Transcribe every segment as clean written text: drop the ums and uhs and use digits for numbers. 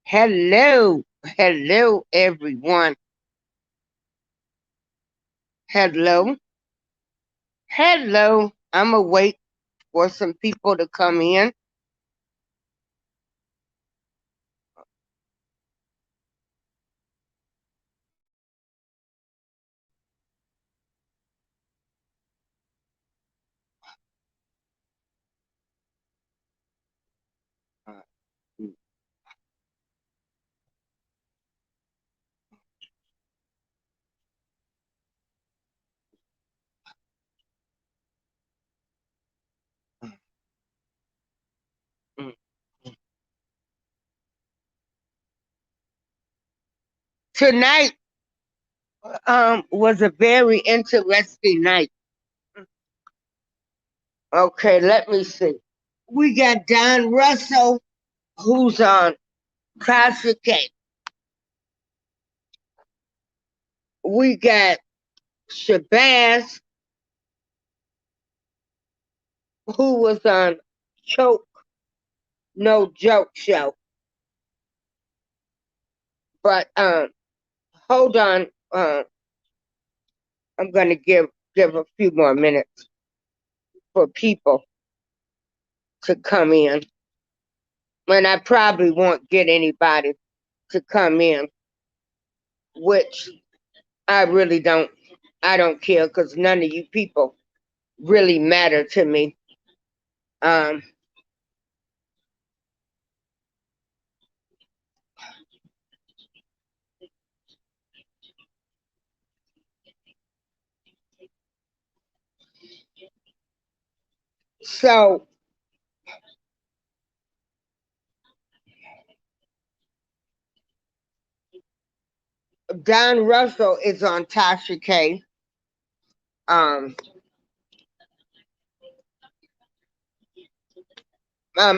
Hello, hello, everyone. Hello, hello. I'm gonna wait for some people to come in. Tonight was a very interesting night. Okay, let me see. We got Don Russell, who's on Casa K. We got Shabazz, who was on Choke No Joke Show. But hold on. I'm gonna give a few more minutes for people to come in. And I probably won't get anybody to come in, which I really I don't care because none of you people really matter to me. Um, so Don Russell is on Tasha K. Um,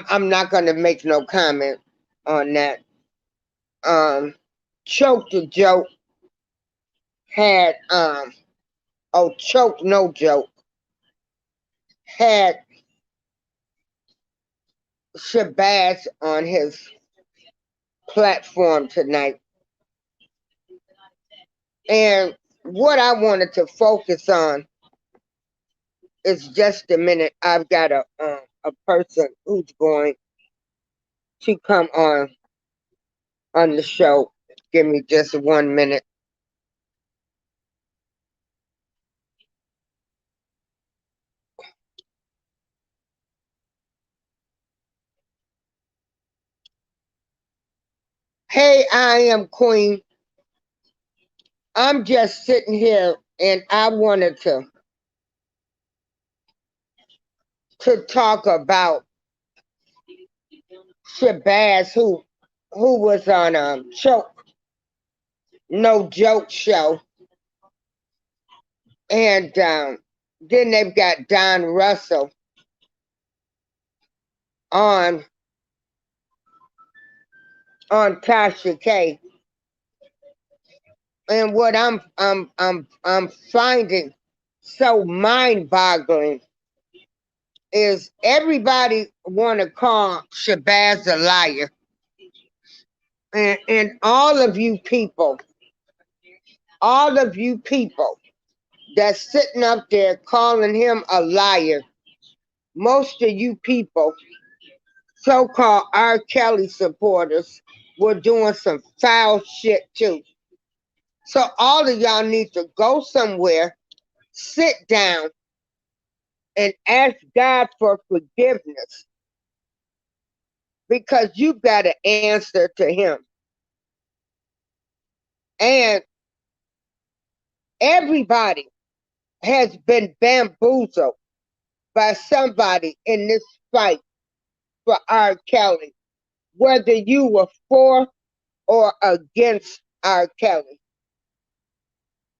I'm not gonna make no comment on that. Choke the Joke had Choke No Joke had Shabazz on his platform tonight. And what I wanted to focus on is just a minute. I've got a person who's going to come on the show. Give me just 1 minute. Hey, I am Queen. I'm just sitting here and I wanted to talk about Shabazz who was on Choke No Joke Show. And then they've got Don Russell on Tasha K. And what I'm finding so mind-boggling is everybody want to call Shabazz a liar, and all of you people that's sitting up there calling him a liar, most of you people, so-called R. Kelly supporters, were doing some foul shit too. So all of y'all need to go somewhere, sit down, and ask God for forgiveness because you've got to answer to Him. And everybody has been bamboozled by somebody in this fight for R. Kelly, whether you were for or against R. Kelly.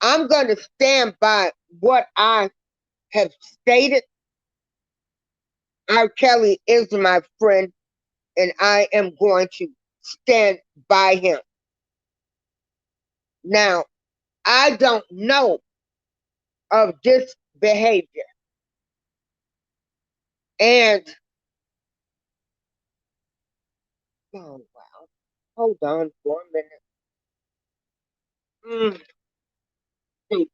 I'm going to stand by what I have stated. R. Kelly is my friend, and I am going to stand by him. Now, I don't know of this behavior. And Oh, wow. Hold on for a minute. See,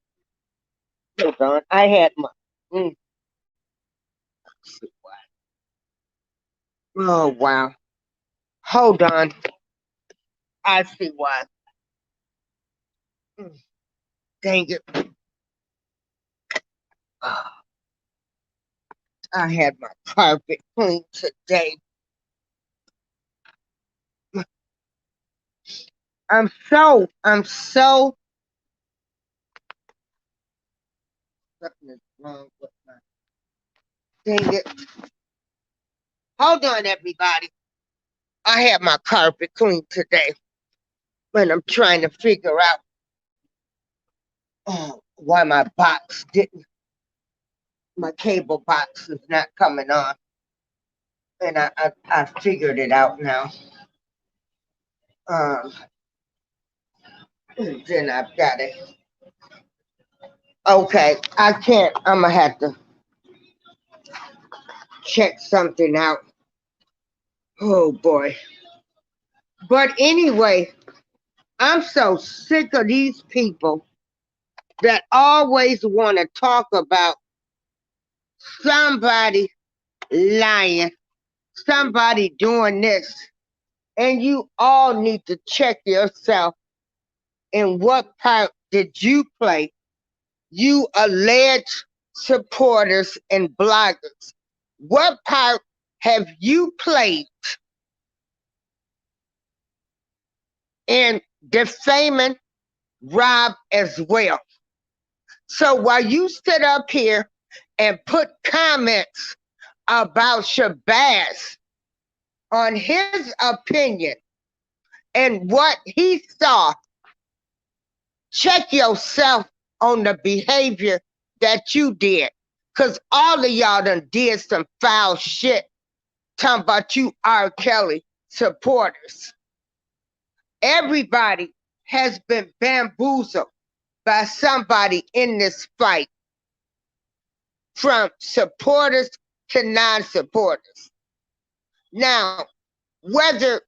hold on. I had my. Mm, let's see why. Oh, wow. Hold on. I see why. Mm, dang it. Ah, I had my carpet cleaned today. I'm so, something is wrong with my, dang it. Hold on, everybody. I had my carpet cleaned today, but I'm trying to figure out why my cable box is not coming on. And I figured it out now. Um, then I've got it. Okay, I can't. I'm gonna have to check something out. Oh boy. But anyway, I'm so sick of these people that always want to talk about somebody lying, somebody doing this. And you all need to check yourself in what part did you play, you alleged supporters and bloggers. What part have you played in defaming Rob as well? So while you sit up here and put comments about Shabbat on his opinion and what he saw, check yourself on the behavior that you did. Because all of y'all done did some foul shit talking about you R. Kelly supporters. Everybody has been bamboozled by somebody in this fight, from supporters to non-supporters. Now, whether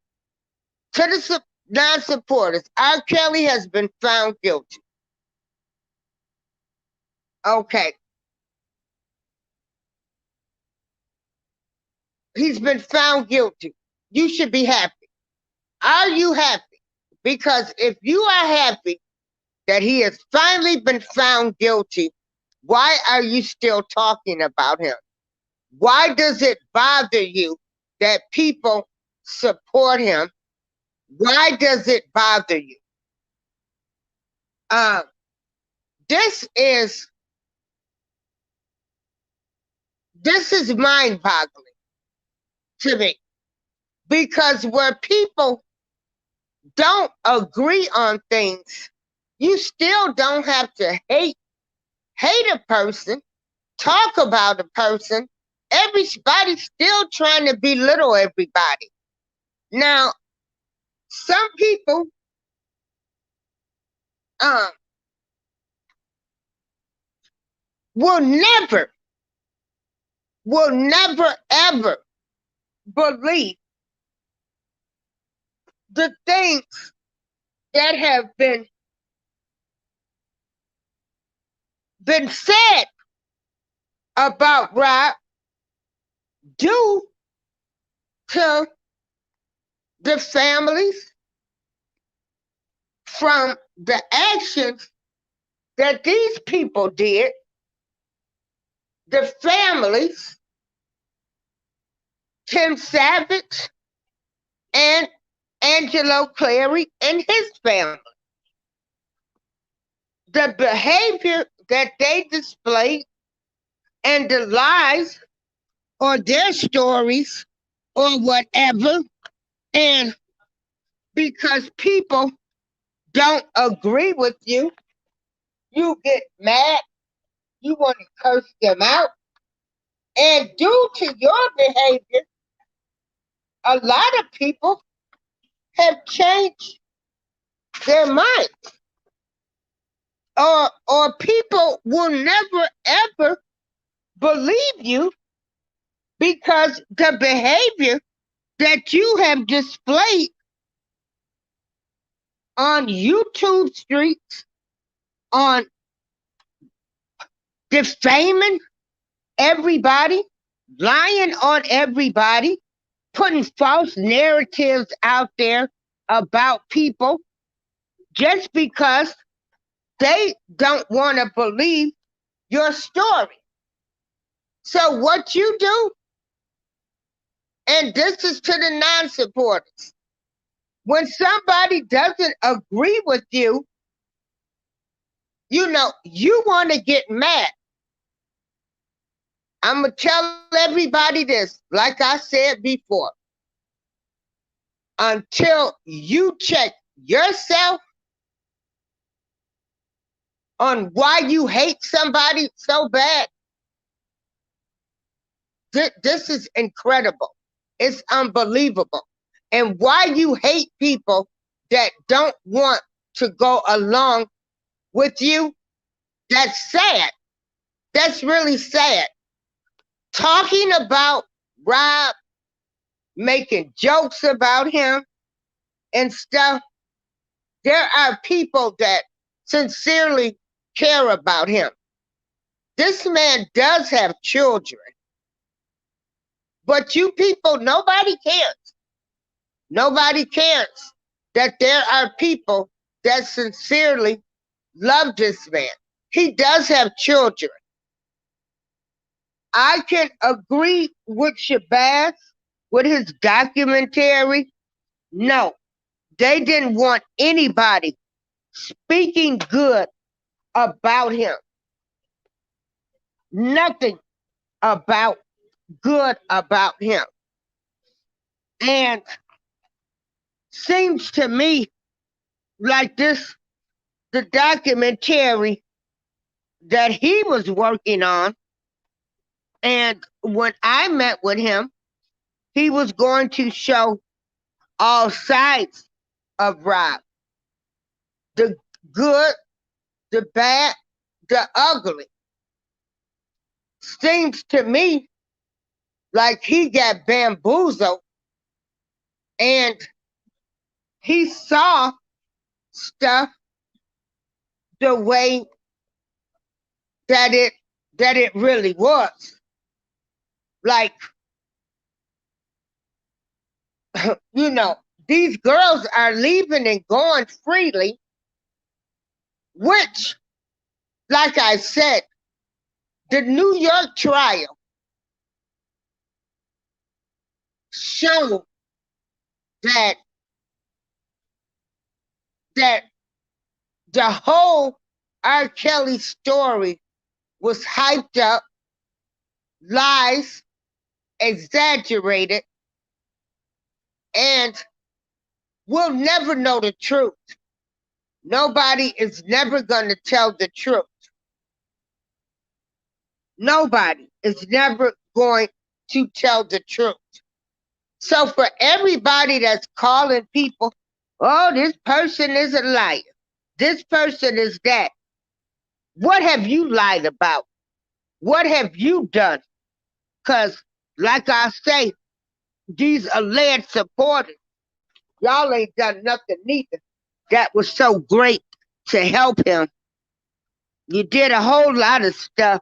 to the non-supporters, R. Kelly has been found guilty. Okay. He's been found guilty. You should be happy. Are you happy? Because if you are happy that he has finally been found guilty, why are you still talking about him? Why does it bother you that people support him? Why does it bother you? Um, this is mind-boggling to me, because where people don't agree on things, you still don't have to hate a person, talk about a person. Everybody's still trying to belittle everybody. Now, some people um, will never, ever believe the things that have been said about Rob due to the families, from the actions that these people did, the families, Tim Savage and Angelo Clary and his family. The behavior that they displayed and the lies or their stories or whatever. And because people don't agree with you, you get mad, you want to curse them out. And due to your behavior, a lot of people have changed their mind. Or people will never ever believe you because the behavior that you have displayed on YouTube streets, on defaming everybody, lying on everybody, putting false narratives out there about people just because they don't want to believe your story. So what you do, and this is to the non-supporters, when somebody doesn't agree with you, you want to get mad. I'm going to tell everybody this, like I said before. Until you check yourself on why you hate somebody so bad, this is incredible. It's unbelievable. And why you hate people that don't want to go along with you, that's sad. That's really sad. Talking about Rob, making jokes about him and stuff, there are people that sincerely care about him. This man does have children. But you people, nobody cares. Nobody cares that there are people that sincerely love this man. He does have children. I can agree with Shabbat, with his documentary. No, they didn't want anybody speaking good about him. Nothing about good about him. And seems to me like the documentary that he was working on, and when I met with him, he was going to show all sides of Rob. The good, the bad, the ugly. Seems to me like he got bamboozled and he saw stuff the way that it really was. Like, these girls are leaving and going freely, which, like I said, the New York trial showed that the whole R. Kelly story was hyped up, lies, exaggerated, and we'll never know the truth. Nobody is never going to tell the truth. Nobody is never going to tell the truth. So for everybody that's calling people, oh, this person is a liar, this person is that, what have you lied about? What have you done? Because, like I say, these alleged supporters, y'all ain't done nothing neither that was so great to help him. You did a whole lot of stuff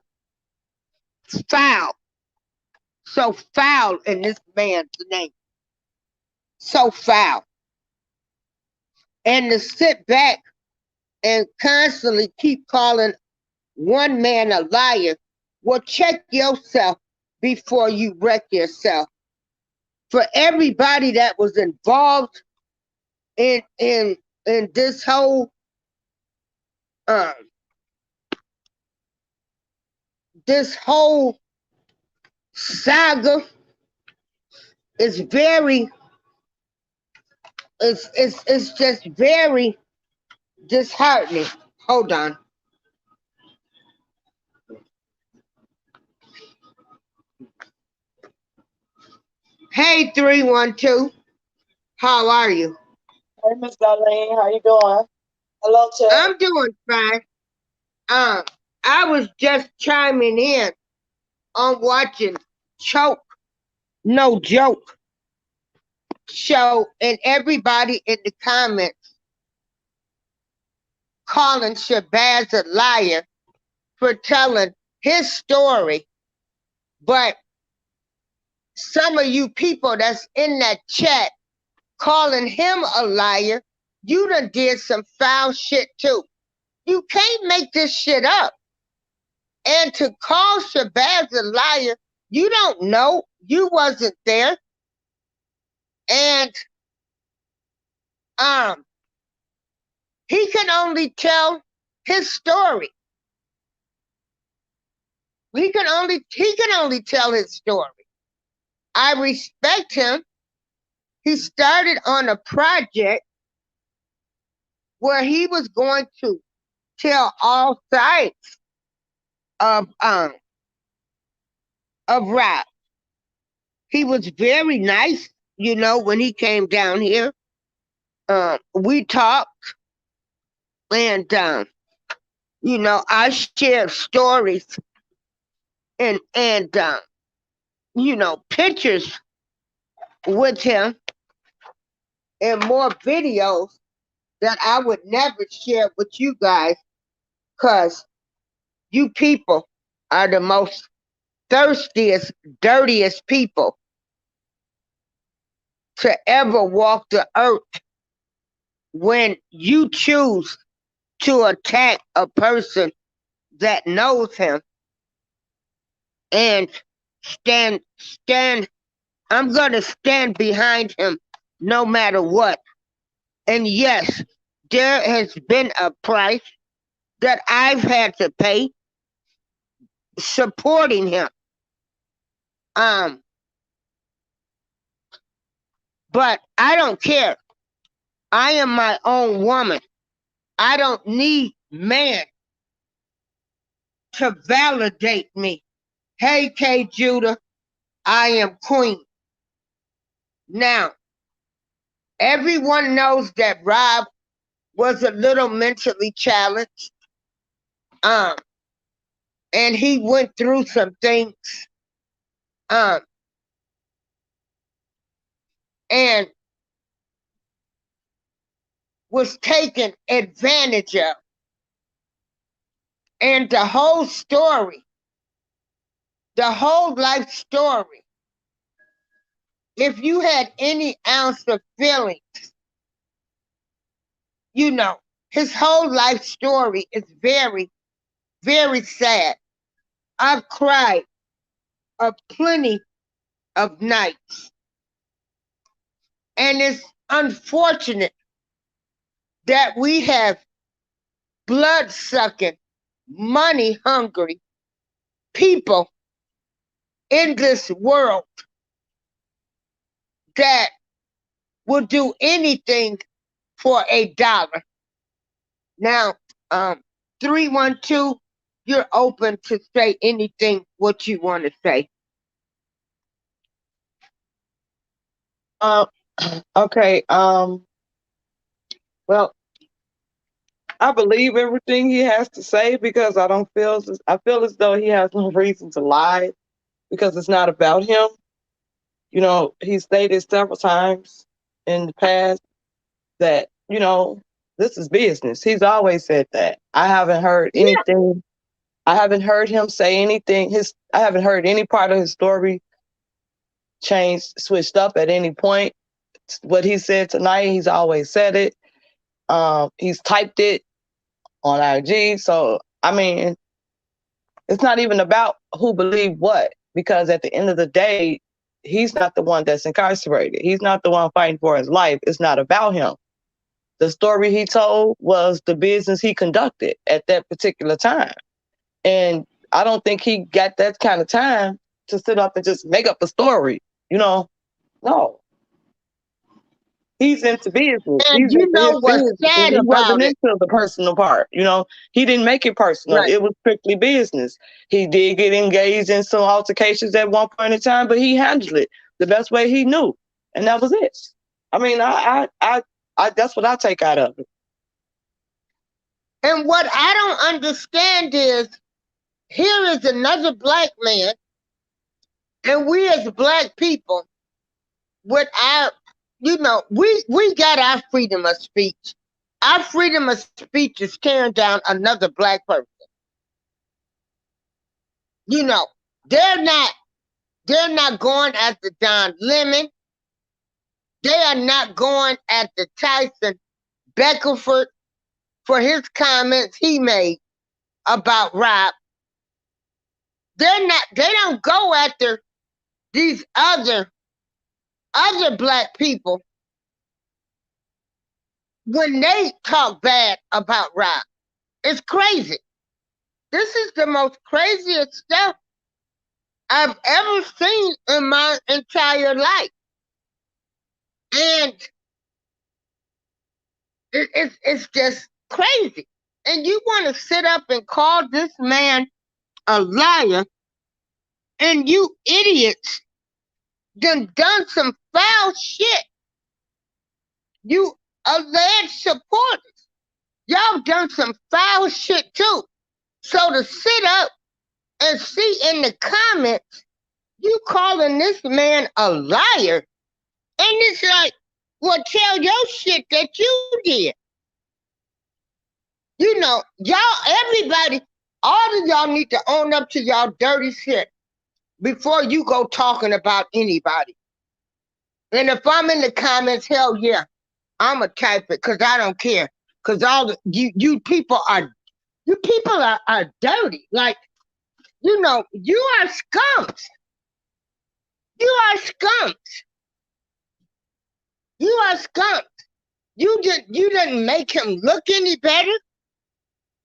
foul. So foul in this man's name. So foul. And to sit back and constantly keep calling one man a liar, well, check yourself before you wreck yourself. For everybody that was involved in this whole saga, is very, it's just very disheartening. Hold on. Hey, 312. How are you? Hey, Miss Darlene, how you doing? Hello, Ted. I'm doing fine. I was just chiming in on watching Choke, No Joke. show and everybody in the comments calling Shabazz a liar for telling his story. But some of you people that's in that chat calling him a liar, you done did some foul shit too. You can't make this shit up. And to call Shabazz a liar, you don't know. You wasn't there. And he can only tell his story. He can only tell his story. I respect him. He started on a project where he was going to tell all sides of Rob. He was very nice, when he came down here. We talked, and I shared stories and pictures with him and more videos that I would never share with you guys, because you people are the most thirstiest, dirtiest people to ever walk the earth when you choose to attack a person that knows him and stand I'm gonna stand behind him no matter what. And yes, there has been a price that I've had to pay supporting him. But I don't care. I am my own woman. I don't need man to validate me. Hey, K. Judah, I am queen. Now, everyone knows that Rob was a little mentally challenged. And he went through some things. And was taken advantage of. And the whole story, the whole life story, if you had any ounce of feelings, his whole life story is very, very sad. I've cried a plenty of nights. And it's unfortunate that we have blood-sucking, money-hungry people in this world that will do anything for $1. Now, 312, you're open to say anything what you want to say. Okay. Well, I believe everything he has to say because I feel as though he has no reason to lie because it's not about him. He stated several times in the past that, this is business. He's always said that. I haven't heard anything. I haven't heard him say anything. I haven't heard any part of his story switched up at any point. What he said tonight, he's always said it. He's typed it on IG. So, I mean, it's not even about who believed what, because at the end of the day, he's not the one that's incarcerated. He's not the one fighting for his life. It's not about him. The story he told was the business he conducted at that particular time. And I don't think he got that kind of time to sit up and just make up a story, No. He's into business. And you know what's sad he wasn't about it? into the personal part, He didn't make it personal. Right. It was strictly business. He did get engaged in some altercations at one point in time, but he handled it the best way he knew. And that was it. I mean, I that's what I take out of it. And what I don't understand is, here is another black man, and we as black people, with our we got our freedom of speech. Our freedom of speech is tearing down another black person. You know, they're not they're not going after Don Lemon. They are not going after Tyson Beckerford for his comments he made about Rob. They don't go after these other black people when they talk bad about Rob. It's crazy. This is the most craziest stuff I've ever seen in my entire life. And it's just crazy. And you want to sit up and call this man a liar, and you idiots done some foul shit. You alleged supporters, y'all done some foul shit too. So to sit up and see in the comments you calling this man a liar, and it's like, well, tell your shit that you did. Y'all, everybody, all of y'all need to own up to y'all dirty shit before you go talking about anybody. And if I'm in the comments, hell yeah, I'ma type it because I don't care. Because you people are dirty. Like, you are scums. You are scums. You are scums. You didn't make him look any better.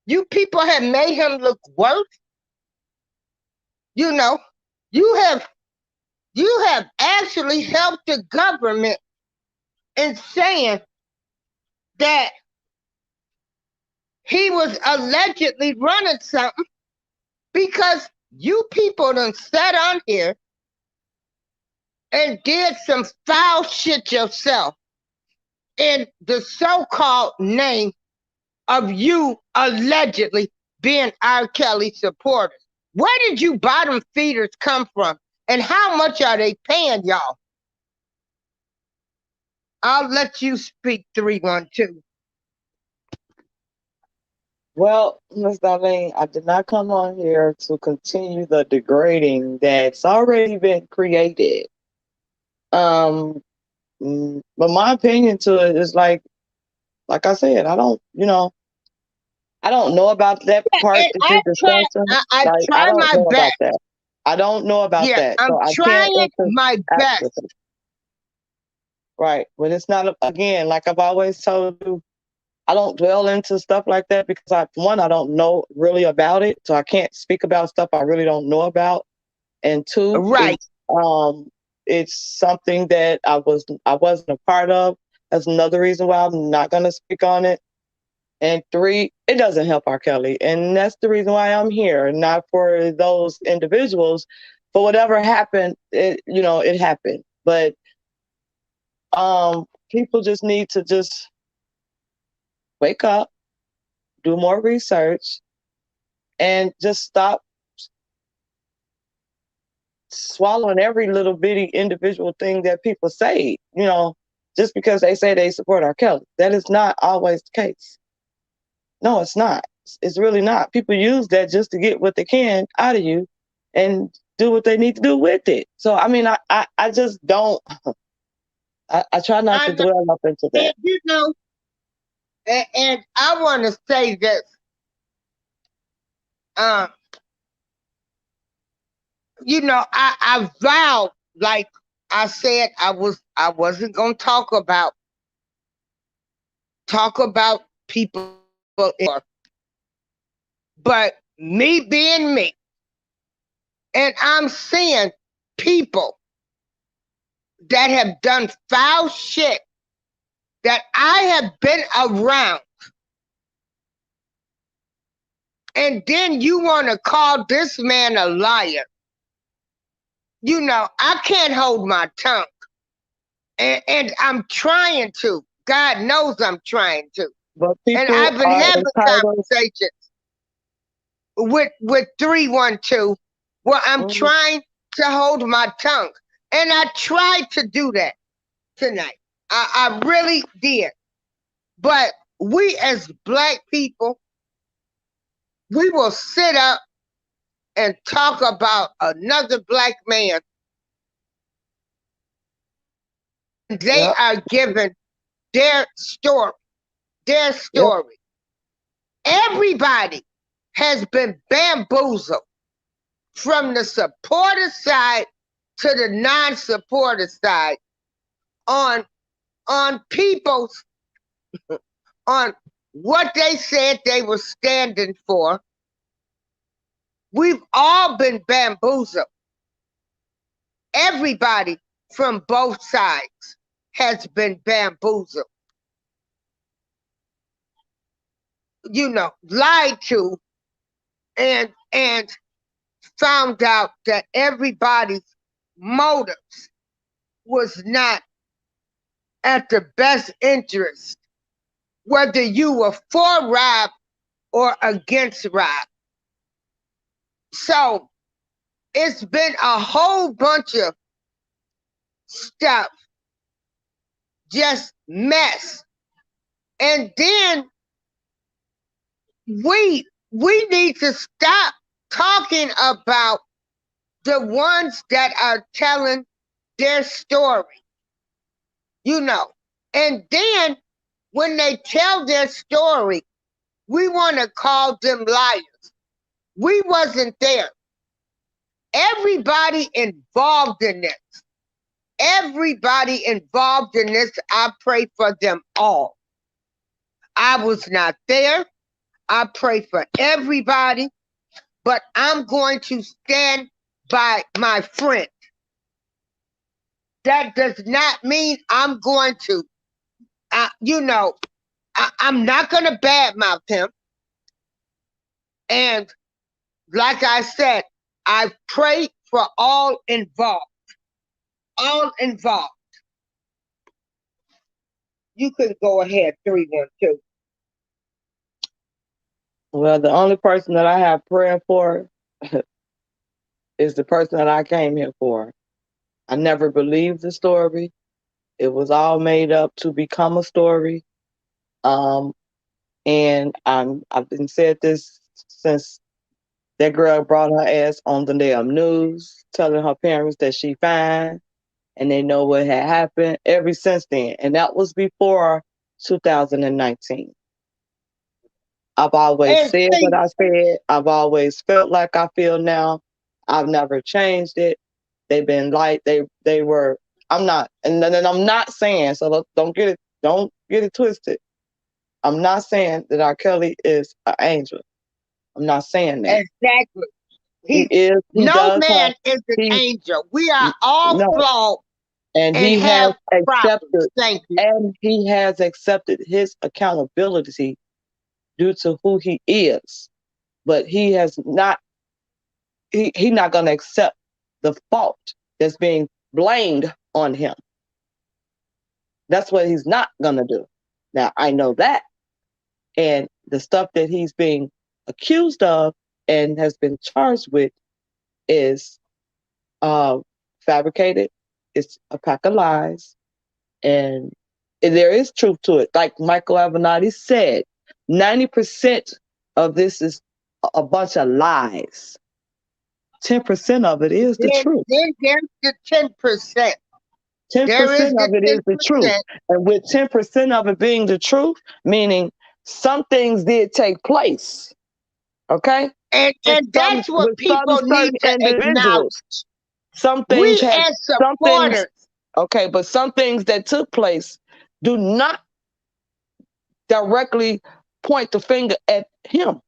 You people have made him look worse. You have actually helped the government in saying that he was allegedly running something because you people done sat on here and did some foul shit yourself in the so-called name of you allegedly being R. Kelly supporters. Where did you bottom feeders come from? And how much are they paying y'all? I'll let you speak, 312. Well, Ms. Darlene, I did not come on here to continue the degrading that's already been created. But my opinion to it is like I said, I don't know about that part that you're discussing. I try my best. That. I don't know about that. I'm trying my best. Right. But it's not, again, like I've always told you, I don't dwell into stuff like that because I don't know really about it. So I can't speak about stuff I really don't know about. And two, right. It's something that I wasn't a part of. That's another reason why I'm not going to speak on it. And three, it doesn't help R. Kelly. And that's the reason why I'm here, not for those individuals. For whatever happened, it happened. But people just need to just wake up, do more research, and just stop swallowing every little bitty individual thing that people say, just because they say they support R. Kelly. That is not always the case. No, it's not. It's really not. People use that just to get what they can out of you and do what they need to do with it. So, I mean, I just don't, I try not to dwell up into that. And I want to say this. I vowed, like I said, I wasn't going to talk about people anymore. But me being me, and I'm seeing people that have done foul shit that I have been around. And then you want to call this man a liar. I can't hold my tongue. And I'm trying to. God knows I'm trying to. And I've been having conversations with 312 where I'm trying to hold my tongue. And I tried to do that tonight. I really did. But we as black people, we will sit up and talk about another black man. They Yep. are given their story, their Yep. story. Everybody has been bamboozled from the supporter side to the non-supporter side on people's on what they said they were standing for. We've all been bamboozled. Everybody from both sides has been bamboozled. Lied to, and found out that everybody's motives was not at the best interest, whether you were for Rob or against Rob. So it's been a whole bunch of stuff, just mess. And then we need to stop talking about the ones that are telling their story. And then when they tell their story, we want to call them liars. We wasn't there. Everybody involved in this, I pray for them all. I was not there. I pray for everybody, but I'm going to stand by my friend. That does not mean I'm going to, I'm not going to badmouth him. And like I said, I pray for all involved. All involved. You can go ahead, 312. Well, the only person that I have prayer for is the person that I came here for. I never believed the story. It was all made up to become a story. And I've been said this since that girl brought her ass on the damn news, telling her parents that she fine and they know what had happened ever since then. And that was before 2019. I've always And said what see, I said. I've always felt like I feel now. I've never changed it. They've been like they were. I'm not, and then I'm not saying. So don't get it twisted. I'm not saying that R. Kelly is an angel. I'm not saying that. exactly. He He is. He No does have. man is an He angel. We are all no, flawed and and he has have problems. accepted, Thank you. and he has accepted his accountability due to who he is. But he has not. He not going to accept the fault that's being blamed on him. That's what he's not going to do. Now, I know that. And the stuff that he's being accused of and has been charged with is uh, fabricated. It's a pack of lies. And there is truth to it. Like Michael Avenatti said, 90% of this is a bunch of lies. 10% of it is the truth. Then there's the 10%. There 10% is the of it is the truth. 10%. And with 10% of it being the truth, meaning some things did take place. Okay? And that's what With some people need certain to acknowledge. individuals. Some things We had as some things, supporters, okay, but some things that took place do not directly point the finger at him.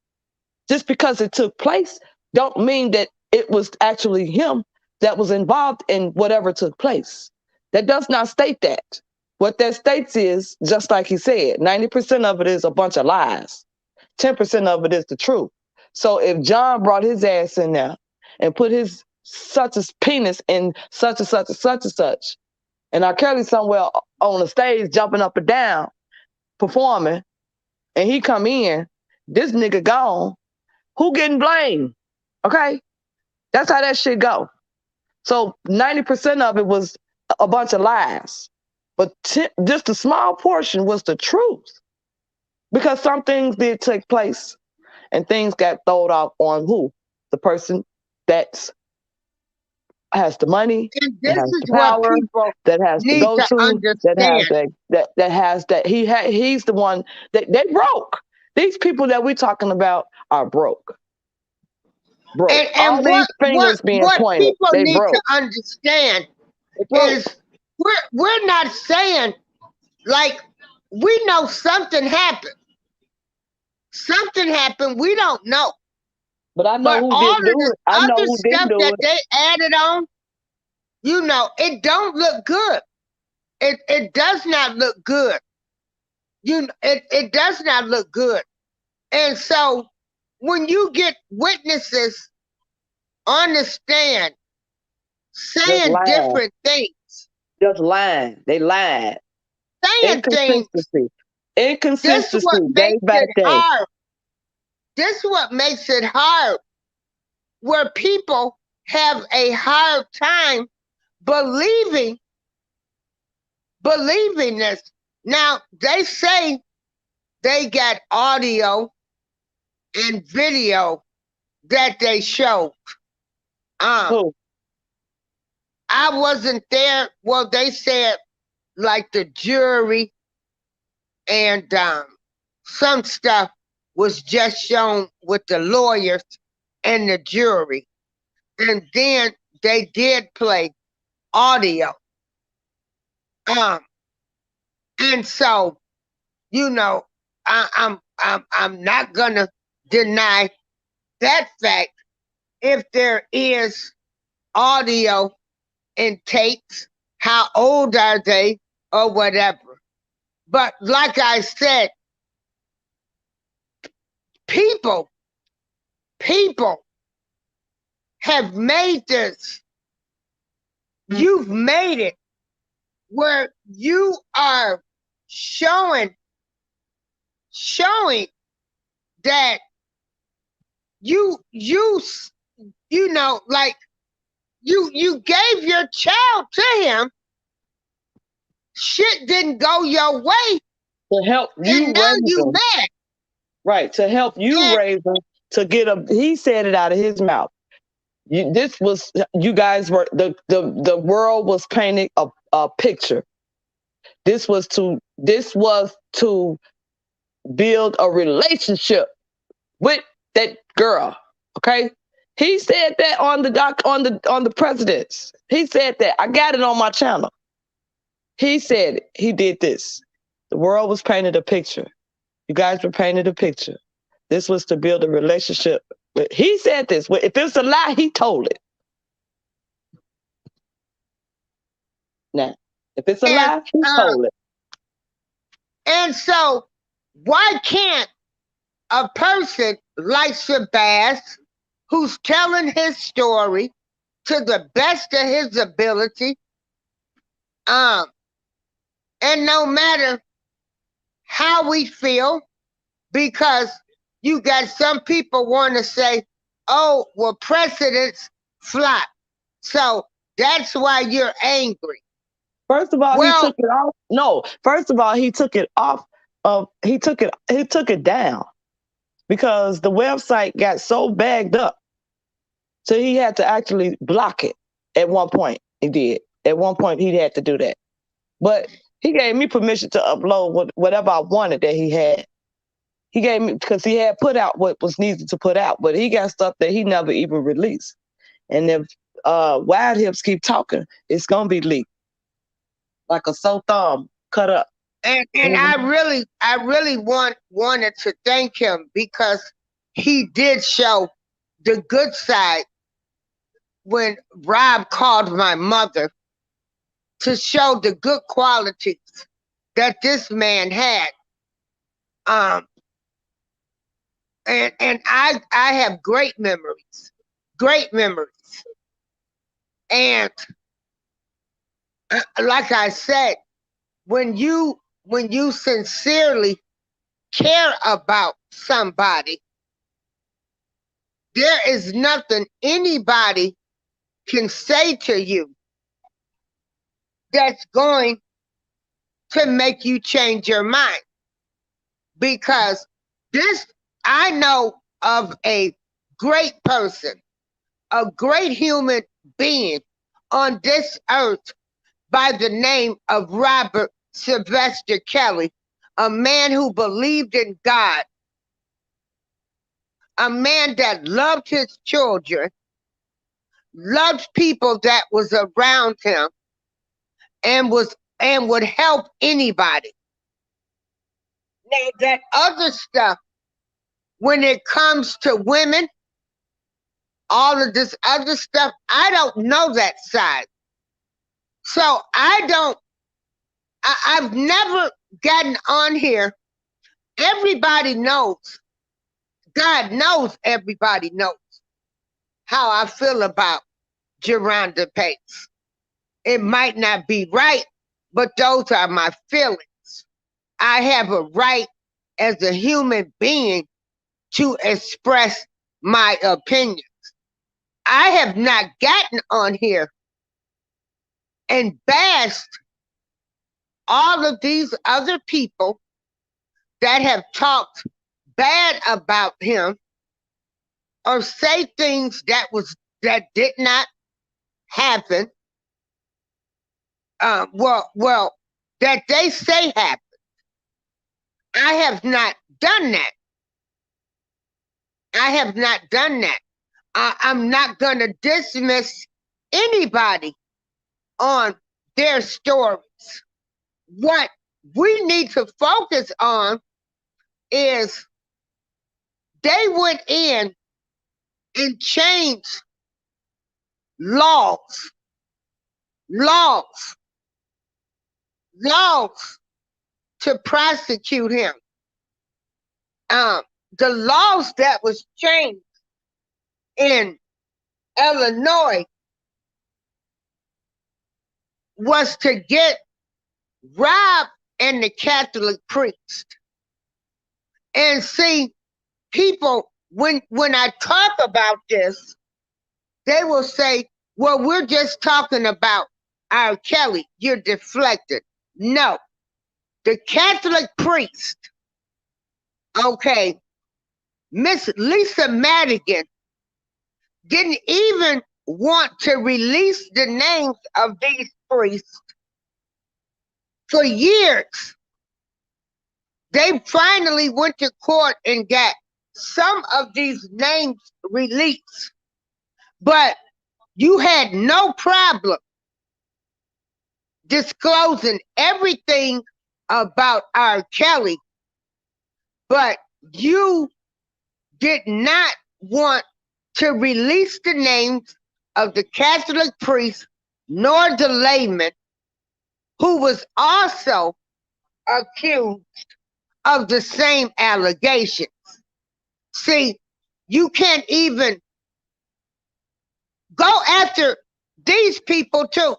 Just because it took place don't mean that it was actually him that was involved in whatever took place. That does not state that. What that states is, just like he said, 90% of it is a bunch of lies. 10% of it is the truth. So if John brought his ass in there and put his such a penis in such and such and such and such, and R. Kelly somewhere on the stage jumping up and down, performing, and he come in, this nigga gone, who getting blamed? Okay? That's how that shit go. So 90% of it was a bunch of lies. but just a small portion was the truth. Because some things did take place and things got thrown off on who? The person that has the money, And that this has is the what power, people that has to need go to to, that has understand. that has that he's the one that they broke. These people that we're talking about are broke. Broke. And All these fingers being what pointed, people they need to broke. understand They broke. is we're not saying, like, we know something happened. Something happened, we don't know. But I know But who all didn't of do this it. I know other who didn't stuff do that it. they added on, it don't look good. It does not look good. It does not look good. And so when you get witnesses on the stand Just saying lying. different things, Just lying. They lied. saying things, Inconsistency. this is what Inconsistency day makes by it day. hard. This is what makes it hard, where people have a hard time believing this. Now they say they got audio and video that they show. Who? I wasn't there. Well, they said like the jury and some stuff was just shown with the lawyers and the jury. And then they did play audio. Um, and so, I'm not gonna deny that fact. If there is audio and tapes, how old are they or whatever? But like I said, people have made this. You've made it where you are showing that like you gave your child to him. Shit didn't go your way, To help and you now raise you them. mad. Right. To help you And raise them. To get a, he said it out of his mouth. This was, you guys were, the world was painting a picture. This was to build a relationship with that girl. Okay. He said that on the presidents. He said that. I got it on my channel. He said it. He did this. The world was painted a picture. You guys were painted a picture. This was to build a relationship. He said this. If it's a lie, he told it. Now, if it's a and lie, he told it. and so why can't a person like Shabazz, who's telling his story to the best of his ability, and no matter how we feel, because you got some people want to say, oh, well, presidents flop, so that's why you're angry. First of all, he Well, took it off. No, first of all, he took it off of he took it down because the website got so bagged up. So he had to actually block it at one point. He did. At one point he had to do that. But he gave me permission to upload whatever I wanted that he had. He gave me, because he had put out what was needed to put out, but he got stuff that he never even released. And if Wide Hips keep talking, it's gonna be leaked like a sore thumb cut up. and Mhm. I really wanted to thank him because he did show the good side when Rob called my mother to show the good qualities that this man had. Um, and I have great memories, great memories. And like I said, when you sincerely care about somebody, there is nothing anybody can say to you that's going to make you change your mind. Because this, I know of a great person, a great human being on this earth by the name of Robert Sylvester Kelly, a man who believed in God, a man that loved his children, loved people that was around him, and would help anybody. Now that other stuff, when it comes to women, all of this other stuff, I don't know that side. So I've never gotten on here. Everybody knows, God knows everybody knows how I feel about Geronda Pace. It might not be right, but those are my feelings. I have a right as a human being to express my opinions. I have not gotten on here and bashed all of these other people that have talked bad about him or say things that did not happen. That they say happened. I have not done that. I have not done that. I'm not going to dismiss anybody on their stories. What we need to focus on is they went in and changed laws to prosecute him. The laws that was changed in Illinois was to get Rob and the Catholic priest. And see, people, when I talk about this, they will say, well, we're just talking about R. Kelly. You're deflected. No. The Catholic priest, okay, Miss Lisa Madigan didn't even want to release the names of these priests for years. They finally went to court and got some of these names released. But you had no problem disclosing everything about R. Kelly, but you did not want to release the names of the Catholic priest nor the layman who was also accused of the same allegations. See, you can't even go after these people too.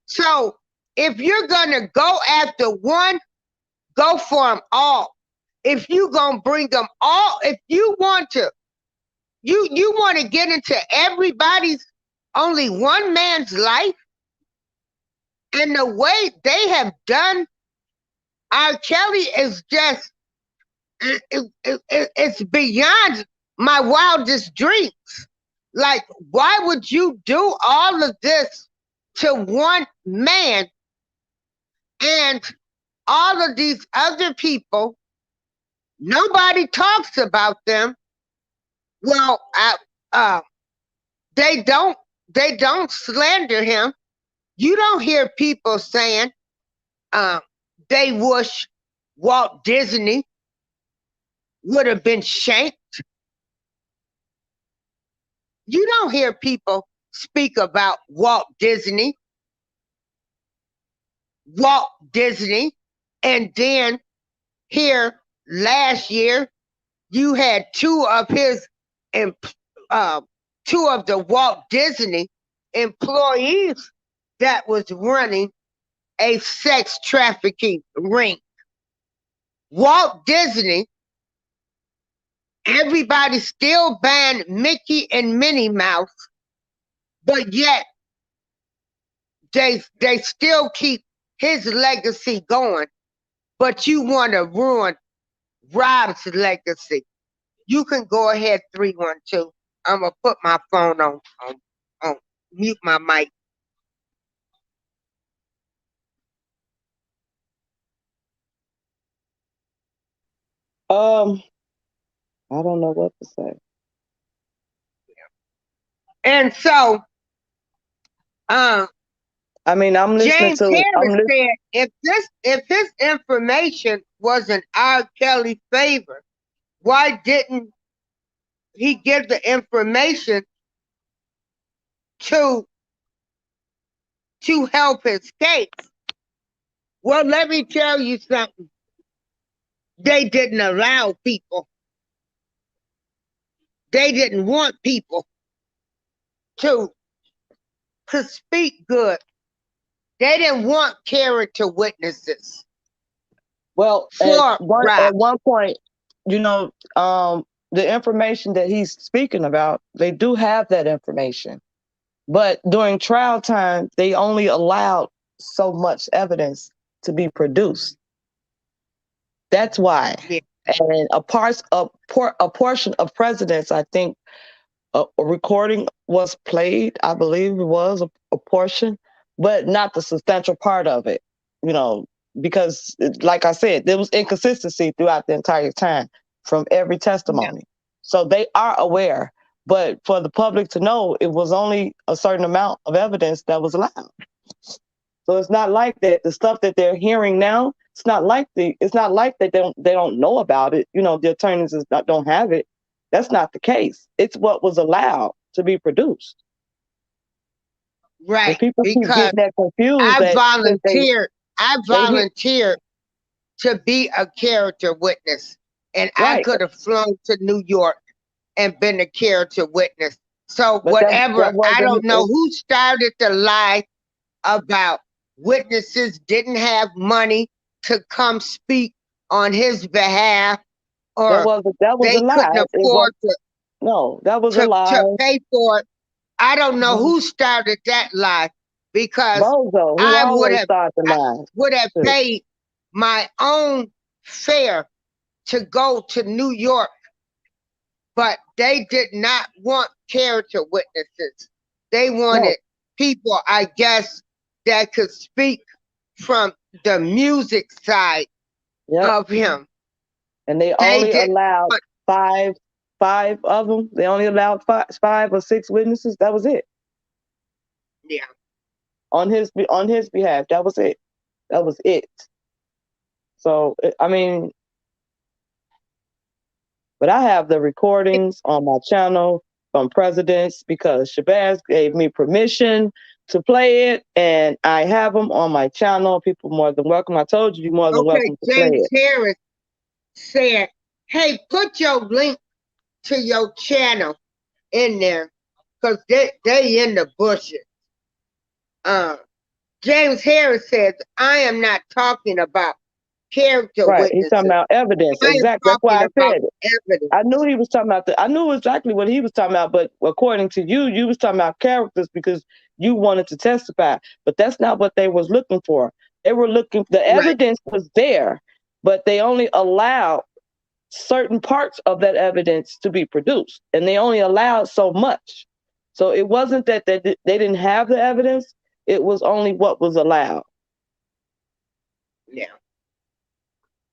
So if you're gonna go after one, go for them all. If you gonna bring them all, if you want to, you want to get into everybody's, only one man's life, and the way they have done R. Kelly is just, it's beyond my wildest dreams. Like, why would you do all of this to one man and all of these other people? Nobody talks about them. Well, they don't slander him. You don't hear people saying they wish Walt Disney would have been shanked. You don't hear people speak about Walt Disney. And then here last year, you had two of the Walt Disney employees that was running a sex trafficking ring. Walt Disney, everybody still banned Mickey and Minnie Mouse, but yet they still keep his legacy going, but you want to ruin Rob's legacy. You can go ahead, 312. I'm gonna put my phone on mute my mic. I don't know what to say. And so, um, I mean, I'm listening James to. Harris said, if this information was in R. Kelly's favor, why didn't he give the information to help his case? Well, let me tell you something. They didn't allow people. They didn't want people to speak good. They didn't want character witnesses. Well, for at one point, you know, the information that he's speaking about, they do have that information. But during trial time, they only allowed so much evidence to be produced. That's why. Yeah. And a portion of presidents, I think, a recording was played. I believe it was a portion, but not the substantial part of it. You know, because like I said, there was inconsistency throughout the entire time from every testimony. Yeah. So they are aware, but for the public to know, it was only a certain amount of evidence that was allowed. So it's not like that. The stuff that they're hearing now, it's not like that they don't know about it. You know, the attorneys don't have it. That's not the case. It's what was allowed to be produced. Right. And people keep getting that confused. I volunteered to be a character witness, and right. I could have flown to New York and been a character witness. So but whatever, I don't know who started the lie about witnesses didn't have money to come speak on his behalf, or that was they a lie. couldn't afford to pay for it. I don't know who started that lie, because Bozo, I would have paid my own fare to go to New York, but they did not want character witnesses. They wanted people, I guess, that could speak from the music side of him. And they only allowed five of them. They only allowed five or six witnesses. That was it. Yeah. On his behalf, that was it. That was it. So I mean, but I have the recordings on my channel from presidents because Shabazz gave me permission to play it, and I have them on my channel. People more than welcome. I told you, you're more than welcome to play it. James Harris said, "Hey, put your link to your channel in there, because they in the bushes." James Harris says, "I am not talking about character witnesses. He's talking about evidence. Exactly. That's why I said it. Evidence. I knew he was talking about I knew exactly what he was talking about, but according to you, you was talking about characters because you wanted to testify. But that's not what they was looking for. They were looking, the evidence was there, but they only allowed certain parts of that evidence to be produced, and they only allowed so much. So it wasn't that they didn't have the evidence, it was only what was allowed. Yeah.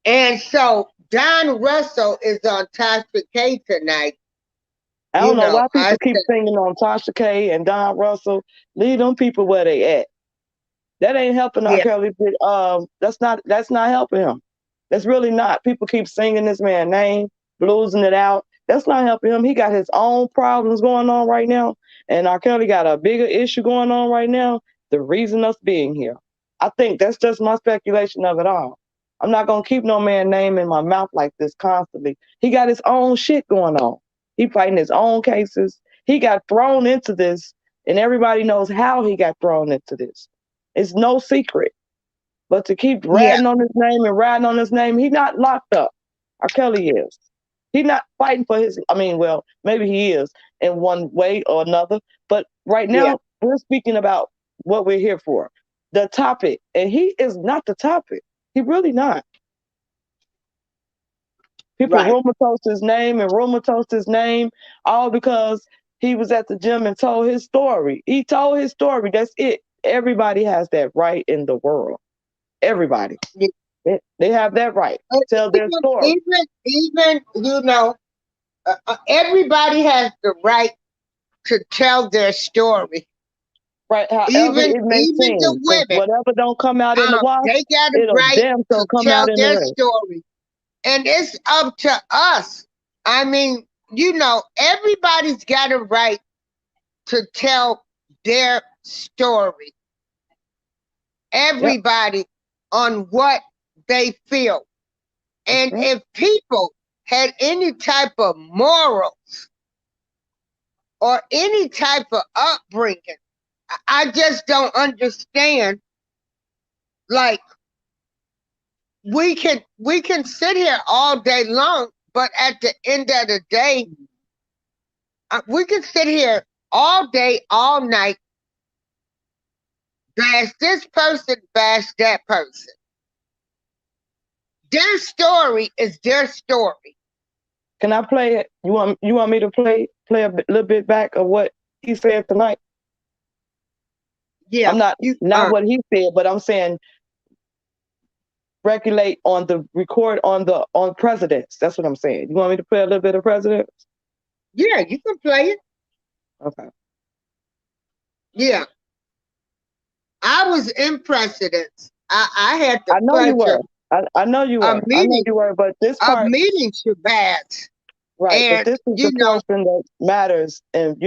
And so Don Russell is on Tasha K tonight. I don't know why people keep singing on Tasha K and Don Russell. Leave them people where they at. That ain't helping R. Kelly. That's not helping him. That's really not. People keep singing this man's name, bluesing it out. That's not helping him. He got his own problems going on right now, and R. Kelly got a bigger issue going on right now. The reason us being here. I think that's just my speculation of it all. I'm not gonna keep no man's name in my mouth like this constantly. He got his own shit going on. He fighting his own cases. He got thrown into this, and everybody knows how he got thrown into this. It's no secret. But to keep riding on his name and riding on his name, he's not locked up. R. Kelly is. He's not fighting for his, well, maybe he is in one way or another. But right now, we're speaking about what we're here for. the topic, and he is not the topic. He really not. People Right. rumor toast his name, all because he was at the gym and told his story. He told his story. That's it. Everybody has that right in the world. Everybody. Yeah. They have that right. And Tell their story. even everybody has the right to tell their story. Right, however Even it may even seem. the Because women, whatever don't come out in the wash, they got a it'll right damn to so come tell out in the their rain. story, and it's up to us. I mean, everybody's got a right to tell their story. Yep, Everybody on what they feel. that's And right. if people had any type of morals or any type of upbringing, I just don't understand. Like, we can sit here all day long, but at the end of the day, we can sit here all day, all night, bash this person, bash that person. Their story is their story. Can I play it? You want me to play a little bit back of what he said tonight? Yeah, I'm not you not what he said, but I'm saying regulate on the record on presidents. That's what I'm saying. You want me to play a little bit of presidents? yeah, you can play it. Okay. Yeah. I was in precedence. I had the I know you pleasure were. I know you of were. I know meeting you were. But this part, Shabbat. right? But And this is the portion that matters. And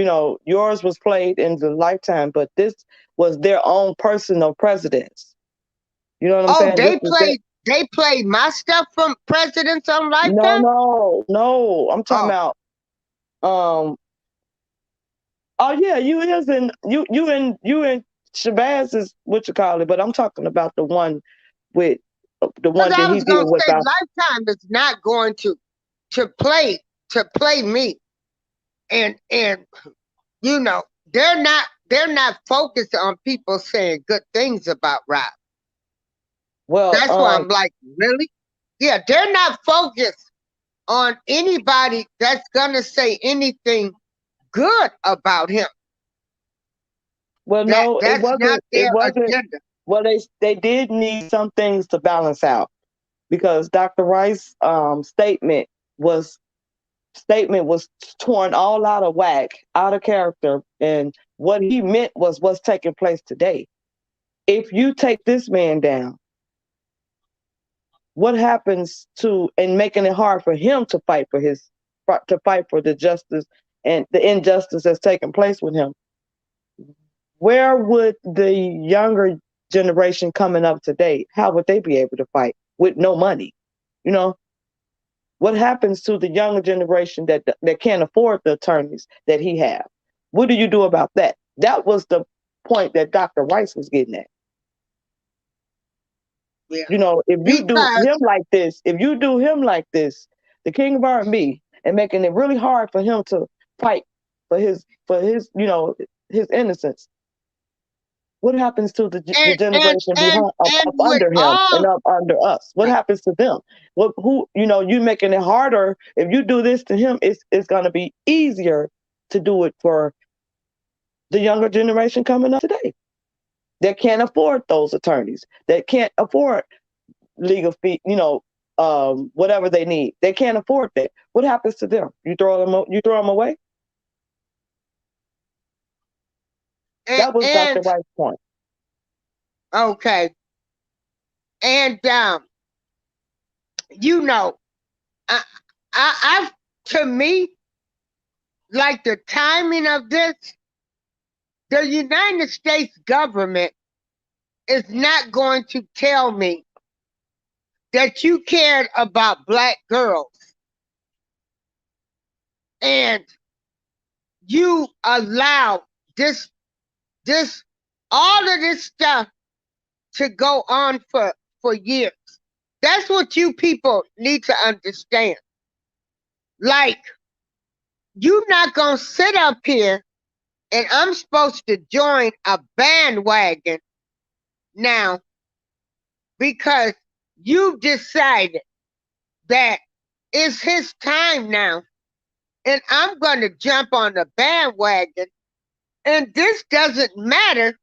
yours was played in the lifetime, but this was their own personal presidents. You know what I'm oh, saying? This is their. they played my stuff from Presidents on No, Lifetime. no, no. I'm talking Oh, about. Um. Oh yeah, you and Shabazz is what you call it, but I'm talking about with the because one that I he was did gonna with say Lifetime is not going to play me, and they're not focused on people saying good things about Rob. well, That's why I'm like, really? Yeah, they're not focused on anybody that's gonna say anything good about him. well, That no, it that's not wasn't. It their wasn't. agenda. Well, they did need some things to balance out because Dr. Rice's was statement was torn all out of whack, out of character, and what he meant was what's taking place today. If you take this man down, what happens to and making it hard for him to fight for the justice and the injustice that's taking place with him? Where would the younger generation coming up today, how would they be able to fight with no money? You know, what happens to the younger generation that can't afford the attorneys that he have? What do you do about that? That was the point that Dr. Rice was getting at. Yeah. If you do Because him like this, the king of R&B, and making it really hard for him to fight for his innocence. What happens to the generation and behind up, and up with under him and all up under us? What right, happens to them? You making it harder. If you do this to him, it's gonna be easier to do it for the younger generation coming up today. That can't afford those attorneys. That can't afford legal fee, whatever they need. They can't afford that. What happens to them? You throw them away? That was Dr. and White's point. okay. And you know, I, I to me, like the timing of this, the United States government is not going to tell me that you cared about black girls and you allow this all of this stuff to go on for years. That's what you people need to understand. Like, you're not gonna sit up here and I'm supposed to join a bandwagon now because you decided that it's his time now, and I'm going to jump on the bandwagon. And this doesn't matter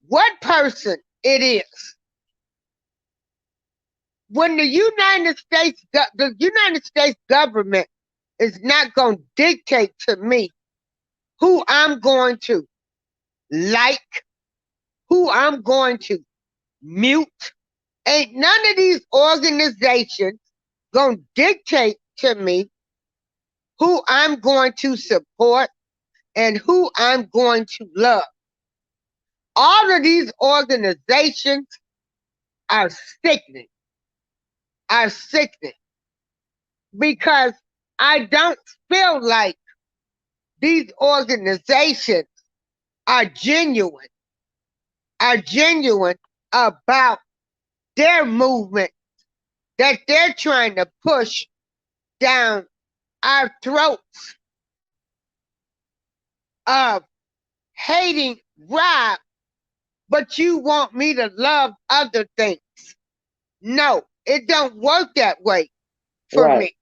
what person it is. When the United States government is not going to dictate to me who I'm going to like, who I'm going to mute, ain't none of these organizations going to dictate to me who I'm going to support and who I'm going to love. All of these organizations are sickening, because I don't feel like these organizations are genuine about their movement that they're trying to push down our throats of hating Rob, but you want me to love other things. No, it don't work that way for me.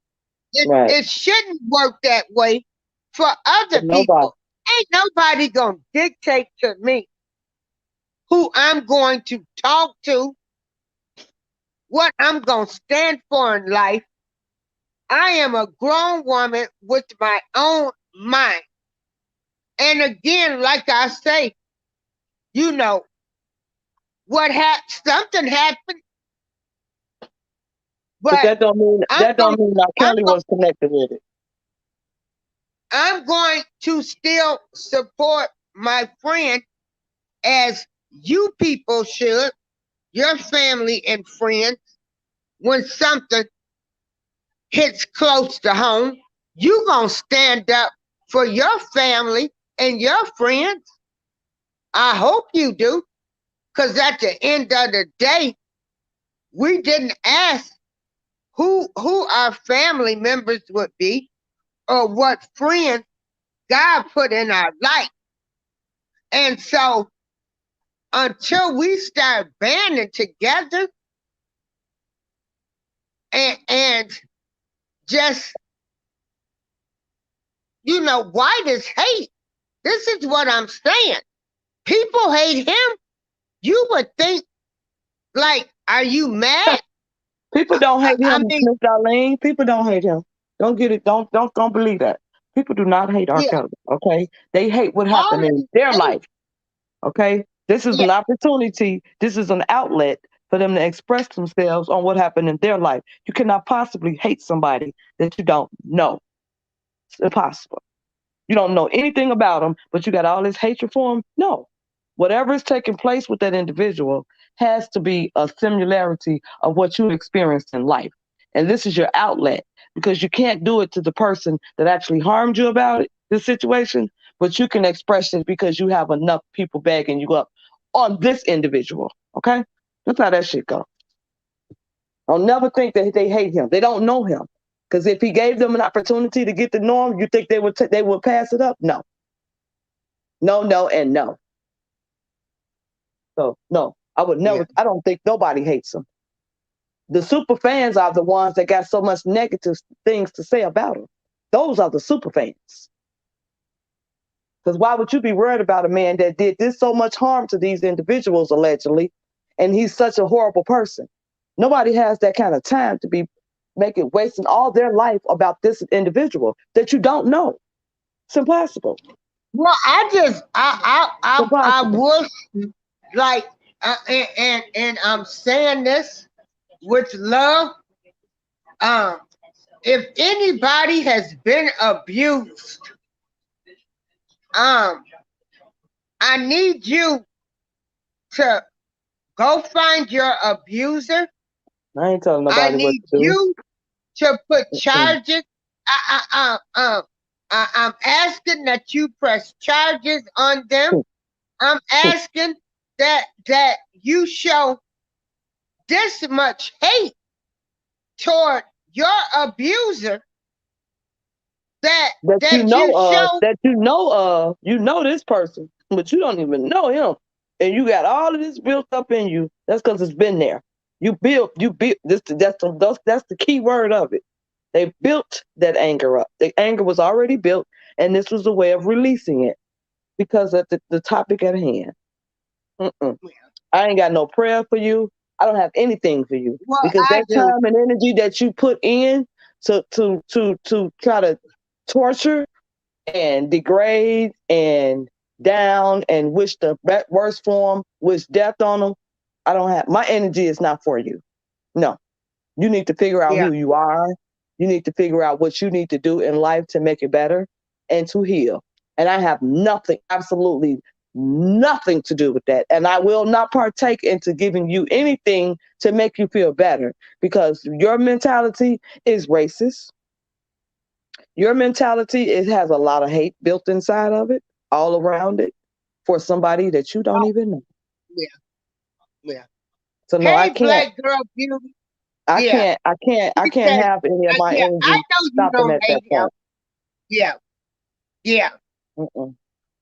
It shouldn't work that way for other people. Ain't nobody gonna dictate to me who I'm going to talk to, what I'm gonna stand for in life. I am a grown woman with my own mind. And again, like I say, you know, something happened. But that don't mean that Kelly was connected with it. I'm going to still support my friend as you people should, your family and friends. When something hits close to home, you gonna stand up for your family and your friends. I hope you do, because at the end of the day, we didn't ask who our family members would be or what friends God put in our life. And so until we start banding together and just, why this hate? This is what I'm saying. People hate him. You would think, like, are you mad? People don't hate him, Miss Darlene. People don't hate him. Don't get it. Don't believe that. People do not hate R. Kelly. Okay, they hate what happened in their life. Okay, this is an opportunity. This is an outlet for them to express themselves on what happened in their life. You cannot possibly hate somebody that you don't know. It's impossible. You don't know anything about them, but you got all this hatred for them. No, whatever is taking place with that individual has to be a similarity of what you experienced in life. And this is your outlet, because you can't do it to the person that actually harmed you about it, this situation, but you can express it because you have enough people bagging you up on this individual. Okay? That's how that shit goes. I'll never think that they hate him. They don't know him. Because if he gave them an opportunity to get to know him, you think they would pass it up? No. No, and no. So no, I would never. I don't think nobody hates him. The super fans are the ones that got so much negative things to say about him. Those are the super fans. Because why would you be worried about a man that did this so much harm to these individuals allegedly, and he's such a horrible person? Nobody has that kind of time to be wasting all their life about this individual that you don't know. It's impossible. Well, I wish, like, and I'm saying this with love. If anybody has been abused, I need you to go find your abuser. I ain't telling nobody I need what to do. you to put charges. I'm asking that you press charges on them. I'm asking that you show this much hate toward your abuser that you know of. You know this person, but you don't even know him. and you got all of this built up in you, that's because it's been there. You built this. That's the key word of it. They built that anger up. The anger was already built, and this was a way of releasing it because of the topic at hand. Mm-mm. I ain't got no prayer for you. I don't have anything for you Well, because I that do. time and energy that you put in to try to torture and degrade and down and wish the worst form, wish death on them. I don't have my energy is not for you. No, you need to figure out Yeah. who you are. You need to figure out what you need to do in life to make it better and to heal. And I have nothing, absolutely nothing to do with that. And I will not partake into giving you anything to make you feel better because your mentality is racist. Your mentality, it has a lot of hate built inside of it, all around it, for somebody that you don't Oh, even know. yeah. Yeah. So no, Hey, Black Girl Beauty. Yeah. I He can't said, have any of my yeah, I energy know you stopping don't at that hate him. point. Yeah. Yeah. Mm-mm.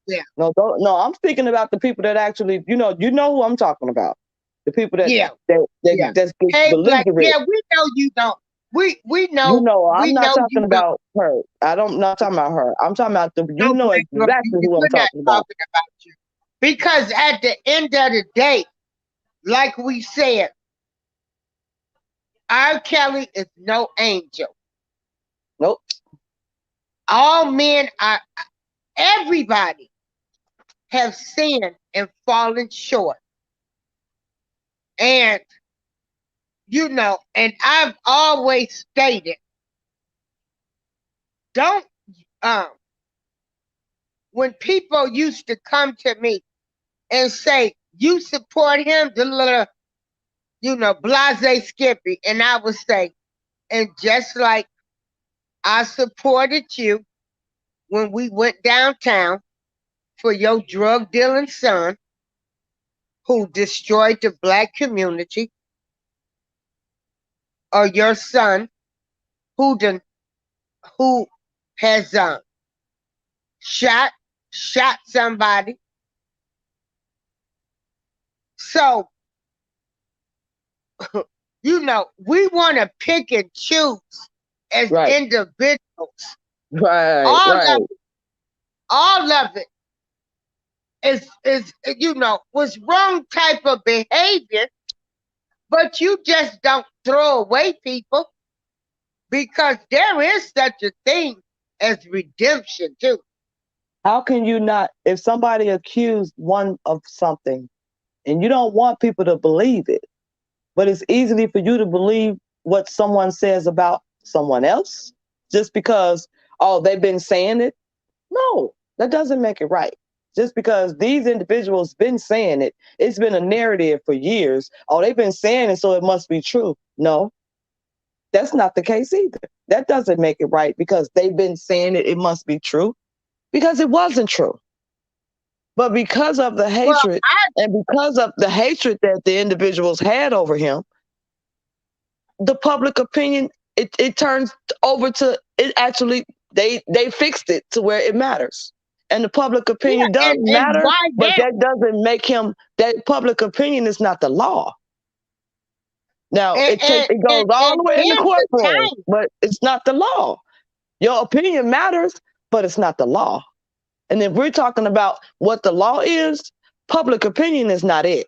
Yeah. No, no, I'm speaking about the people that actually, you know who I'm talking about. The people Yeah. Yeah. that's Hey, Black. belligerent. Yeah, we know you don't. You know, We I'm not know talking you don't. about her. Not talking about her. I'm talking about No, you know Black Girl exactly Beauty. who I'm We're not talking about. talking about you. Because at the end of the day, like we said, R. Kelly is no angel. Nope. All men are, everybody have sinned and fallen short. And, and I've always stated, don't, um, when people used to come to me and say, you support him, the little, blase Skippy, and I would say, and just like I supported you when we went downtown for your drug dealing son who destroyed the Black community, or your son who has shot somebody. So, we want to pick and choose as Right. individuals. Right. All Right. of it, all of it is was wrong type of behavior, but you just don't throw away people because there is such a thing as redemption too. How can you not, if somebody accused one of something and you don't want people to believe it, but it's easily for you to believe what someone says about someone else just because, oh, they've been saying it? No, that doesn't make it right. Just because these individuals been saying it, it's been a narrative for years. Oh, they've been saying it, so it must be true. No, that's not the case either. That doesn't make it right because they've been saying it, it must be true because it wasn't true. But because of the Well, hatred and because of the hatred that the individuals had over him, the public opinion, it turns over to it actually they fixed it to where it matters. And the public yeah, opinion does and matter, why but now? that doesn't make him that public opinion is not the law. Now And and it goes and, all and the way in the here's the courtroom, time. but it's not the law. Your opinion matters, but it's not the law. And if we're talking about what the law is, public opinion is not it.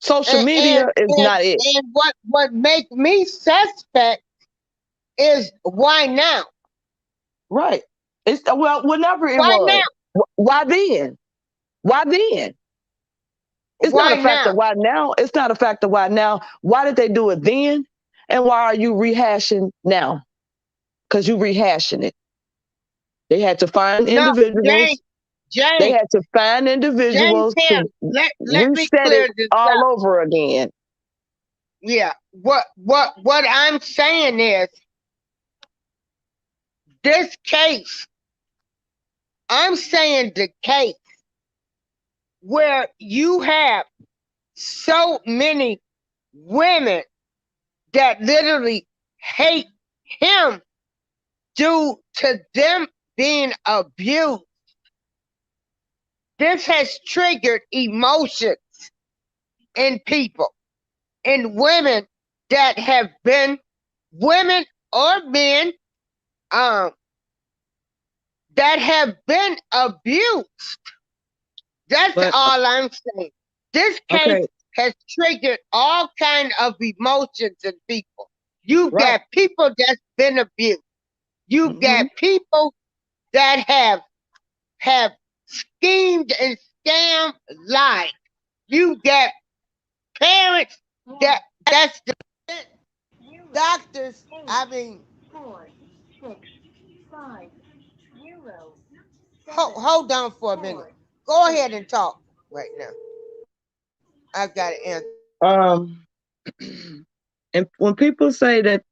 Social And media and is and, not it. and what make me suspect is why now? Right. It's well, whenever it Why was. now? Why then? Why then? It's not Why a fact of now? why now. It's not a fact of why now. Why did they do it then? And why are you rehashing now? Because you rehashing it. They had to find No, individuals. James, They James, had to find James individuals here. to Let me reset it clear this all up. over again. Yeah. What I'm saying is this case, I'm saying the case where you have so many women that literally hate him due to them being abused. This has triggered emotions in people, in women that have been, women or men, um, that have been abused. That's But all I'm saying. This case okay, has triggered all kind of emotions in people. You've right. got people that's been abused. You've Hmm. got people that have schemed and scammed lives. You've got parents that's the doctors. I mean, hold on for a minute. Go ahead and talk right now. I've got to answer. Um, and when people say that,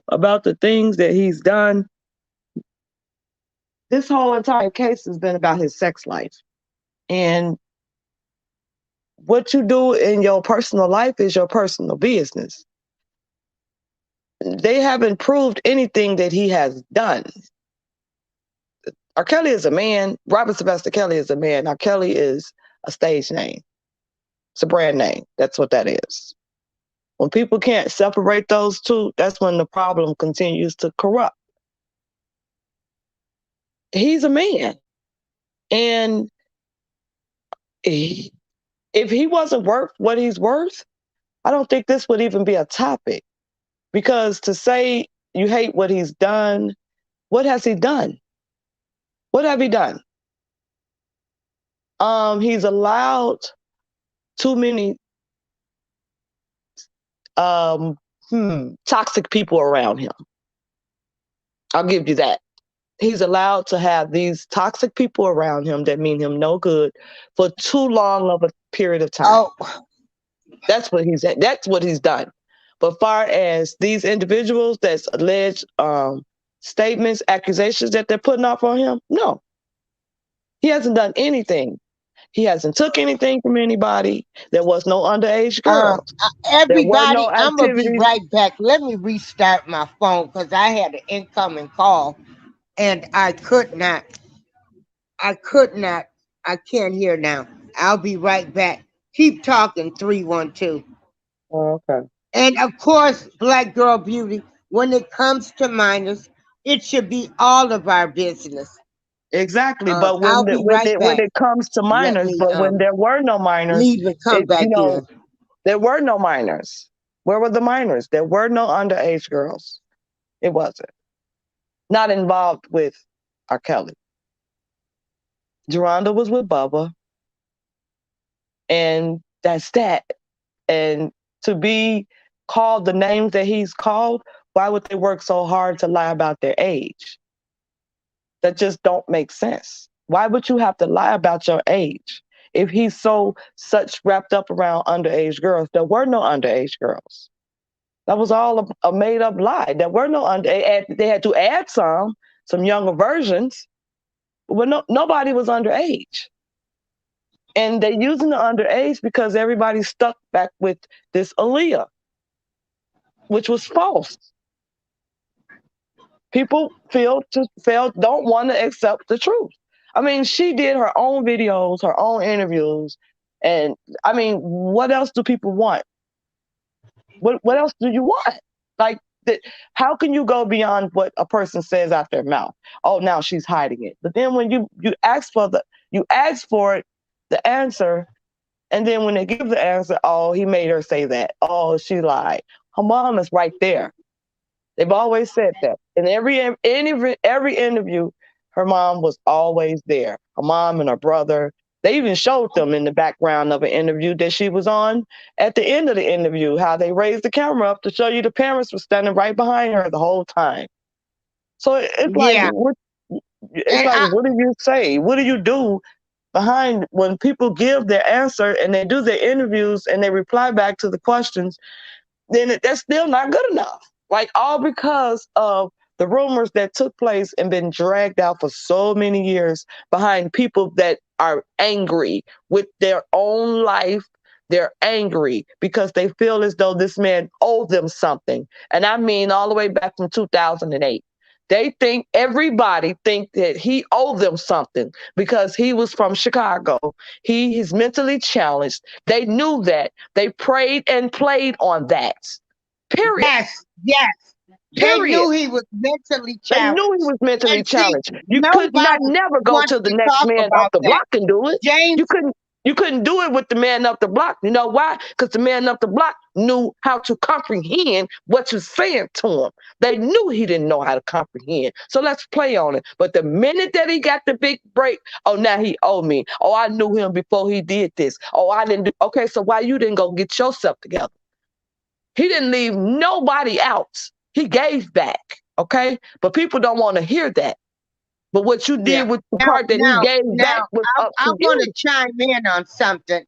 about the things that he's done, this whole entire case has been about his sex life. And what you do in your personal life is your personal business. They haven't proved anything that he has done. R. Kelly is a man. Robert Sylvester Kelly is a man. R. Kelly is a stage name. It's a brand name. That's what that is. When people can't separate those two, that's when the problem continues to corrupt. He's a man. And he, if he wasn't worth what he's worth, I don't think this would even be a topic. Because to say you hate what he's done, what has he done? What have he done? He's allowed too many um, toxic people around him. I'll give you that. He's allowed to have these toxic people around him that mean him no good for too long of a period of time. Oh, That's what he's done. But far as these individuals that's alleged statements, accusations that they're putting off on him, no, he hasn't done anything. He hasn't took anything from anybody. There was no underage girls. There were no everybody, I'm gonna be activities. right back. Let me restart my phone because I had an incoming call and I could not, I can't hear now. I'll be right back. Keep talking, 312. Oh, okay. And of course, Black Girl Beauty, when it comes to minors, it should be all of our business. Exactly, but I'll be right when back. it comes to Let minors, me but when there were no minors, leave and come back in. there were no minors. Where were the minors? There were no underage girls. It wasn't. Not involved with R. Kelly. Geronda was with Bubba, and that's that. And to be called the names that he's called, why would they work so hard to lie about their age? That just don't make sense. Why would you have to lie about your age? If he's such wrapped up around underage girls, there were no underage girls. That was all a made up lie. There were no they had to add some younger versions, but nobody was underage. And they're using the underage because everybody's stuck back with this Aaliyah, which was false. People don't want to accept the truth. I mean, she did her own videos, her own interviews, and I mean, what else do people want? What else do you want? Like, how can you go beyond what a person says out their mouth? Oh, now she's hiding it. But then when you ask for it, the answer, and then when they give the answer, oh, he made her say that. Oh, she lied. Her mom is right there. They've always said that. In every interview, her mom was always there. Her mom and her brother. They even showed them in the background of an interview that she was on. At the end of the interview, how they raised the camera up to show you the parents were standing right behind her the whole time. So Yeah. it's And like, what do you say? What do you do behind when people give their answer and they do their interviews and they reply back to the questions? Then that's still not good enough. Like, all because of the rumors that took place and been dragged out for so many years behind people that are angry with their own life. They're angry because they feel as though this man owed them something. And I mean, all the way back from 2008. Everybody think that he owed them something because he was from Chicago. He's mentally challenged. They knew that. They prayed and played on that. Period. Yes, yes. They Period. knew he was mentally They knew he challenged. was mentally And see, challenged. You could not nobody never go wants to the to next talk man up about the that. block and do it. James, You couldn't do it with the man up the block. You know why? Because the man up the block knew how to comprehend what you're saying to him. They knew he didn't know how to comprehend. So let's play on it. But the minute that he got the big break, oh, now he owed me. Oh, I knew him before he did this. Oh, I didn't do. Okay, so why you didn't go get yourself together? He didn't leave nobody out. He gave back. Okay, but people don't want to hear that. But what you yeah. did with the Now, part that he now, gave back now, was up I to want you. to chime in on something.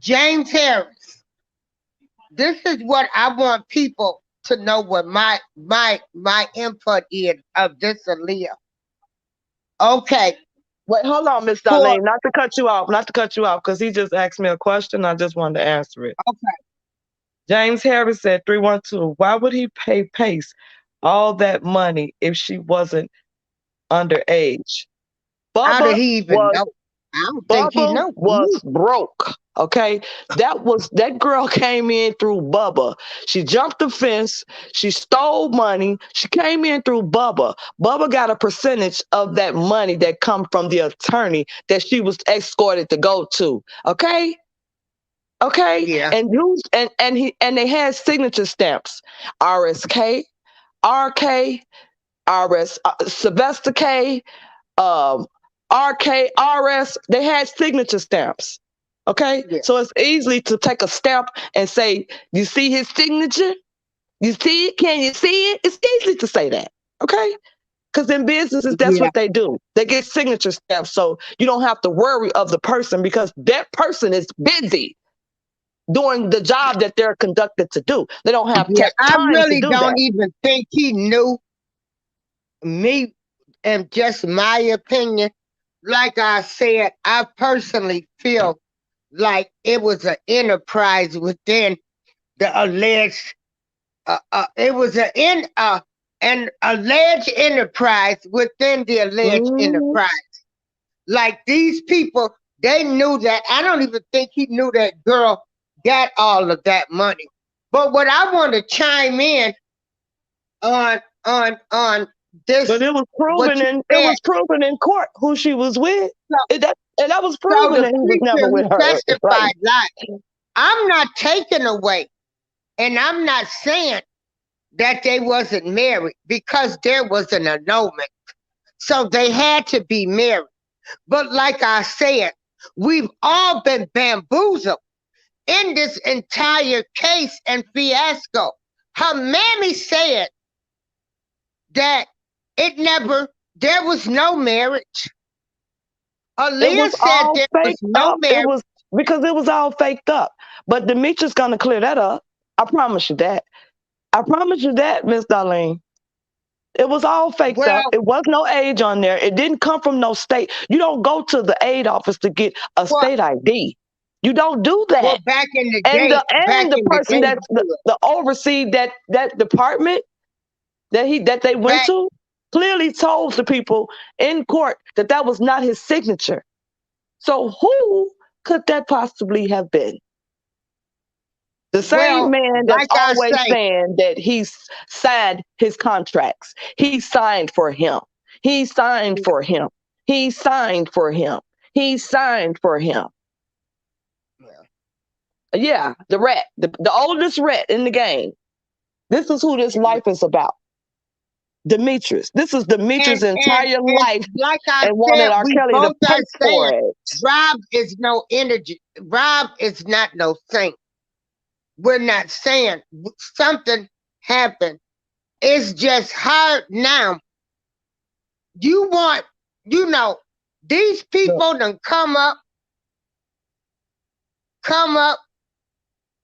James Harris, this is what I want people to know what my input is of this Aaliyah. Okay. Wait, hold on, Miss For Darlene. Not to cut you off, because he just asked me a question. I just wanted to answer it. okay. James Harris said 312. Why would he pay Pace all that money if she wasn't underage? How did Bubba he even was know? I don't think he know. broke. Okay. That girl came in through Bubba. She jumped the fence. She stole money. She came in through Bubba. Bubba got a percentage of that money that come from the attorney that she was escorted to go to. Okay. Okay. Yeah. And they had signature stamps. RSK, RK, RS Sylvester K, um, RKRS, they had signature stamps. Okay? Yeah. So it's easy to take a stamp and say, you see his signature? You see it? Can you see it? It's easy to say that. Okay? Because in businesses, that's Yeah. what they do. They get signature stamps. So you don't have to worry of the person because that person is busy doing the job that they're conducted to do. They don't have Yeah. I time to really do don't that. even think he knew me, and just my opinion. Like I said, I personally feel like it was an enterprise within the alleged. It was an alleged enterprise within the alleged Mhm. enterprise. Like these people, they knew that. I don't even think he knew that girl got all of that money. But what I want to chime in on this, But it was what proven you in said. court who she was with. So, And that was so proven the that he was preacher never who with her. Right. testified lied. I'm not taking away, and I'm not saying that they wasn't married because there was an annulment. So they had to be married. But like I said, we've all been bamboozled in this entire case and fiasco. Her mammy said that there was no marriage. It was Aaliyah said all there was faked no up. It marriage. was because it was all faked up. But Demetrius gonna clear that up. I promise you that. I promise you that, Miss Darlene. It was all faked up. Well, It was no age on there. It didn't come from no state. You don't go to the aid office to get a well, state ID. You don't do well, that. back in the And day, the person you that's could. the oversee that department that they went Back, to clearly told the people in court that that was not his signature. So who could that possibly have been? The same well, man that's like I always say, saying that he signed his contracts. He signed for him. He signed for him. He signed for him. He signed for him. Yeah, the rat, the oldest rat in the game. This is who this life is about. Demetrius. This is Demetrius' entire and life like I and wanted said, R. we Kelly to both are pay for saying it. Rob is no energy. Rob is not no saint. We're not saying something happened. It's just hard now. You want, you know, these Look, people done come up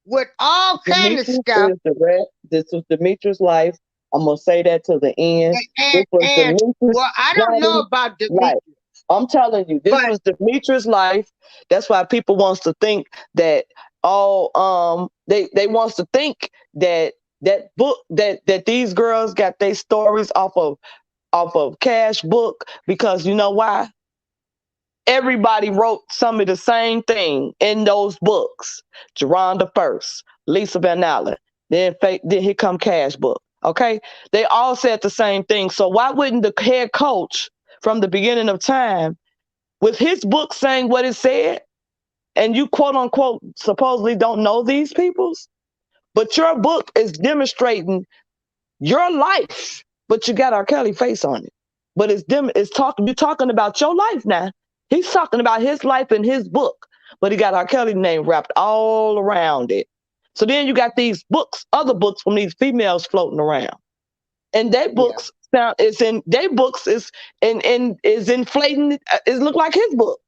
with all kind of Demetrius stuff, is the rat. This was Demetrius' life. I'm gonna say that to the end. This was and Demetrius' well, I don't know Johnny about life. Demetrius, I'm telling you, this but was Demetrius' life. That's why people wants to think that they wants to think that That book that these girls got their stories off of Cash Book, because you know why? Everybody wrote some of the same thing in those books. Geronda first, Lisa Van Allen, then here come Cash Book. Okay, they all said the same thing. So why wouldn't the head coach from the beginning of time, with his book saying what it said, and you quote unquote supposedly don't know these peoples, but your book is demonstrating your life, but you got R. Kelly face on it. But you're talking about your life now. He's talking about his life in his book, but he got R. Kelly name wrapped all around it. So then you got these books, other books from these females floating around. And their books is inflating, it look like his book.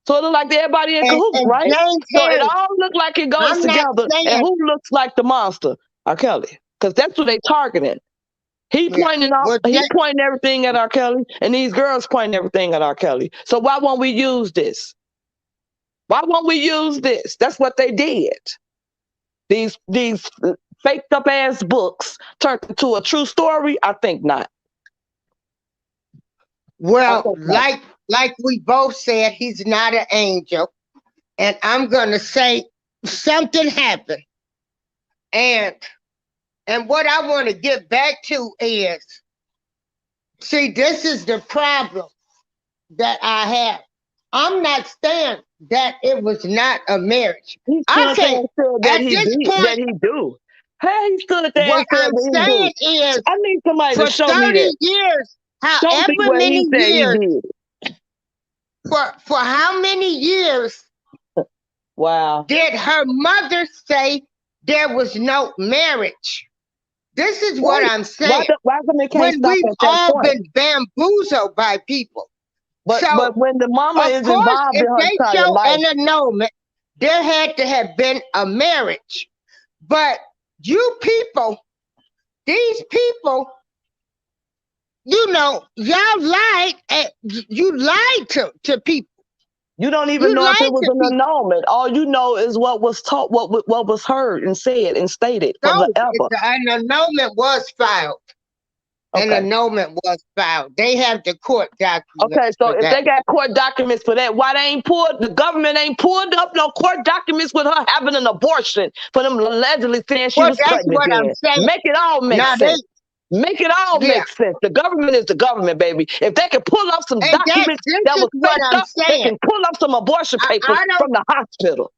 So it look like everybody in cahoots, And right? James So it Harris, all look like it goes I'm not together. And saying, who looks like the monster? R. Kelly. Because that's what they targeting. yeah. Well, He pointing everything at R. Kelly, and these girls pointing everything at R. Kelly. So why won't we use this? Why won't we use this? That's what they did. These faked up ass books turned into a true story? I think not. well, like we both said, he's not an angel. And I'm gonna say something happened. And what I want to get back to is, see, this is the problem that I have. I'm not saying that it was not a marriage. I can't at this That point. he do. Hey, he stood there What and said I'm that he saying do. is, I need somebody for to show me 30 that. years, Show me however what he many said he years, did. for how many years Wow. did her mother say there was no marriage? This is what I'm saying. Why come it can't When stop we've at that all point? been bamboozled by people. But So, when the mama of is course, involved if in her they entire show life, an annulment, there had to have been a marriage. But you people, these people, y'all lied. You lied to people. you don't even You know if it lied was to an people. annulment. All you know is what was taught, what was heard and said and stated No, forever. an annulment was filed. An Okay. annulment was filed. They have the court documents. Okay, so for if that. they got court documents for that, why the government ain't pulled up no court documents with her having an abortion for them allegedly saying she Well, was that's pregnant what I'm then? saying. Make it all make Now sense. Make it all yeah, make sense. The government is the government, baby. If they can pull up some and documents this that is was what faked I'm up, they saying. can pull up some abortion papers I don't. from the hospital,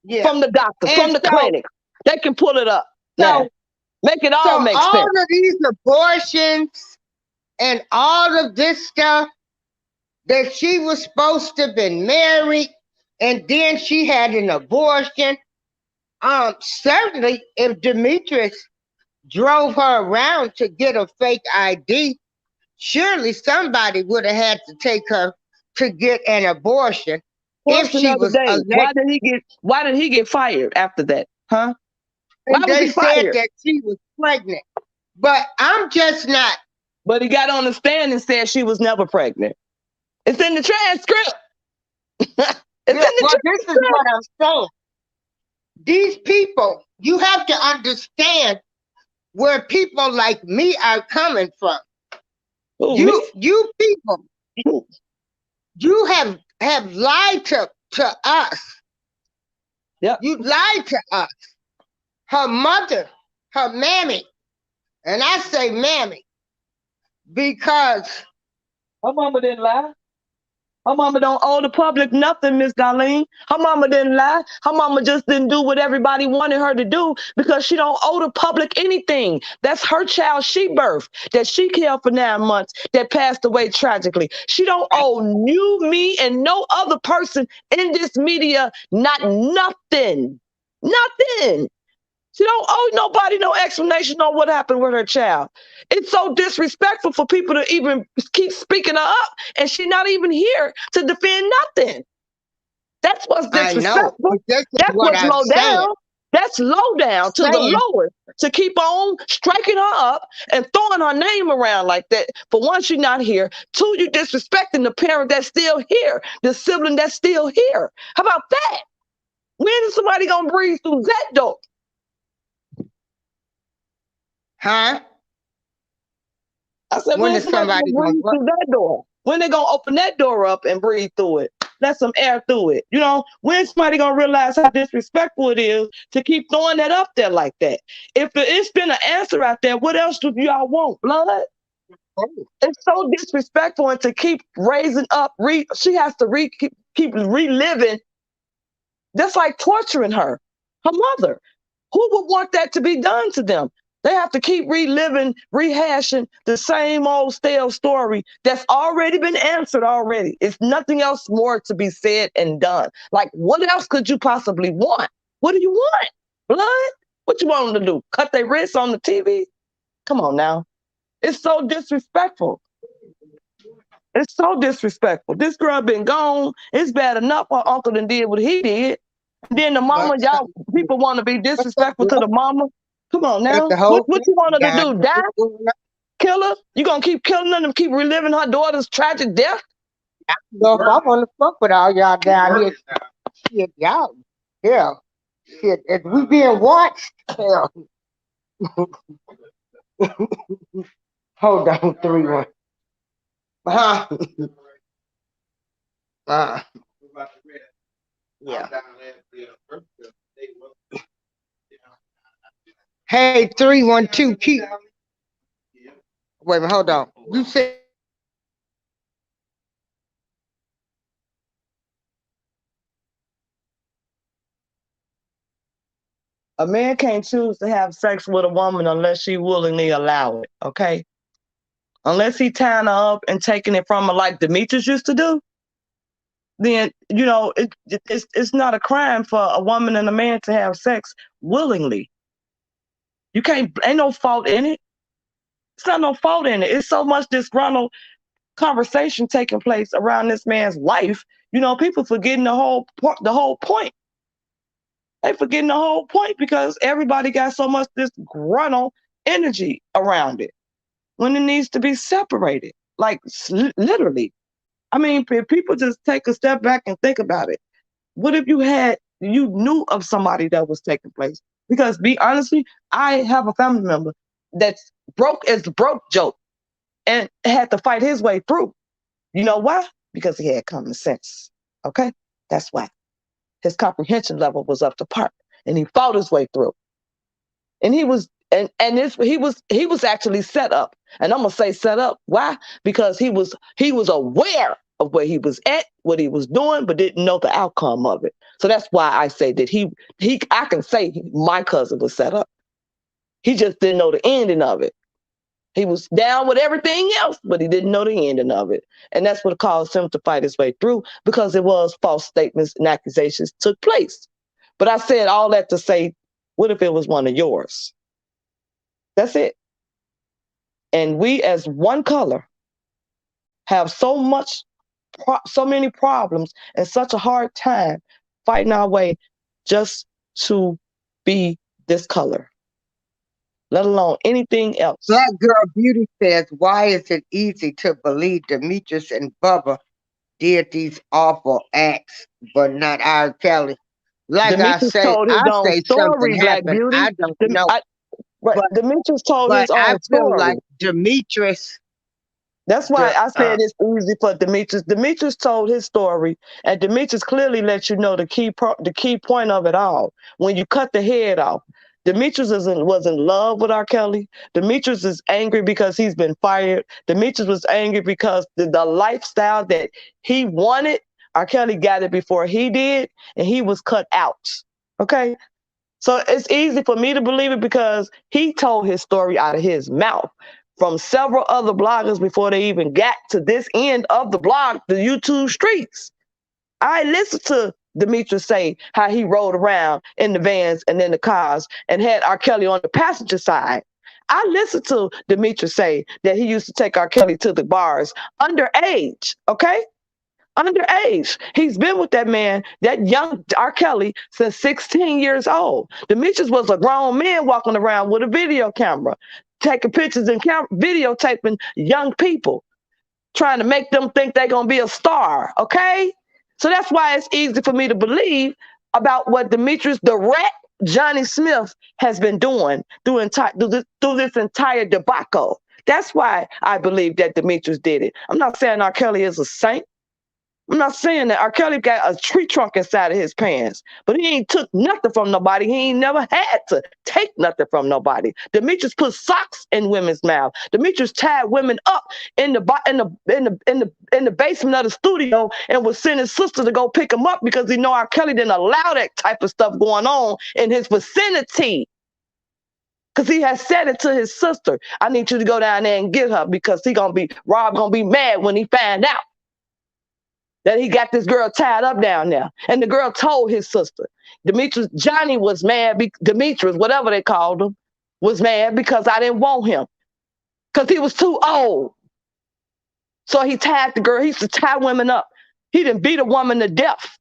Yeah, from the doctors, and from the clinic. They can pull it up now. so Make it so all make all sense. of these abortions and all of this stuff, that she was supposed to have been married and then she had an abortion. Certainly, if Demetrius drove her around to get a fake ID, surely somebody would have had to take her to get an abortion if Question she of the was day: alleged. Why did he get fired after that? Huh? Why And was they he said fired? that she was pregnant. But I'm just not. But he got on the stand and said she was never pregnant. It's in the transcript. It's in Well, the this is transcript. what I'm saying. These people, you have to understand where people like me are coming from. Who, me? You people, you have lied to us. Yep. You lied to us. Her mother, her mammy, and I say mammy because Her mama didn't lie. Her mama don't owe the public nothing, Miss Darlene. Her mama didn't lie. Her mama just didn't do what everybody wanted her to do because she don't owe the public anything. That's her child she birthed, that she cared for 9 months, that passed away tragically. She don't owe you, me, and no other person in this media not nothing. Nothing. She don't owe nobody no explanation on what happened with her child. It's so disrespectful for people to even keep speaking her up, and she's not even here to defend nothing. That's what's I know. disrespectful. But this is That's what what's I'm low saying. down. That's low down to the Saying, lowest to keep on striking her up and throwing her name around like that. For one, she's not here. Two, you disrespecting the parent that's still here, the sibling that's still here. How about that? When is somebody gonna breathe through that door? Huh? I said, When when's is somebody somebody gonna gonna breathe what? through that door? When they gonna open that door up and breathe through it? Let some air through it. You know, when's somebody gonna realize how disrespectful it is to keep throwing that up there like that? If it's been an answer out there, what else do y'all want? Blood? It's so disrespectful, and to keep raising up, she has to keep reliving. That's like torturing her mother. Who would want that to be done to them? They have to keep reliving, rehashing the same old stale story that's already been answered already. It's nothing else more to be said and done. Like, what else could you possibly want? What do you want? Blood? What you want them to do? Cut their wrists on the TV? Come on now. It's so disrespectful. It's so disrespectful. This girl been gone. It's bad enough her uncle done did what he did. And then the mama, But y'all people want to be what's up, disrespectful to bro? the mama. Come on Got now. the What whole what you want family her to down do? here. Die? What's going on? Kill her? You gonna keep killing her and keep reliving her daughter's tragic death? So if I want to fuck with all y'all down here, shit, y'all, yeah, shit, if we being watched, hell. Hold on, 3-1. Huh? Yeah. Hey, 312, keep. Wait a minute, hold on. You said A man can't choose to have sex with a woman unless she willingly allow it, okay? Unless he tying her up and taking it from her like Demetrius used to do, then, you know, it's not a crime for a woman and a man to have sex willingly. You can't, ain't no fault in it. It's not no fault in it. It's so much disgruntled conversation taking place around this man's life. You know, people forgetting the whole point. They forgetting the whole point because everybody got so much disgruntled energy around it when it needs to be separated. Like literally. I mean, if people just take a step back and think about it. What if you knew of somebody that was taking place? Because be honestly, I have a family member that's broke as broke joke and had to fight his way through. You know why? Because he had common sense. Okay? That's why. His comprehension level was up to par. And he fought his way through. And he was actually set up. And I'm gonna say set up. Why? Because he was aware of where he was at, what he was doing, but didn't know the outcome of it. So that's why I say that I can say my cousin was set up. He just didn't know the ending of it. He was down with everything else, but he didn't know the ending of it. And that's what caused him to fight his way through, because it was false statements and accusations took place. But I said all that to say, what if it was one of yours? That's it. And we as one color have so many problems and such a hard time fighting our way just to be this color, let alone anything else. Black Girl Beauty says, why is it easy to believe Demetrius and Bubba did these awful acts, but not R. Kelly? Like Demetrius told his I own say something story, Black happened. Beauty. I don't know. Right. But Demetrius told his I own feel story. like Demetrius, That's why I said it's easy for Demetrius. Demetrius told his story, and Demetrius clearly let you know the key point of it all. When you cut the head off, Demetrius was in love with R. Kelly. Demetrius is angry because he's been fired. Demetrius was angry because the lifestyle that he wanted, R. Kelly got it before he did, and he was cut out. Okay? So it's easy for me to believe it because he told his story out of his mouth from several other bloggers before they even got to this end of the blog, the YouTube streets. I listened to Demetrius say how he rode around in the vans and in the cars and had R. Kelly on the passenger side. I listened to Demetrius say that he used to take R. Kelly to the bars underage, okay? Underage. He's been with that man, that young R. Kelly, since 16 years old. Demetrius was a grown man walking around with a video camera, taking pictures and videotaping young people, trying to make them think they're going to be a star, okay? So that's why it's easy for me to believe about what Demetrius, the rat, Johnny Smith has been doing through this entire debacle. That's why I believe that Demetrius did it. I'm not saying R. Kelly is a saint. I'm not saying that R. Kelly got a tree trunk inside of his pants, but he ain't took nothing from nobody. He ain't never had to take nothing from nobody. Demetrius put socks in women's mouth. Demetrius tied women up in the basement of the studio and would send his sister to go pick him up because he know R. Kelly didn't allow that type of stuff going on in his vicinity. Because he has said it to his sister. I need you to go down there and get her because Rob gonna be mad when he find out that he got this girl tied up down there. And the girl told his sister. Johnny was mad, Demetrius, whatever they called him, was mad because I didn't want him. Because he was too old. So he tied the girl. He used to tie women up. He didn't beat a woman to death.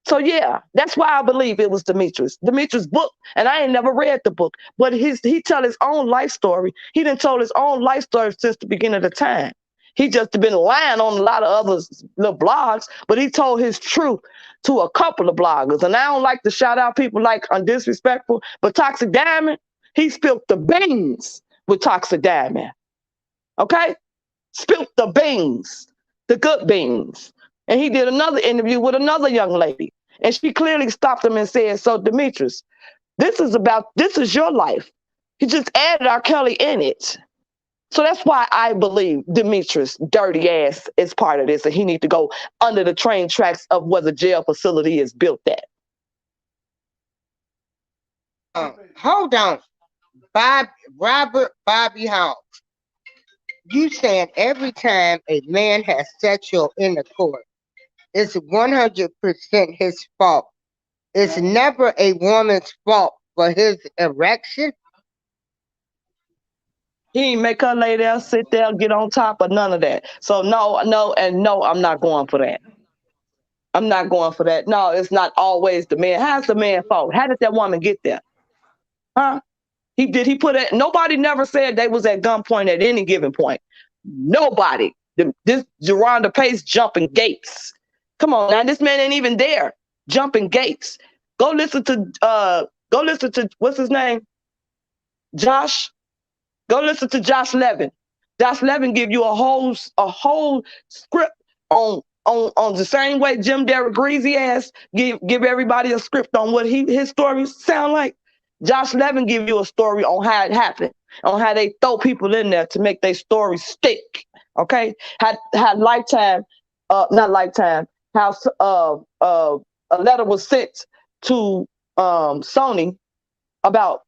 So yeah, that's why I believe it was Demetrius. Demetrius' book, and I ain't never read the book, but he tell his own life story. He done told his own life story since the beginning of the time. He just been lying on a lot of other little blogs, but he told his truth to a couple of bloggers. And I don't like to shout out people like Undisrespectful, but Toxic Diamond, he spilled the beans with Toxic Diamond. Okay? Spilled the beans, the good beans. And he did another interview with another young lady. And she clearly stopped him and said, so Demetrius, this is your life. He just added R. Kelly in it. So that's why I believe Demetrius' dirty ass is part of this, and he needs to go under the train tracks of where the jail facility is built at. Hold on. Robert Bobby Hall. You saying every time a man has sexual intercourse, it's 100% his fault. It's never a woman's fault for his erection. He ain't make her lay there, sit there, get on top of none of that. So no, I'm not going for that. I'm not going for that. No, it's not always the man. How's the man's fault? How did that woman get there? Huh? He put it, nobody never said they was at gunpoint at any given point. Nobody. This Geronda Pace jumping gates. Come on now, this man ain't even there. Jumping gates. Go listen to what's his name? Josh. Go listen to Josh Levin. Josh Levin give you a whole script on the same way Jim Derrick Greasy ass give everybody a script on what his stories sound like. Josh Levin give you a story on how it happened, on how they throw people in there to make their story stick. Okay, how Lifetime, not Lifetime, how a letter was sent to Sony about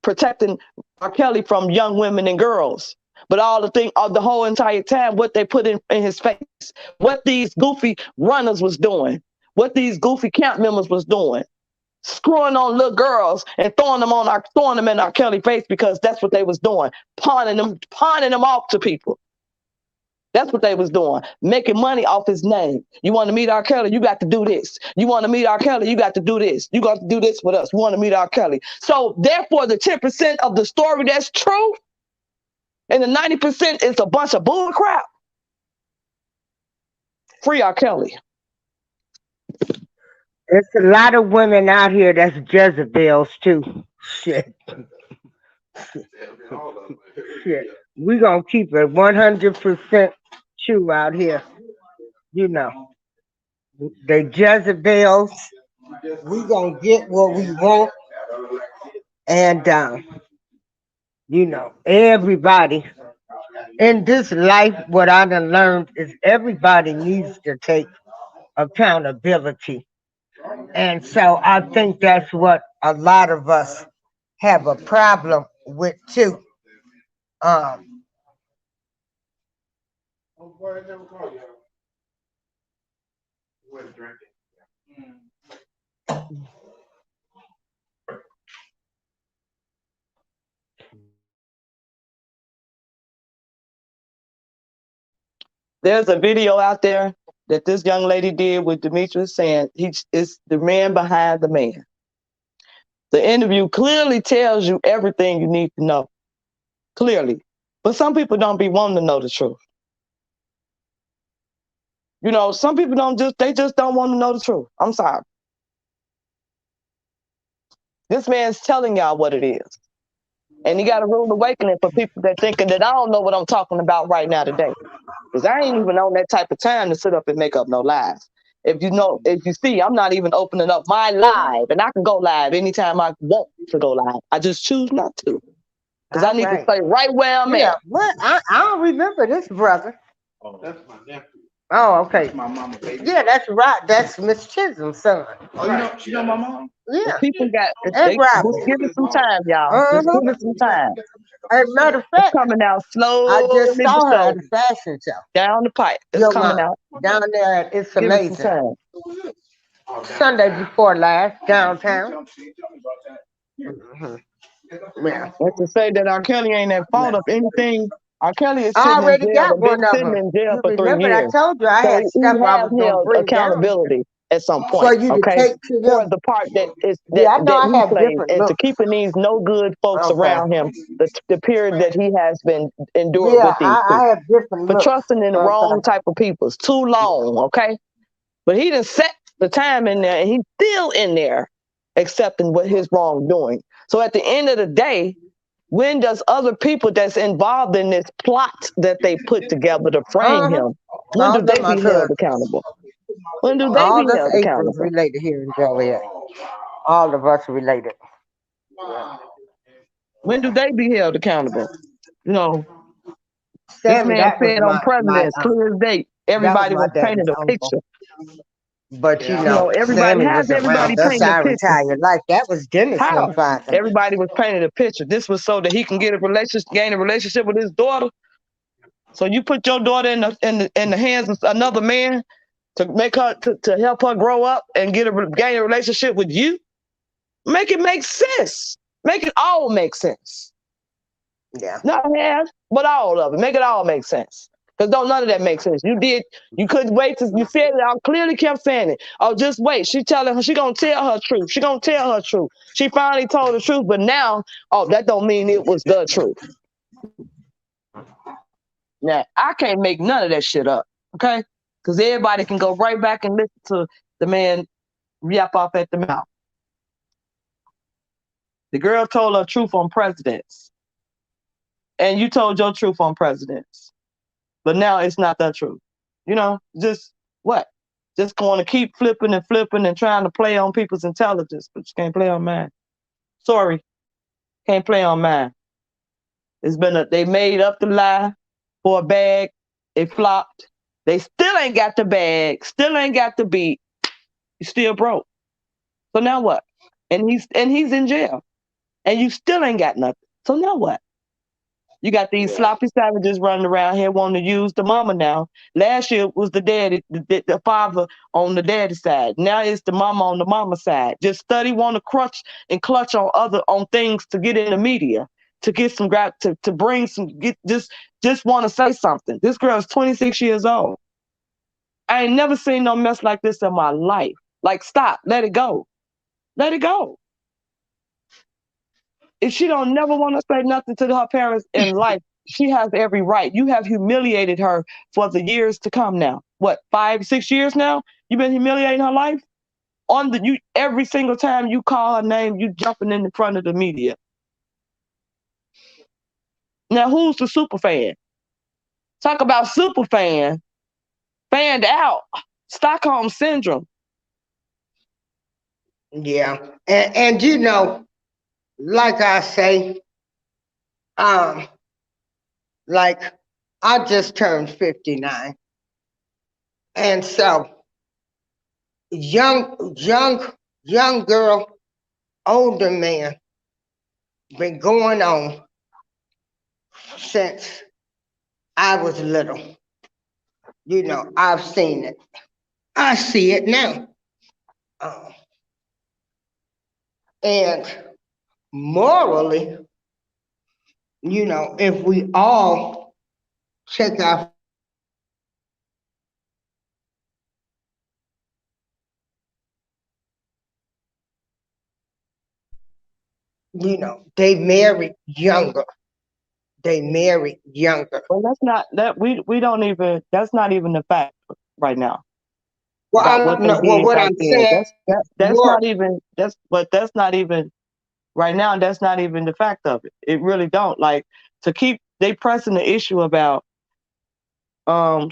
protecting R. Kelly from young women and girls. But all the whole entire time, what they put in his face, what these goofy runners was doing, what these goofy camp members was doing, screwing on little girls and throwing them in R. Kelly face because that's what they was doing, pawning them off to people. That's what they was doing, making money off his name. You want to meet R. Kelly, you got to do this. You want to meet R. Kelly, you got to do this. You got to do this with us. You want to meet R. Kelly. So therefore, the 10% of the story that's true and the 90% is a bunch of bull crap. Free R. Kelly. There's a lot of women out here that's Jezebels too. Shit. Shit. We gonna keep it 100% true out here. You know, they Jezebels. We gonna get what we want, and you know, everybody in this life. What I done learned is everybody needs to take accountability, and so I think that's what a lot of us have a problem with too. Um, There's a video out there that this young lady did with Demetrius saying is the man behind the man. The interview clearly tells you everything you need to know. Clearly. But some people don't be wanting to know the truth. You know, some people they just don't want to know the truth. I'm sorry. This man's telling y'all what it is. And he got a rude awakening for people that thinking that I don't know what I'm talking about right now today. Because I ain't even on that type of time to sit up and make up no lies. If you see, I'm not even opening up my live, and I can go live anytime I want to go live. I just choose not to. Because I need to stay right where I'm at. What? I don't remember this brother. Oh, that's my nephew. Oh, okay. That's my mama, baby. Yeah, that's right. That's Miss Chisholm's son. Oh, you know, she know my mom? Yeah. People got And Robert. just give it some time, y'all. Just give it some time. As a matter of It's fact, coming out I slowly just but saw her at surely. the fashion show. Down the pipe. It's Your coming mom. out. Down there, it's Give it some amazing. time. Sunday before last, downtown. Yeah. And to say that R. Kelly ain't at fault of anything, R. Kelly is I sitting in already jail got and been one of sitting them. in jail You for 3 remember I years. told you I So had he stuff I has was gonna held bring down accountability at some for point, you to okay? take to For them. the part that Yeah, I know I he have plays different and to looks. keeping these no good folks Okay. around him, the period that he has been endured Yeah, with these I people. have different For looks. trusting in the wrong type of people. It's too long, okay? But he done set the time in there and he's still in there accepting what his wrongdoing. So at the end of the day, when does other people that's involved in this plot that they put together to frame him, when do All they of my be held cousins. accountable? When do they All be us held Aprils accountable? related here in Joliet. All of us related. When do they be held accountable? You know, this Sammy, man that was said on my presidents, clear as day, that was everybody my was daddy's painted a uncle. picture. But you You know, know, everybody Sammy has was everybody around us painting a our picture. entire life. That was Dennis' How? father. Everybody was painted a picture. This was so that he can gain a relationship with his daughter. So you put your daughter in the hands of another man to make her to help her grow up and gain a relationship with you. Make it make sense. Make it all make sense. Yeah. Not half, but all of it. Make it all make sense. Because don't none of that make sense. You couldn't wait till you said it. I clearly kept saying it. Oh, just wait. She gonna tell her truth. She gonna tell her truth. She finally told the truth, but now, oh, that don't mean it was the truth. Now, I can't make none of that shit up, okay? Because everybody can go right back and listen to the man yap off at the mouth. The girl told her truth on presidents. And you told your truth on presidents. But now it's not that truth. You know, just what? Just going to keep flipping and trying to play on people's intelligence, but you can't play on mine. Sorry, can't play on mine. They made up the lie for a bag. It flopped. They still ain't got the bag. Still ain't got the beat. You still broke. So now what? And he's in jail. And you still ain't got nothing. So now what? You got these sloppy savages running around here wanting to use the mama now. Last year was the daddy, the father on the daddy side. Now it's the mama on the mama side. Just study, want to crutch and clutch on things to get in the media, to get some to bring some just want to say something. This girl is 26 years old. I ain't never seen no mess like this in my life. Like, stop, let it go. Let it go. If she don't never want to say nothing to her parents in life, she has every right. You have humiliated her for the years to come now. What, 5, 6 years now? You've been humiliating her life? Every single time you call her name, you jumping in front of the media. Now, who's the super fan? Talk about super fan. Fanned out. Stockholm syndrome. Yeah. And you know, like I say, like I just turned 59. And so young girl, older man, been going on since I was little. You know, I've seen it. I see it now. And morally, you know, if we all check our, you know, they married younger. They married younger. Well, that's not that we don't even. That's not even the fact right now Well, about what they well, did what back I'm then. saying That's more. not even. That's not even Right now, that's not even the fact of it. It really don't. Like, they pressing the issue about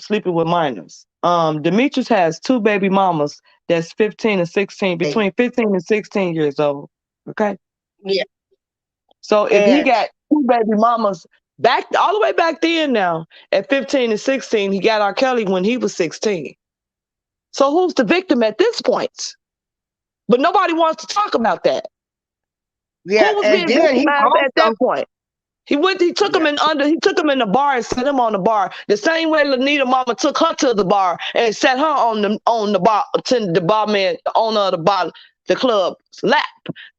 sleeping with minors. Demetrius has 2 baby mamas that's 15 and 16, between 15 and 16 years old. Okay. Yeah. So if he And got 2 baby mamas back all the way back then now, at 15 and 16, he got R. Kelly when he was 16. So who's the victim at this point? But nobody wants to talk about that. yeah, Who was and being then he victimized at also that point? He took him he took him in the bar and set him on the bar. The same way Lanita mama took her to the bar and set her on the bar, to the barman, the owner of the club's lap,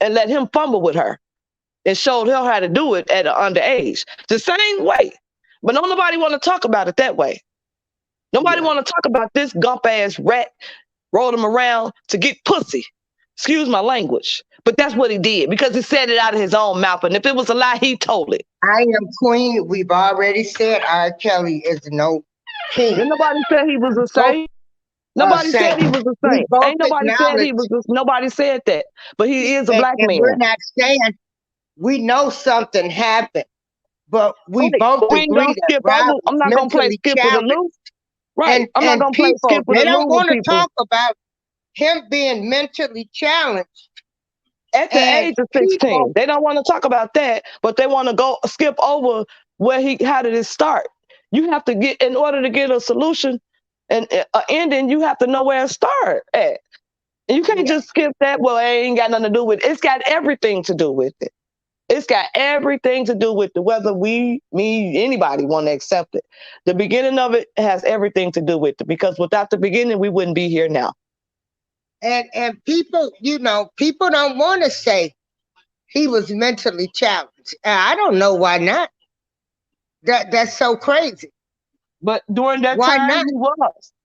and let him fumble with her and showed her how to do it at an underage. The same way. But nobody want to talk about it that way. Nobody want to talk about this gump ass rat rolled him around to get pussy. Excuse my language. But that's what he did because he said it out of his own mouth. And if it was a lie, he told it. I am queen. We've already said R. Kelly is no king. Then nobody said he was a saint. Nobody said he was a saint. Ain't nobody said he was. Nobody said that. But he is a black man. We're not saying we know something happened, but we Right. both We ain't agree gonna that skip Rob over. I'm not gonna play mentally skip with a challenged. loop. Right. I'm not gonna play People, skip with they a don't loop want with to people. talk about him being mentally challenged. At the And age of 16, people, they don't want to talk about that, but they want to go skip over how did it start? You have to get, in order to get a solution and an ending, you have to know where it started at. And you can't just skip that. Well, it ain't got nothing to do with it. It's got everything to do with it. It's got everything to do with it, whether anybody want to accept it. The beginning of it has everything to do with it, because without the beginning, we wouldn't be here now. and people, people don't want to say he was mentally challenged. I don't know why not. That's so crazy. But during that Why time, not?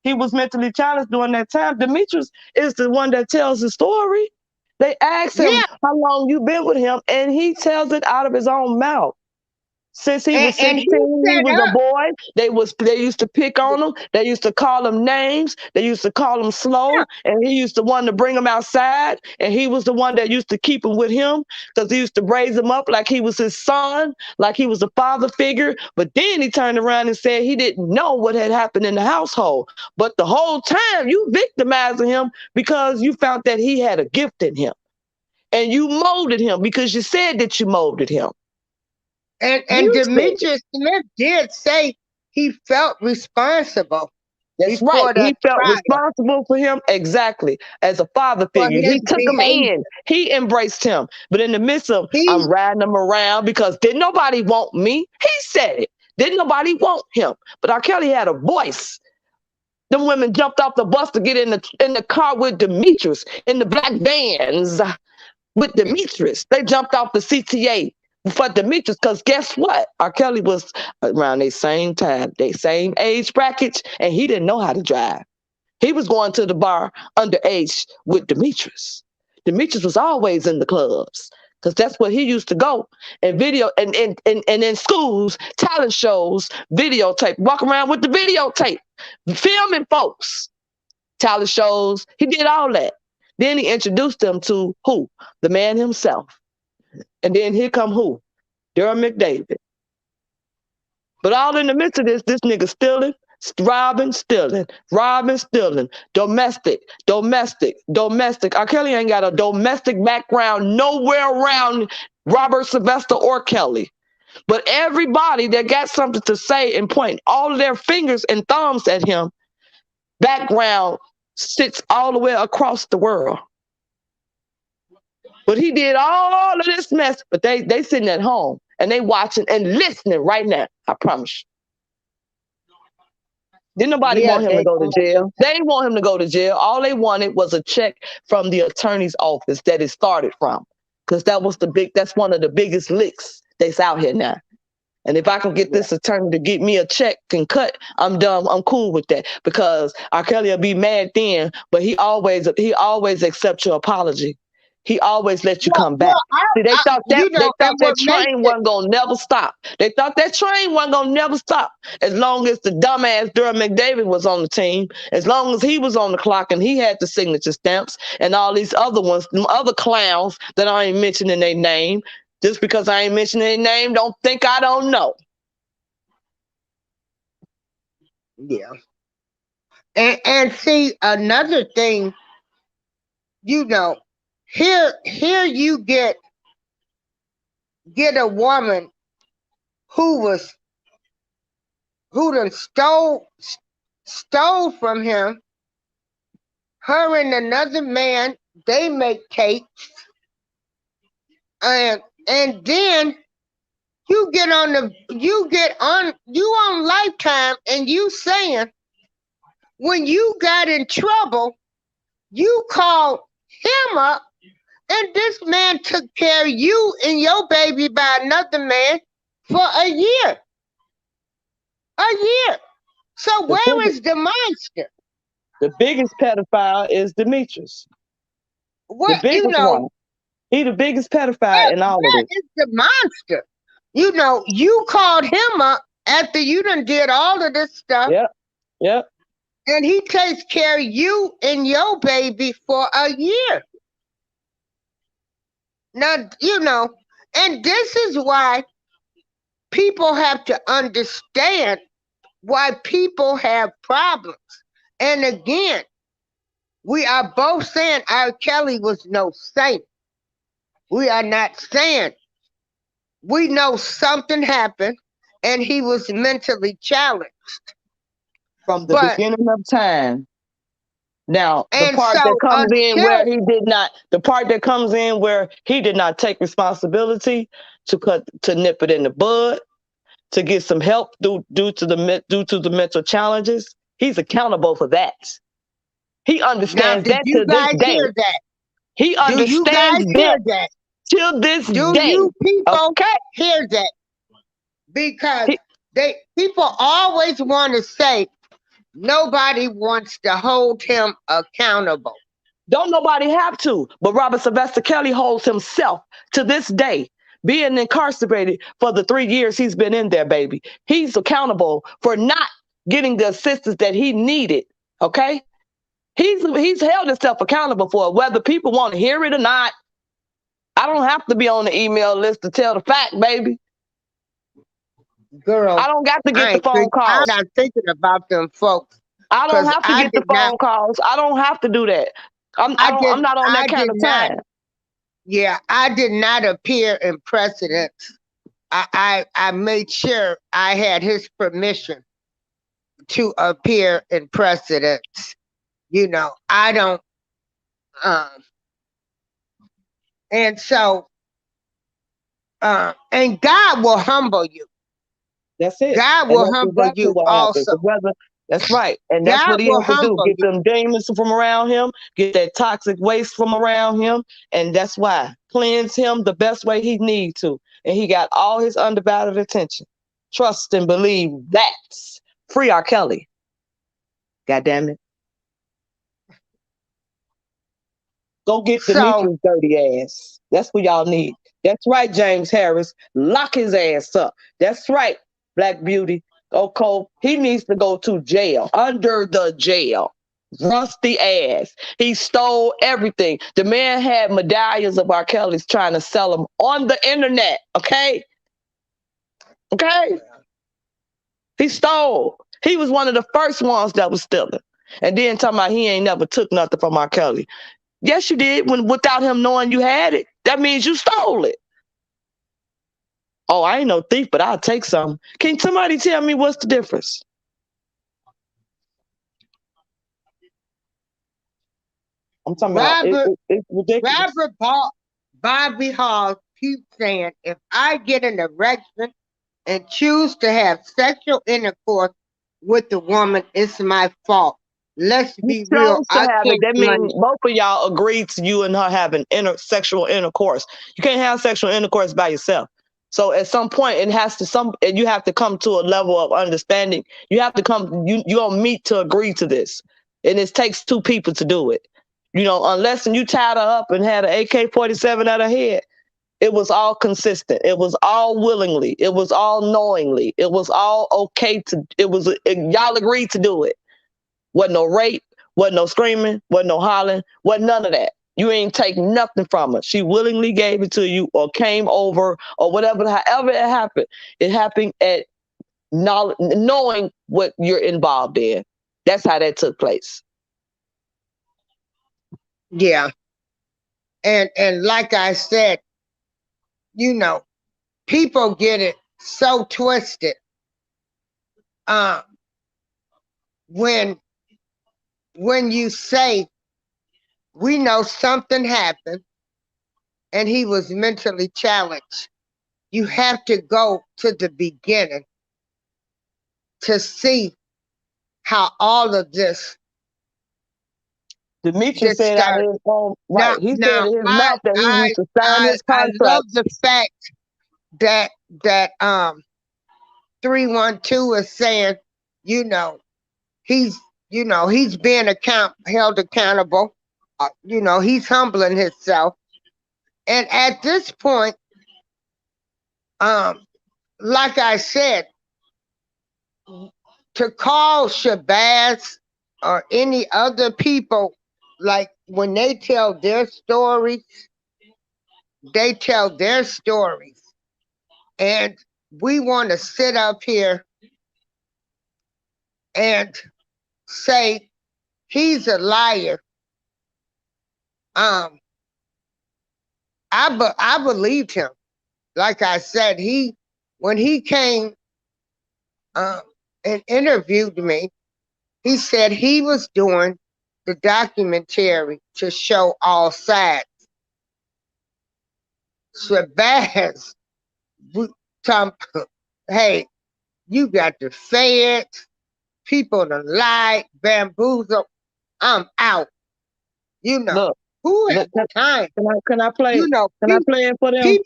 he was mentally challenged during that time. Demetrius is the one that tells the story. They ask him Yeah. how long you been with him, and he tells it out of his own mouth. Since he was 16, And he he set was a up. boy. They used to pick on him. They used to call him names. They used to call him slow. And he used to want to bring him outside. And he was the one that used to keep him with him, because he used to raise him up like he was his son, like he was a father figure. But then he turned around and said he didn't know what had happened in the household. But the whole time you victimizing him because you found that he had a gift in him. And you molded him because you said that you molded him. And Demetrius Smith did say he felt responsible. That's right. He felt responsible for him, exactly, as a father figure. He took him in. He embraced him. But in the midst of, I'm riding him around because didn't nobody want me? He said it. Didn't nobody want him? But R. Kelly had a voice. Them women jumped off the bus to get in the car with Demetrius, in the black vans with Demetrius. They jumped off the CTA for Demetrius, because guess what? R. Kelly was around the same time, they same age brackets, and he didn't know how to drive. He was going to the bar underage with Demetrius. Demetrius was always in the clubs, because that's where he used to go. And video and in schools, talent shows, videotape, walk around with the videotape, filming folks, talent shows. He did all that. Then he introduced them to who? The man himself. And then here come who? Durham McDavid. But all in the midst of this nigga stealing, robbing, stealing, domestic. R. Kelly ain't got a domestic background nowhere around Robert Sylvester or Kelly. But everybody that got something to say and point all of their fingers and thumbs at him, background sits all the way across the world. But he did all of this mess, but they sitting at home and they watching and listening right now. I promise you. Didn't nobody want him to go to jail. They didn't want him to go to jail. All they wanted was a check from the attorney's office that it started from. Because that's one of the biggest licks that's out here now. And if I can get this attorney to get me a check and cut, I'm done. I'm cool with that. Because R. Kelly will be mad then, but he always accepts your apology. He always let you Well, come back. See, they thought you know, and that what makes train it, wasn't gonna never stop. They thought that train wasn't gonna never stop as long as the dumbass Durham McDavid was on the team, as long as he was on the clock and he had the signature stamps, and all these other ones, them other clowns that I ain't mentioning their name. Just because I ain't mentioning their name, don't think I don't know. yeah. And see, another thing, you know, here you get a woman who done stole from him. Her and another man, they make cakes, and then you on Lifetime, and you saying when you got in trouble, you called him up, and this man took care of you and your baby by another man for a year. So where is the monster? The biggest pedophile is Demetrius. The What, you biggest know, one. He the biggest pedophile in all of where this. is the monster? You know, you called him up after you done did all of this stuff, Yep. and he takes care of you and your baby for a year. Now, you know, and this is why people have to understand why people have problems. And again, we are both saying R. Kelly was no saint. We are not saying. We know something happened and he was mentally challenged. From the But, beginning of time. Now, the and part that so comes in where until, he did not take responsibility to nip it in the bud, to get some help due to the mental challenges, he's accountable for that. He now, understands did that you to this guys day. hear that? He Do you guys understands hear that that? till this Do day. you people Okay? hear that? Because He- people always want to say nobody wants to hold him accountable. Don't nobody have to, but Robert Sylvester Kelly holds himself to this day, being incarcerated for the 3 years he's been in there, baby. He's accountable for not getting the assistance that he needed. Okay? He's held himself accountable for it, whether people want to hear it or not. I don't have to be on the email list to tell the fact, baby. Girl, I don't got to get the phone I'm calls. not thinking about them folks. I don't 'Cause have to get the phone calls. I don't have to do that. I'm not on that kind of time. Yeah, I did not appear in precedence. I made sure I had his permission to appear in precedence. You know, I don't, um, and so, and God will humble you. That's it. God And will that's humble exactly you what happens. also. That's right. And that's God what he will has to do. humble Get you. them demons from around him, get that toxic waste from around him. And that's why. Cleanse him the best way he needs to. And he got all his undivided attention. Trust and believe that's free R. Kelly. God damn it. Go get So, Demetrius' dirty ass. That's what y'all need. That's right, James Harris. Lock his ass up. That's right, Black Beauty. Okay, he needs to go to jail, under the jail. Rusty ass. He stole everything. The man had medallions of R. Kelly's trying to sell them on the internet. Okay? Okay? He stole. He was one of the first ones that was stealing. And then talking about he ain't never took nothing from R. Kelly. Yes, you did. Without him knowing you had it, that means you stole it. Oh, I ain't no thief, but I'll take some. Can somebody tell me what's the difference? I'm talking about it's ridiculous. Bobby Hall keeps saying, if I get an erection and choose to have sexual intercourse with the woman, it's my fault. Let's You be real. chose to I have it. can't That means money. both of y'all agreed to you and her having sexual intercourse. You can't have sexual intercourse by yourself. So at some point, you have to come to a level of understanding. You have to come. You don't meet to agree to this, and it takes two people to do it. unless you tied her up and had an AK-47 at her head, it was all consistent. It was all willingly. It was all knowingly. It was all okay y'all agreed to do it. Wasn't no rape, wasn't no screaming, wasn't no hollering, wasn't none of that. You ain't take nothing from her. She willingly gave it to you or came over or whatever, however it happened. It happened at knowing what you're involved in. That's how that took place. Yeah. And like I said, people get it so twisted. When you say, we know something happened and he was mentally challenged, you have to go to the beginning to see how all of this Demetrius said out of his own right. He said in his mouth that he used to sign his contract. I love the fact that 312 is saying, he's being held accountable. He's humbling himself. And at this point, like I said, to call Shabazz or any other people, like when they tell their stories, they tell their stories. And we want to sit up here and say he's a liar. I believed him. Like I said, when he came and interviewed me, he said he was doing the documentary to show all sides. Shabazz, hey, you got the feds, people that lie, bamboozle. I'm out. Look, who has time? Can I play? Can I play it for them?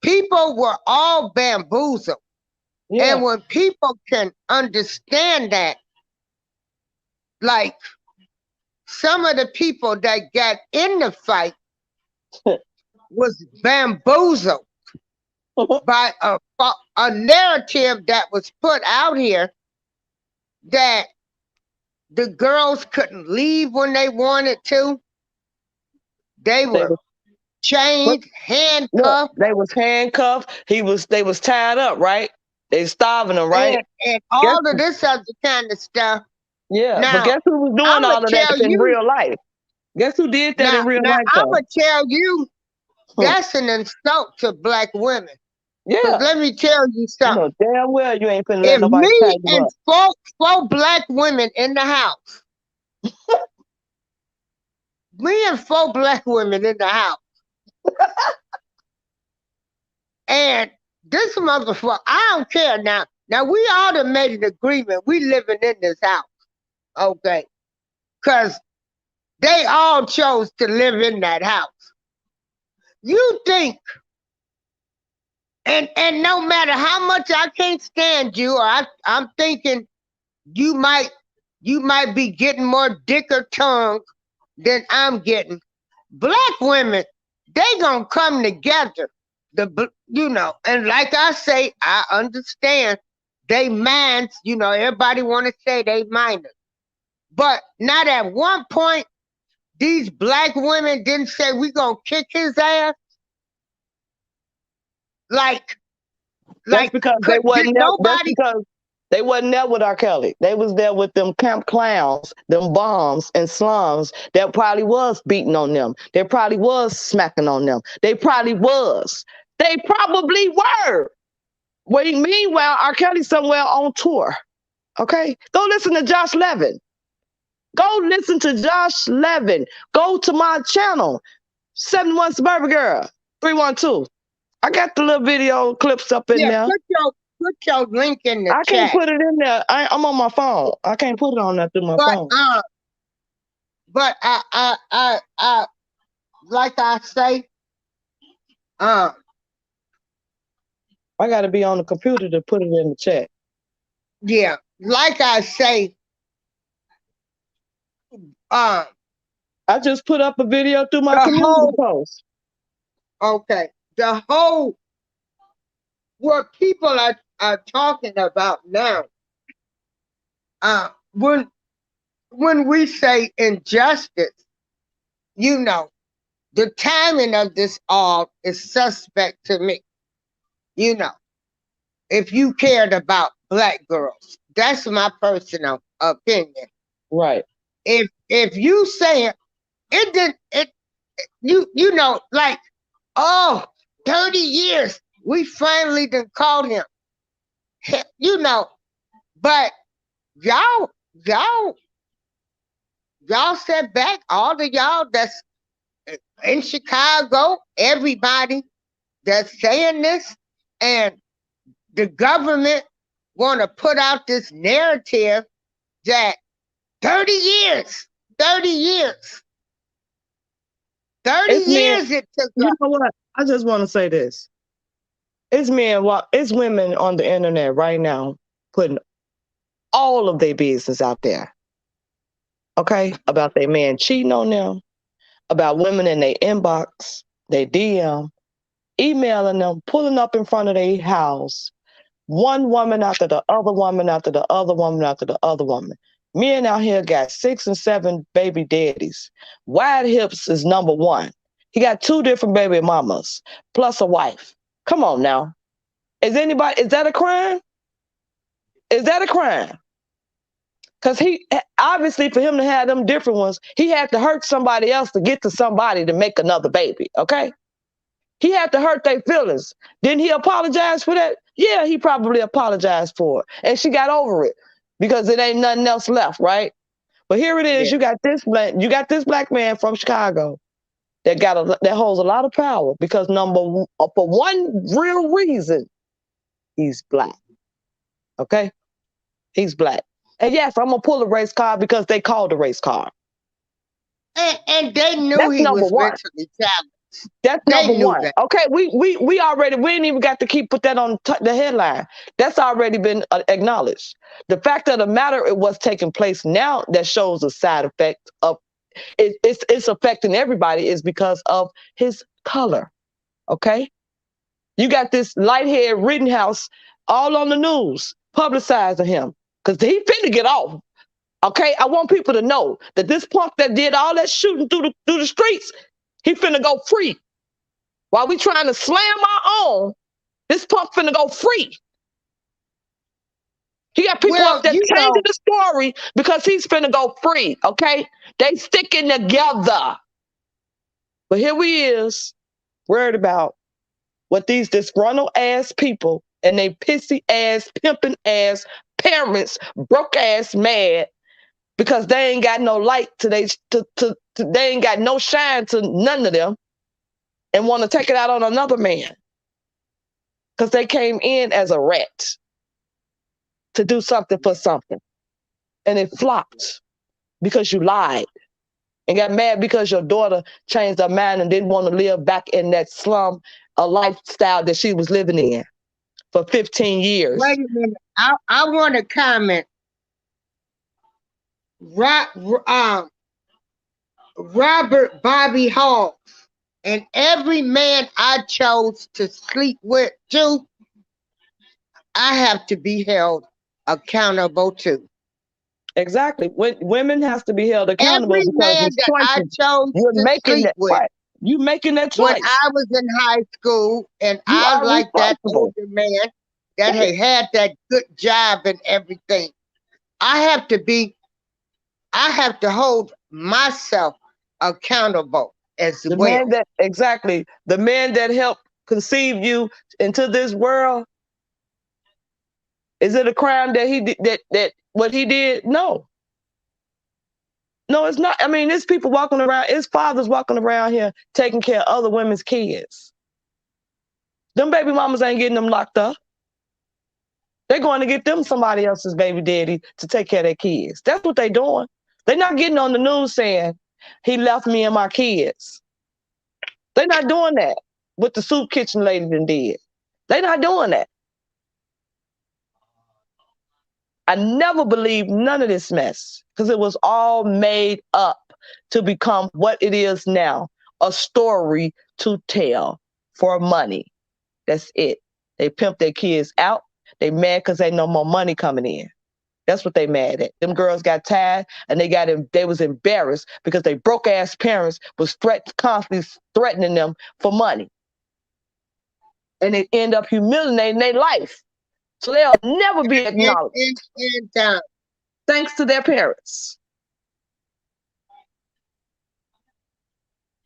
People were all bamboozled. Yeah. And when people can understand that, like some of the people that got in the fight was bamboozled by a narrative that was put out here that the girls couldn't leave when they wanted to. They were chained, handcuffed. They was handcuffed. They was tied up, right? They starving them, right? And all of this other kind of stuff. Yeah, now, but guess who was doing all of that in real life? Guess who did that in real life? I'm going to tell you, that's an insult to black women. Yeah. Let me tell you something. Damn well you ain't finna let nobody tag you up. If me and four black women in the house, me and 4 black women in the house, and this motherfucker, I don't care now. Now, we all have made an agreement. We living in this house, okay? Because they all chose to live in that house. You think, and no matter how much I can't stand you, or I'm thinking you might be getting more dick or tongue than I'm getting. Black women, they gonna come together. And like I say, I understand they minds, everybody want to say they minors. But not at one point, these black women didn't say we gonna kick his ass. That's because they wasn't there. They wasn't there with R. Kelly. They was there with them camp clowns, them bombs and slums that probably was beating on them. They probably was smacking on them. They probably was. They probably were. Meanwhile, R. Kelly's somewhere on tour. Okay? Go listen to Josh Levin. Go listen to Josh Levin. Go to my channel, 71 Suburban Girl, 312. I got the little video clips up in there. Put your link in the chat. I can't put it in there. I'm on my phone. I can't put it on there through my phone. But I like I say, I got to be on the computer to put it in the chat. Yeah, like I say, I just put up a video through my The community whole, post. okay, the whole, what people are talking about now, uh, when when we say injustice, you know, the timing of this all is suspect to me. You know, if you cared about black girls, that's my personal opinion. Right. If you say it did it, you know, like, oh, 30 years, we finally done caught him. You know, but y'all, y'all, y'all set back, all of y'all that's in Chicago, everybody that's saying this, and the government want to put out this narrative that 30 years, 30 years, 30 It's men. years it took You us. know what? I just want to say this. It's men, it's women on the internet right now putting all of their business out there. Okay? About their man cheating on them, about women in their inbox, their DM, emailing them, pulling up in front of their house, one woman after the other woman after the other woman after the other woman. Men out here got 6 and 7 baby daddies. Wide hips is number one. He got 2 different baby mamas plus a wife. Come on now. Is that a crime? Is that a crime? Because he obviously, for him to have them different ones, he had to hurt somebody else to get to somebody to make another baby. Okay? He had to hurt their feelings. Didn't he apologize for that? Yeah, he probably apologized for it. And she got over it because it ain't nothing else left, right? But here it is. Yeah. You got this black man from Chicago that holds a lot of power because for one real reason, he's black. Okay? He's black. And yes, I'm gonna pull a race card because they called the race card. And they knew That's he number was one. mentally challenged. That's They number knew one. that. Okay, we ain't even got to put that on the headline. That's already been acknowledged. The fact of the matter, it was taking place now that shows a side effect of it's affecting everybody is because of his color. Okay, you got this light-haired Rittenhouse all on the news publicizing him because he finna get off. Okay, I want people to know that this punk that did all that shooting through the streets, he finna go free. While we trying to slam our own, this punk finna go free. He got people up Well, there you changing know, the story because he's finna go free, okay? They sticking together. But here we is, worried about what these disgruntled ass people and they pissy ass, pimping ass parents, broke ass mad because they ain't got no light they ain't got no shine to none of them and want to take it out on another man because they came in as a rat to do something for something and it flopped because you lied and got mad because your daughter changed her mind and didn't want to live back in that slum a lifestyle that she was living in for 15 wait years. a minute. I want to comment. Robert Bobby Hall and every man I chose to sleep with, too, I have to be held accountable to. Exactly. When women has to be held accountable Every because man it's that I choices. chose You're to making sleep that with right. You making that when choice. I was in high school, and You I are like that responsible. older man that Right. had that good job and everything. I have to be, I have to hold myself accountable as The well. man that exactly the man that helped conceive you into this world. Is it a crime that he did that what he did? No. No, it's not. I mean, there's people walking around, it's fathers walking around here taking care of other women's kids. Them baby mamas ain't getting them locked up. They're going to get them somebody else's baby daddy to take care of their kids. That's what they're doing. They're not getting on the news saying, he left me and my kids. They're not doing that what the soup kitchen lady done did. They're not doing that. I never believed none of this mess because it was all made up. to become what it is now, a story to tell for money. That's it. They pimp their kids out. They mad because ain't no more money coming in. That's what they mad at. Them girls got tired and they was embarrassed because they broke ass parents was constantly threatening them for money. And they end up humiliating their life. So they'll never be acknowledged. Thanks to their parents.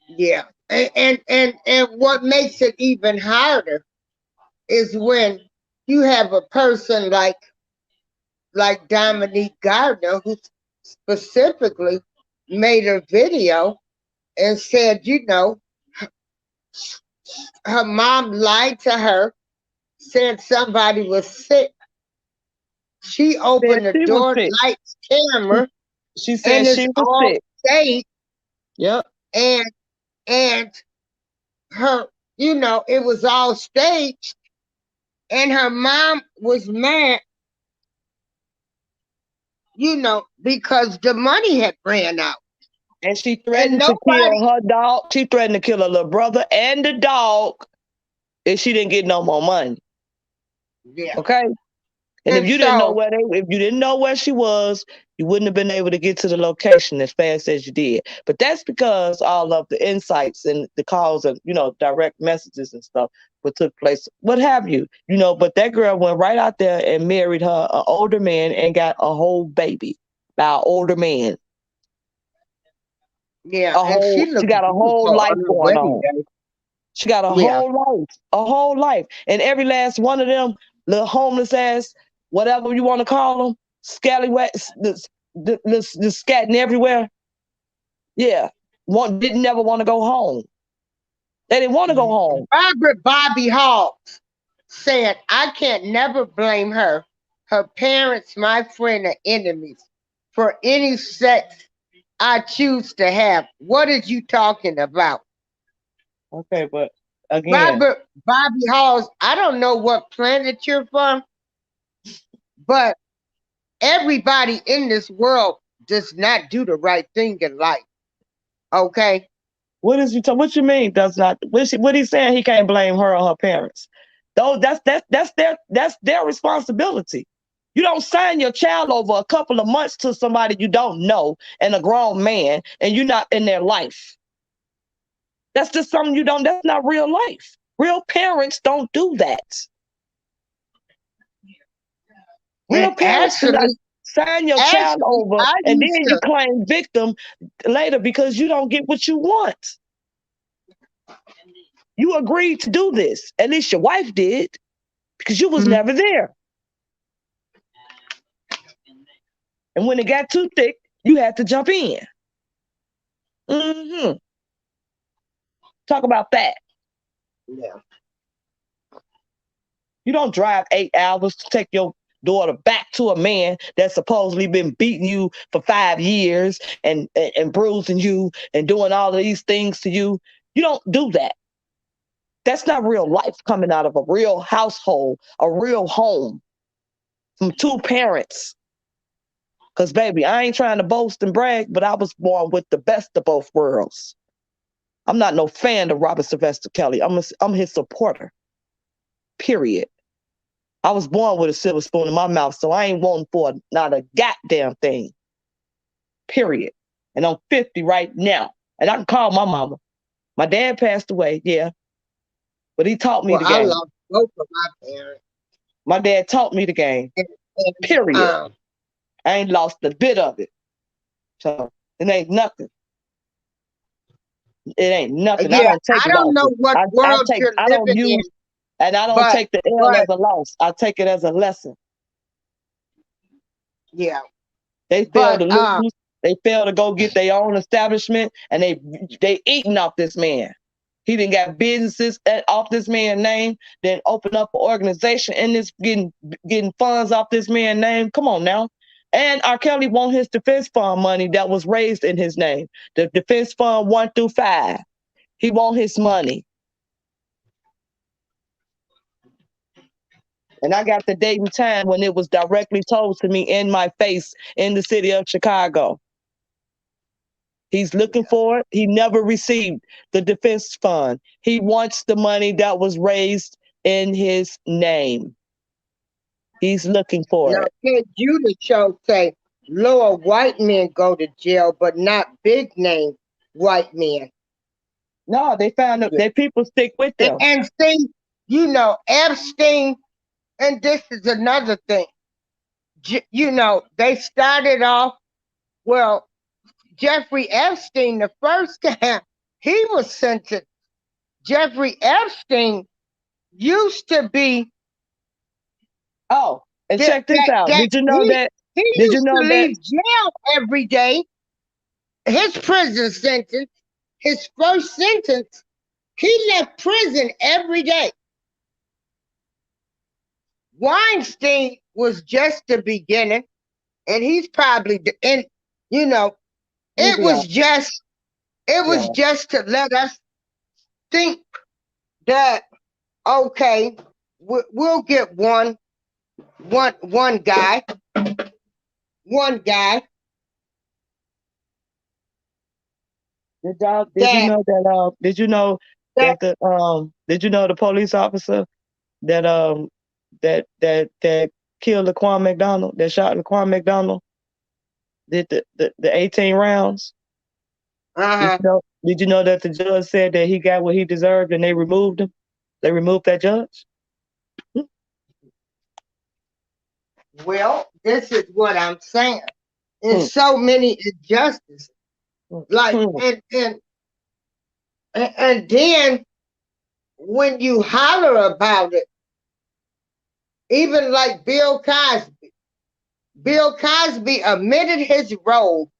Yeah. And what makes it even harder is when you have a person like Dominique Gardner, who specifically made a video and said, her mom lied to her, said somebody was sick. She opened the door, lights, camera. She said she was all sick. Safe. Yep. And her, it was all staged. And her mom was mad, because the money had ran out. And she threatened to kill her dog. She threatened to kill her little brother and the dog if she didn't get no more money. Yeah. Okay. And if you didn't know where she was, you wouldn't have been able to get to the location as fast as you did. But that's because all of the insights and the calls and direct messages and stuff what took place, what have you, But that girl went right out there and married her an older man and got a whole baby by an older man. Yeah, she got a whole life going on. She got a whole life, and every last one of them little homeless ass, whatever you want to call them, scallywags, the scatting everywhere. Yeah, didn't never want to go home. They didn't want to go home. Robert Bobby Hawks said, "I can't never blame her. Her parents, my friend, are enemies for any sex I choose to have." What are you talking about? Okay, but again, Robert Bobby Hawks, I don't know what planet you're from, but everybody in this world does not do the right thing in life. Okay? What you mean does not? What he's saying? He can't blame her or her parents. Though that's their responsibility. You don't sign your child over a couple of months to somebody you don't know and a grown man, and you're not in their life. That's just something you don't. That's not real life. Real parents don't do that. Real parents do not sign your child over and then you claim victim later because you don't get what you want. You agreed to do this. At least your wife did, because you was never there. And when it got too thick, you had to jump in. Talk about that. Yeah. You don't drive 8 hours to take your daughter back to a man that's supposedly been beating you for 5 years and bruising you and doing all of these things to you. You don't do that. That's not real life coming out of a real household, a real home from two parents. Because, baby, I ain't trying to boast and brag, but I was born with the best of both worlds. I'm not no fan of Robert Sylvester Kelly. I'm his supporter. Period. I was born with a silver spoon in my mouth, so I ain't wanting for not a goddamn thing. Period. And I'm 50 right now. And I can call my mama. My dad passed away, yeah. But he taught me the game. I lost both of my parents. My dad taught me the game. Period. I ain't lost a bit of it. So it ain't nothing. It ain't nothing. Yeah, I don't know what world you're living in. And I don't take the L as a loss. I take it as a lesson. Yeah. They fail to lose. They fail to go get their own establishment, and they eating off this man. He done got businesses off this man's name, then open up an organization and this getting funds off this man's name. Come on now. And R. Kelly want his defense fund money that was raised in his name. The defense fund 1 through 5. He want his money. And I got the date and time when it was directly told to me in my face in the city of Chicago. He's looking for it. He never received the defense fund. He wants the money that was raised in his name. He's looking for Now, it. can't you the show say lower white men go to jail, but not big name white men? No, they found that people stick with them. And see, you know, Epstein, and this is another thing. You know, they started off, well, Jeffrey Epstein, the first time he was sentenced, Jeffrey Epstein used to be. Oh, and check this out. Did you know that? He Did you used know to that? leave jail every day. His prison sentence, his first sentence, he left prison every day. Weinstein was just the beginning, and he's probably and you know, it was just to let us think that okay, we'll get one guy. Did you know that? Did you know that the police officer that that killed Laquan McDonald, that shot Laquan McDonald, did the 18 rounds? Did you know that the judge said that he got what he deserved and they removed him? They removed that judge? Well, this is what I'm saying. In so many injustices. Like and then when you holler about it, even like Bill Cosby admitted his role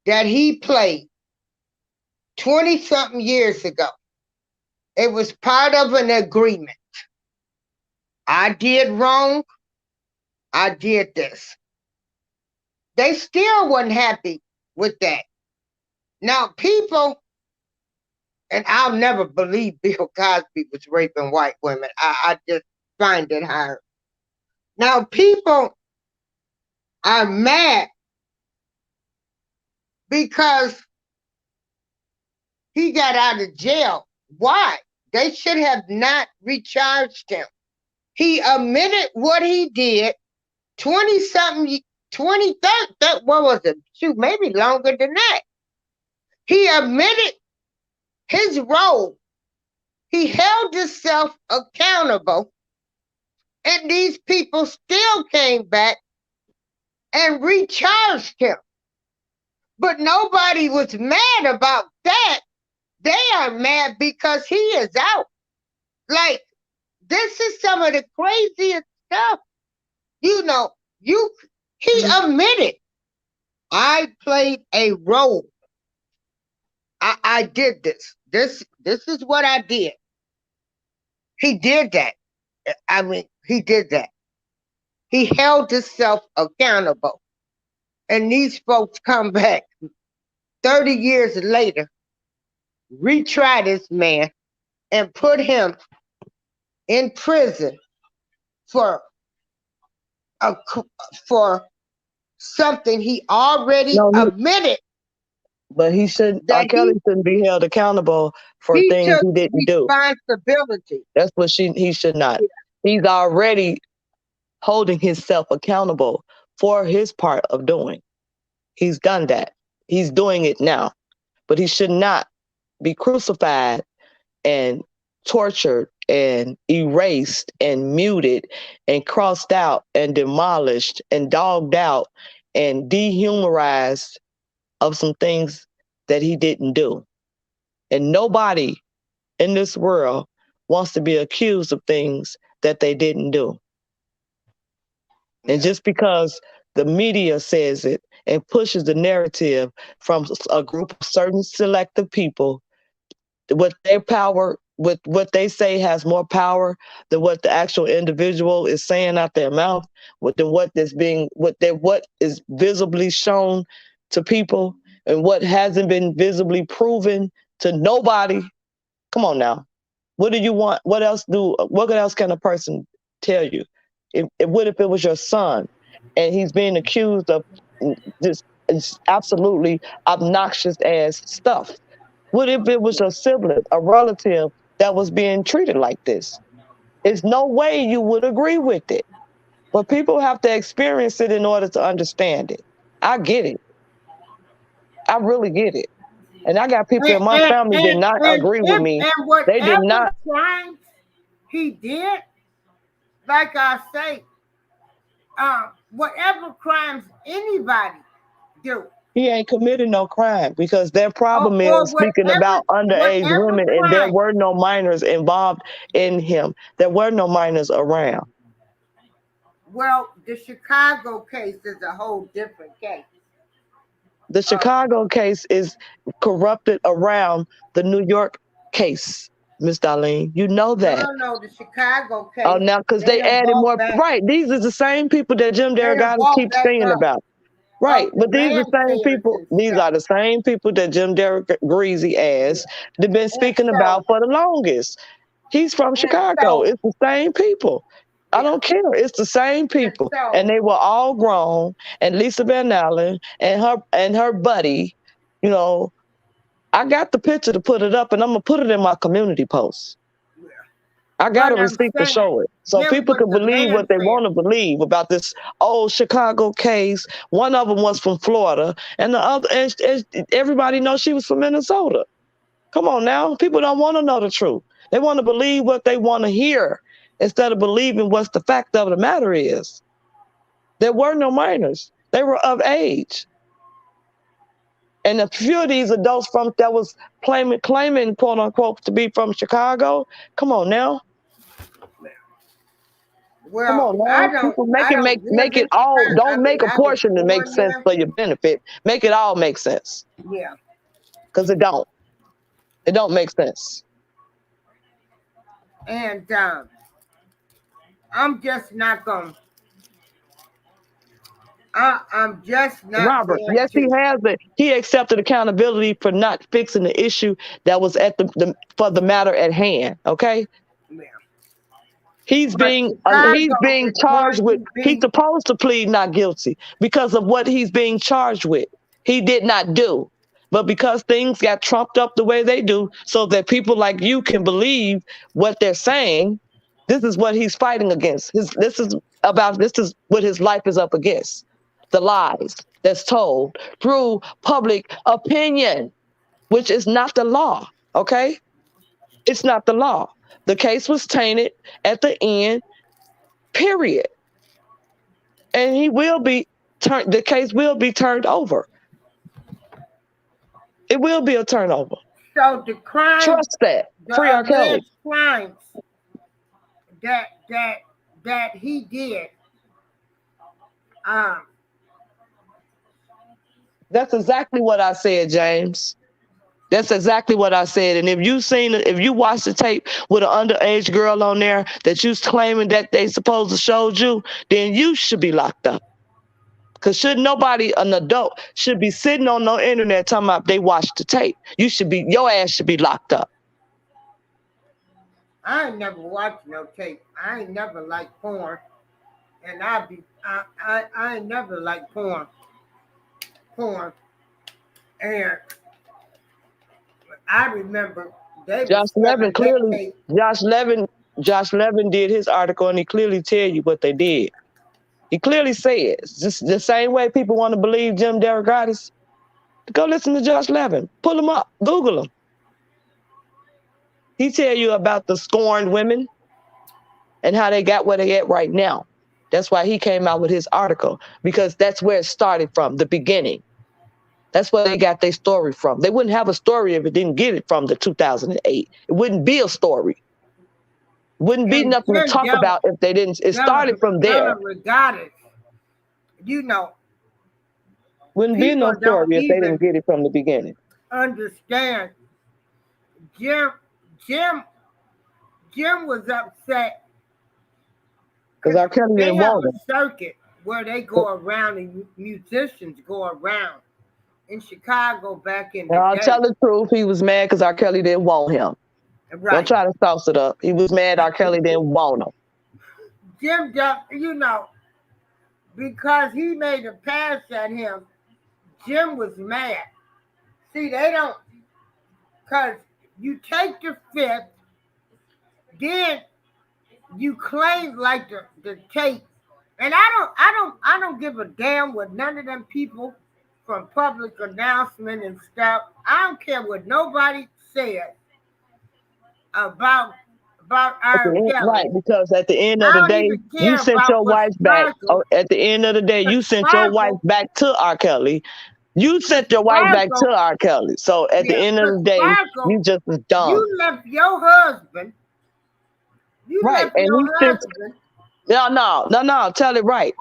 that he played 20-something years ago. It was part of an agreement. I did wrong. I did this. They still weren't happy with that. Now, people, and I'll never believe Bill Cosby was raping white women. I just find it hard. Now, people are mad because he got out of jail. Why? They should have not recharged him. He admitted what he did 20-something, 20, 30, what was it? Shoot, maybe longer than that. He admitted his role. He held himself accountable, and these people still came back and recharged him. But nobody was mad about that. They are mad because he is out. Like, this is some of the craziest stuff. You know, he admitted, I played a role. I did this. This is what I did. He did that. I mean, he did that. He held himself accountable. And these folks come back 30 years later, retry this man, and put him in prison for something he already admitted. But he shouldn't. R. Kelly shouldn't be held accountable for things he didn't do. Responsibility. That's what he should not. Yeah. He's already holding himself accountable for his part of doing. He's done that. He's doing it now. But he should not be crucified and tortured and erased and muted and crossed out and demolished and dogged out and dehumanized of some things that he didn't do. And nobody in this world wants to be accused of things that they didn't do. And just because the media says it and pushes the narrative from a group of certain selective people, what their power, with what they say has more power than what the actual individual is saying out their mouth, than what is visibly shown to people and what hasn't been visibly proven to nobody. Come on now. What do you want? What else can a person tell you? What if it was your son and he's being accused of just It's absolutely obnoxious as stuff. What if it was a sibling, a relative that was being treated like this? There's no way you would agree with it. But people have to experience it in order to understand it. I get it. I really get it. And I got people And in my and family did and not and, agree with if, me. and They did whatever not. crimes he did, like I say, whatever crimes anybody do, He ain't committed no crime because their problem or is speaking about underage whatever women, and there crime. were no minors involved in him. There were no minors around. Well, the Chicago case is a whole different case. The Chicago case is corrupted around the New York case, Miss Darlene. You know that. No, the Chicago Oh, case, now because they they done added bought more. back, Right. These are the same people that Jim they done Derogatis bought keeps back singing about. Right. up the But these are the land same sales people. and These stuff. are the same people that Jim Greasy Yeah. as they've been And speaking so, about for the longest. He's from and Chicago. so, It's the same people. I yeah. don't care. It's the same And people. And so, they were all grown. And Lisa Van Allen and her buddy, you know, I got the picture to put it up, and I'm gonna put it in my community post. yeah. I got a But I'm receipt to saying, show it, so them people was can the believe what land they sales. want to believe about this old Chicago case. One of them was from Florida, and the other, and everybody knows she was from Minnesota. Come on now, people don't want to know the truth. They want to believe what they want to hear instead of believing what's the fact of the matter is. There were no minors; they were of age. And a few of these adults from that was claiming quote unquote to be from Chicago. Come on now. Come Well, on now. People I don't make live it in all. Chicago. I Don't mean, make a I was portion to make born sense there. for your benefit. Make it all make sense. Yeah. Because it don't. It don't make sense. And I'm just not going. I'm just not Robert, going yes, he to. has it. He accepted accountability for not fixing the issue that was at for the matter at hand. Okay. Yeah. He's But Chicago being is charged going with. to He's be. supposed to plead not guilty because of what he's being charged with. He did not do, but because things got trumped up the way they do, so that people like you can believe what they're saying. This is what he's fighting against. This is what his life is up against. The lies that's told through public opinion, which is not the law. Okay, it's not the law. The case was tainted at the end. Period. And he will be turned. The case will be turned over. It will be a turnover. So the crimes, Trust that. the Free R. Kelly. alleged crimes that that that he did, um, That's exactly what I said, James. That's exactly what I said. And if you watched the tape with an underage girl on there that you claiming that they supposed to showed you, then you should be locked up. Because an adult, should be sitting on no internet talking about they watched the tape. Your ass should be locked up. I ain't never watched no tape. I ain't never liked porn, and I ain't never liked porn, and I remember they was Josh Levin selling that clearly, tape. Josh Levin, Josh Levin did his article and he clearly tell you what they did. He clearly says just the same way people want to believe Jim Derogatis. Go listen to Josh Levin. Pull him up. Google him. He tell you about the scorned women and how they got where they at right now. That's why he came out with his article, because that's where it started from, the beginning. That's where they got their story from. They wouldn't have a story if it didn't get it from the 2008. It wouldn't be a story. Wouldn't be And nothing to talk about if they didn't. It started from there. Regardless, you know, Wouldn't be no people don't story if they didn't even get it from the beginning. understand. Jim, Jim, Jim was upset Because R. Kelly they didn't have want a him. circuit where they go around and musicians go around in Chicago back in And the I'll day. tell the truth, he was mad because R. Kelly didn't want him. Right. Don't try to sauce it up. He was mad R. Kelly didn't want him. Jim, you know, because he made a pass at him, Jim was mad. See, they don't, because you take the fifth, then you claim like the tape. And I don't give a damn what none of them people from public announcement and stuff. I don't care what nobody says about R. Right, Kelly. because at the end of I the don't day, even you care sent about your what wife back. Sparkle. At the end of the day, you sent your wife Sparkle, back to R. Kelly. You sent your wife back to Sparkle, R. Kelly. So at the yeah, end of because the day, Sparkle, you just was dumb. you left your husband. You Right. left And your he sent, husband. no, tell it right.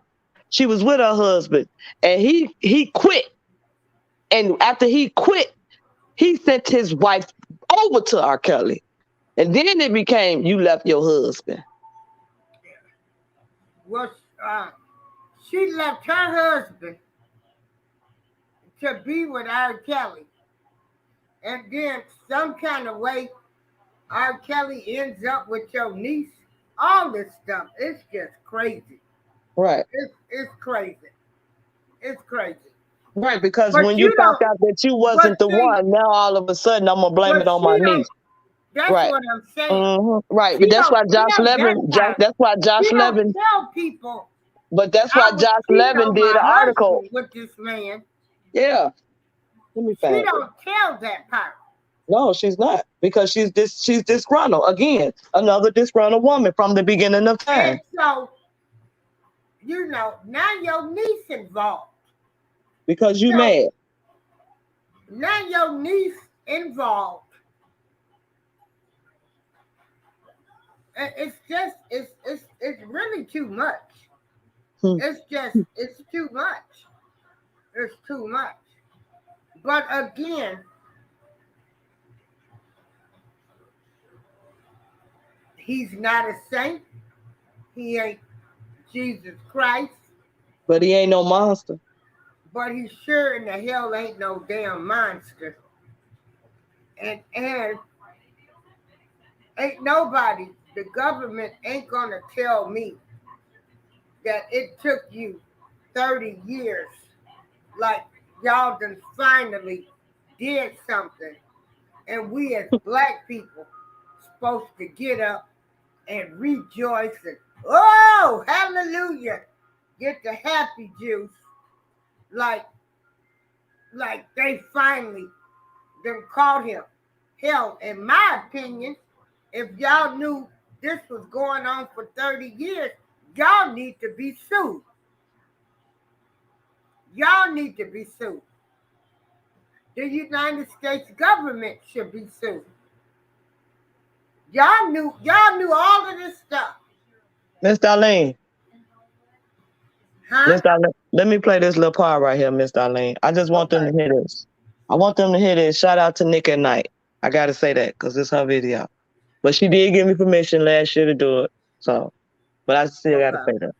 She was with her husband and he quit. And after he quit, he sent his wife over to R. Kelly. And then it became, you left your husband. Was she left her husband to be with R. Kelly, and then some kind of way R. Kelly ends up with your niece. All this stuff, it's just crazy. Right. It's crazy. It's crazy. Right, because But when you you found don't. out that you But wasn't the see, one, now all of a sudden I'm gonna blame but it on my she don't. niece. That's Right. what I'm saying. Right. But She that's don't why Josh tell that Levin, part. that's why Josh She don't Levin, tell people but that's why I was Josh cheating Levin on did my an article. husband with this man. Yeah. Let me She find it. don't tell that part. No, she's not. Because she's disgruntled. Again, another disgruntled woman from the beginning of time. And so, now your niece involved. Because you So mad. now your niece involved. It's just it's really too much. It's too much. It's too much. But again, he's not a saint. He ain't Jesus Christ. But he ain't no monster. But he sure in the hell ain't no damn monster. And ain't nobody, the government ain't gonna tell me that it took you 30 years, like y'all done finally did something, and we as black people supposed to get up and rejoice and oh hallelujah, get the happy juice, like they finally them caught him. Hell, in my opinion, if y'all knew this was going on for 30 years, y'all need to be sued. Y'all need to be sued. The United States government should be sued. Y'all knew all of this stuff. Miss Darlene. Huh? Miss Darlene. Let me play this little part right here, Miss Darlene. I just want them to hear this. I want them to hear this. Shout out to Nick at Night. I gotta say that because it's her video. But she did give me permission last year to do it. So, but I still gotta say that.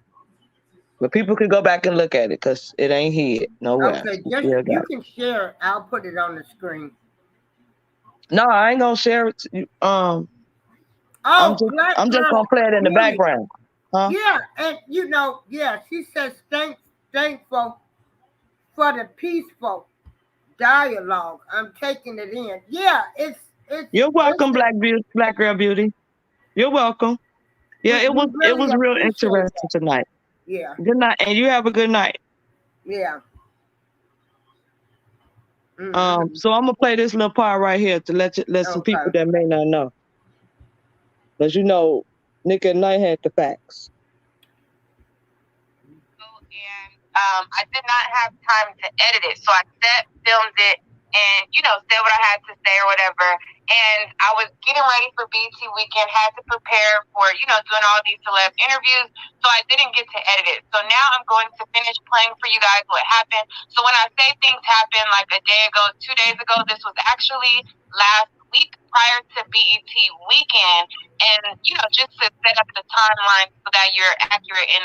But people can go back and look at it because it ain't hid nowhere. Okay, just you can share it. I'll put it on the screen. No, I ain't gonna share it. I'm just gonna play it in the background. Huh? Yeah, and she says thankful for the peaceful dialogue. I'm taking it in. Yeah, it's You're welcome, Black Girl Beauty. You're welcome. Yeah, it was real interesting tonight. Yeah. Good night, and you have a good night. Yeah. So I'm gonna play this little part right here to let some people that may not know. Because Nick at Night had the facts. And I did not have time to edit it, so I filmed it, and said what I had to say or whatever. And I was getting ready for BET Weekend, had to prepare for doing all these celeb interviews, so I didn't get to edit it. So now I'm going to finish playing for you guys what happened. So when I say things happened like a day ago, 2 days ago, this was actually last week prior to BET Weekend. And, just to set up the timeline so that you're accurate in,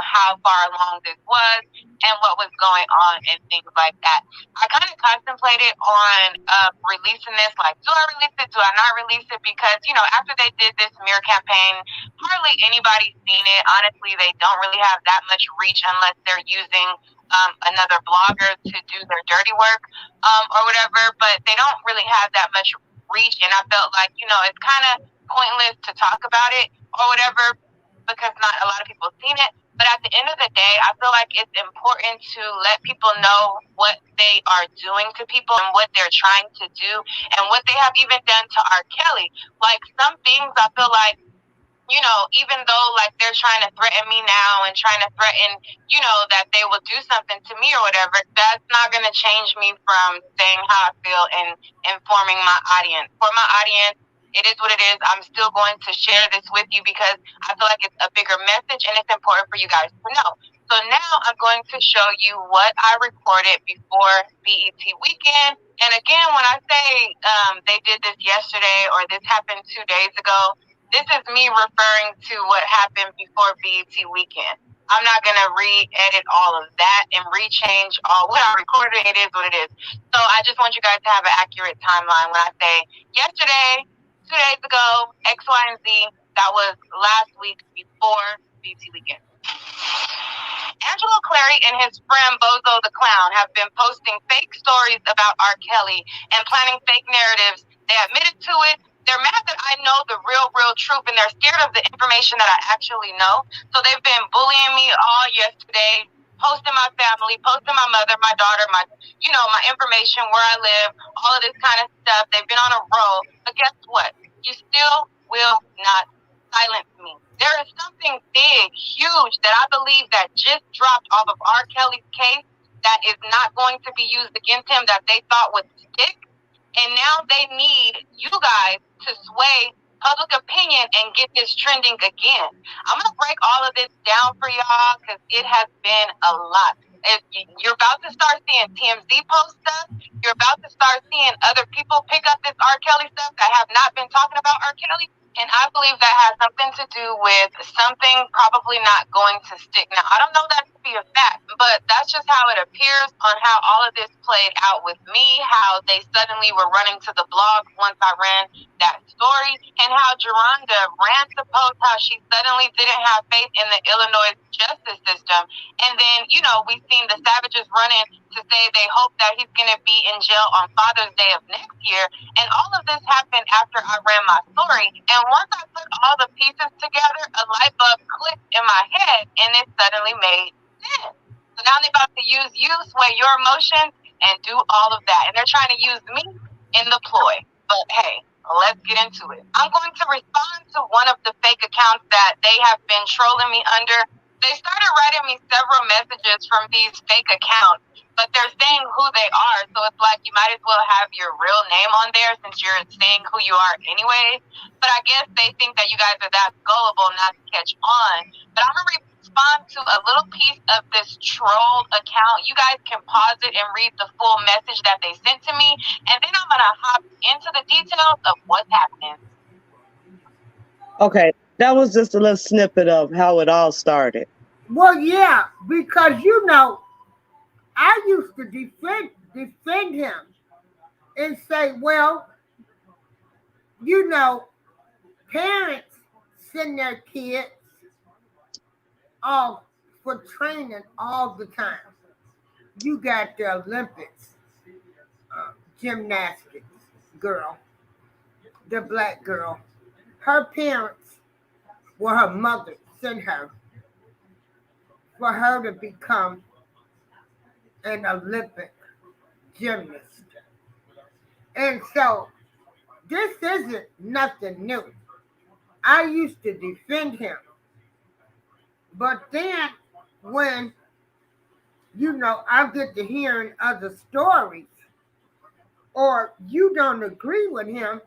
how far along this was and what was going on and things like that. I kind of contemplated on releasing this, like, do I release it? Do I not release it? Because, after they did this smear campaign, hardly anybody's seen it. Honestly, they don't really have that much reach unless they're using another blogger to do their dirty work, or whatever, but they don't really have that much reach, and I felt like, it's kind of pointless to talk about it or whatever, because not a lot of people have seen it. But at the end of the day, I feel like it's important to let people know what they are doing to people and what they're trying to do and what they have even done to R. Kelly. Like, some things I feel like, even though like they're trying to threaten me now and trying to threaten, that they will do something to me or whatever, that's not going to change me from saying how I feel and informing my audience. For my audience, it is what it is. I'm still going to share this with you because I feel like it's a bigger message and it's important for you guys to know. So now I'm going to show you what I recorded before BET weekend. And again, when I say they did this yesterday or this happened 2 days ago, this is me referring to what happened before BET weekend. I'm not going to re-edit all of that and re-change all what I recorded. It is what it is. So I just want you guys to have an accurate timeline. When I say yesterday, 2 days ago, X, Y, and Z, that was last week before BET weekend. Angelo Clary and his friend Bozo the Clown have been posting fake stories about R. Kelly and planning fake narratives. They admitted to it. They're mad that I know the real truth, and they're scared of the information that I actually know. So they've been bullying me all yesterday, posting my family, posting my mother, my daughter, my information, where I live, all of this kind of stuff. They've been on a roll. But guess what? You still will not silence me. There is something big, huge, that I believe that just dropped off of R. Kelly's case that is not going to be used against him, that they thought would stick. And now they need you guys to sway public opinion and get this trending again. I'm going to break all of this down for y'all because it has been a lot. You're about to start seeing TMZ post stuff. You're about to start seeing other people pick up this R. Kelly stuff that have not been talking about R. Kelly. And I believe that has something to do with something probably not going to stick. Now, I don't know that to be a fact, but that's just how it appears on how all of this played out with me, how they suddenly were running to the blog once I ran that story, and how Geronda ran to post how she suddenly didn't have faith in the Illinois justice system. And then, we've seen the Savages running to say they hope that he's going to be in jail on Father's Day of next year. And all of this happened after I ran my story. And once I put all the pieces together, a light bulb clicked in my head, and it suddenly made sense. So now they're about to use you, sway your emotions, and do all of that. And they're trying to use me in the ploy. But hey, let's get into it. I'm going to respond to one of the fake accounts that they have been trolling me under. They started writing me several messages from these fake accounts, but they're saying who they are. So it's like you might as well have your real name on there since you're saying who you are anyway. But I guess they think that you guys are that gullible not to catch on. But I'm going to respond to a little piece of this troll account. You guys can pause it and read the full message that they sent to me. And then I'm going to hop into the details of what's happening. Okay, that was just a little snippet of how it all started. Well, yeah, because I used to defend him and say, well, parents send their kids off for training all the time. You got the Olympics, gymnastics girl, the black girl. Her parents, her mother sent her for her to become an Olympic gymnast. And so this isn't nothing new. I used to defend him. But then when, I get to hearing other stories or you don't agree with him,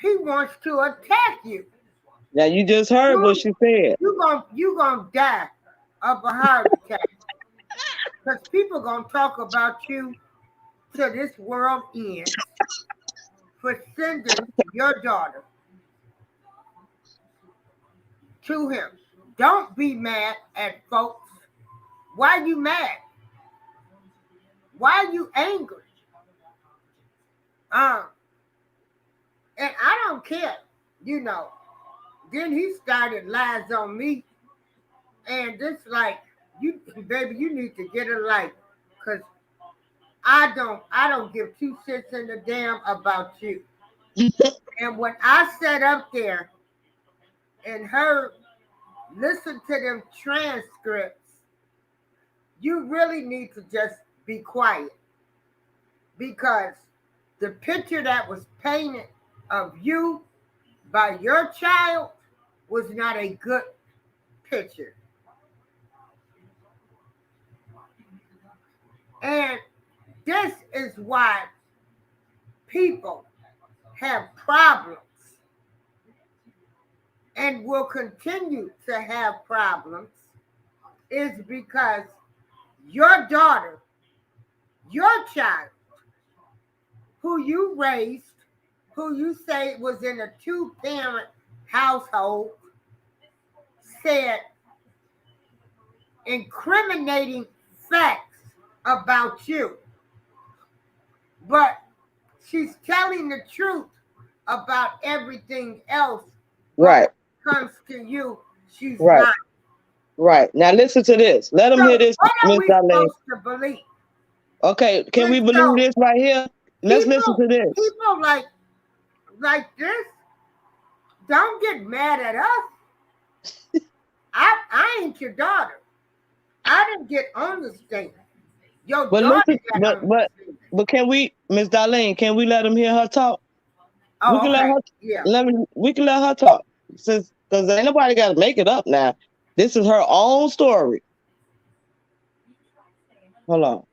he wants to attack you. Now you just heard what she said. You gonna die of a heart attack. Because people gonna talk about you till this world ends for sending your daughter to him. Don't be mad at folks. Why you mad? Why you angry? And I don't care, Then he started lies on me. And it's like, You, baby, you need to get a life, cause I don't give two shits in the damn about you. And when I sat up there and heard, listen to them transcripts, you really need to just be quiet because the picture that was painted of you by your child was not a good picture. And this is why people have problems and will continue to have problems is because your daughter, your child, who you raised, who you say was in a two-parent household, said incriminating facts about you. But she's telling the truth about everything else. Right. When it comes to you, she's Right. not. Right. Now listen to this. Let them hear this, What are Miss we Darlene. supposed to believe? Okay, can we believe this right here? Let's listen to this. People like this don't get mad at us. I ain't your daughter. I didn't get on the stage. Your But daughter listen, got on the stage. but can we, Miss Darlene, can we let them hear her talk? Oh, we can okay. let her. We can let her talk, since because ain't nobody got to make it up now. This is her own story. Hold on.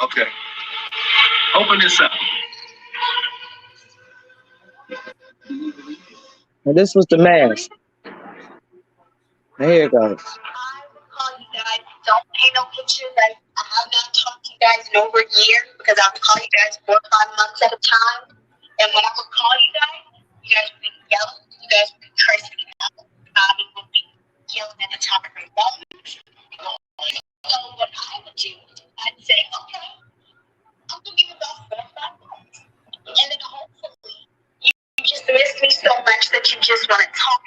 Okay. Open this up. And this was the mask. Here it goes. I will call you guys. Don't paint no picture that I have not talked to you guys in over a year because I would call you guys 4 or 5 months at a time. And when I would call you guys would be yelling, you guys would be cursing me out. Bobby would be yelling at the top of her lungs. So what I would do, I'd say, okay, I'm gonna give you about 4 or 5 months. And then hopefully you just miss me so much that you just want to talk.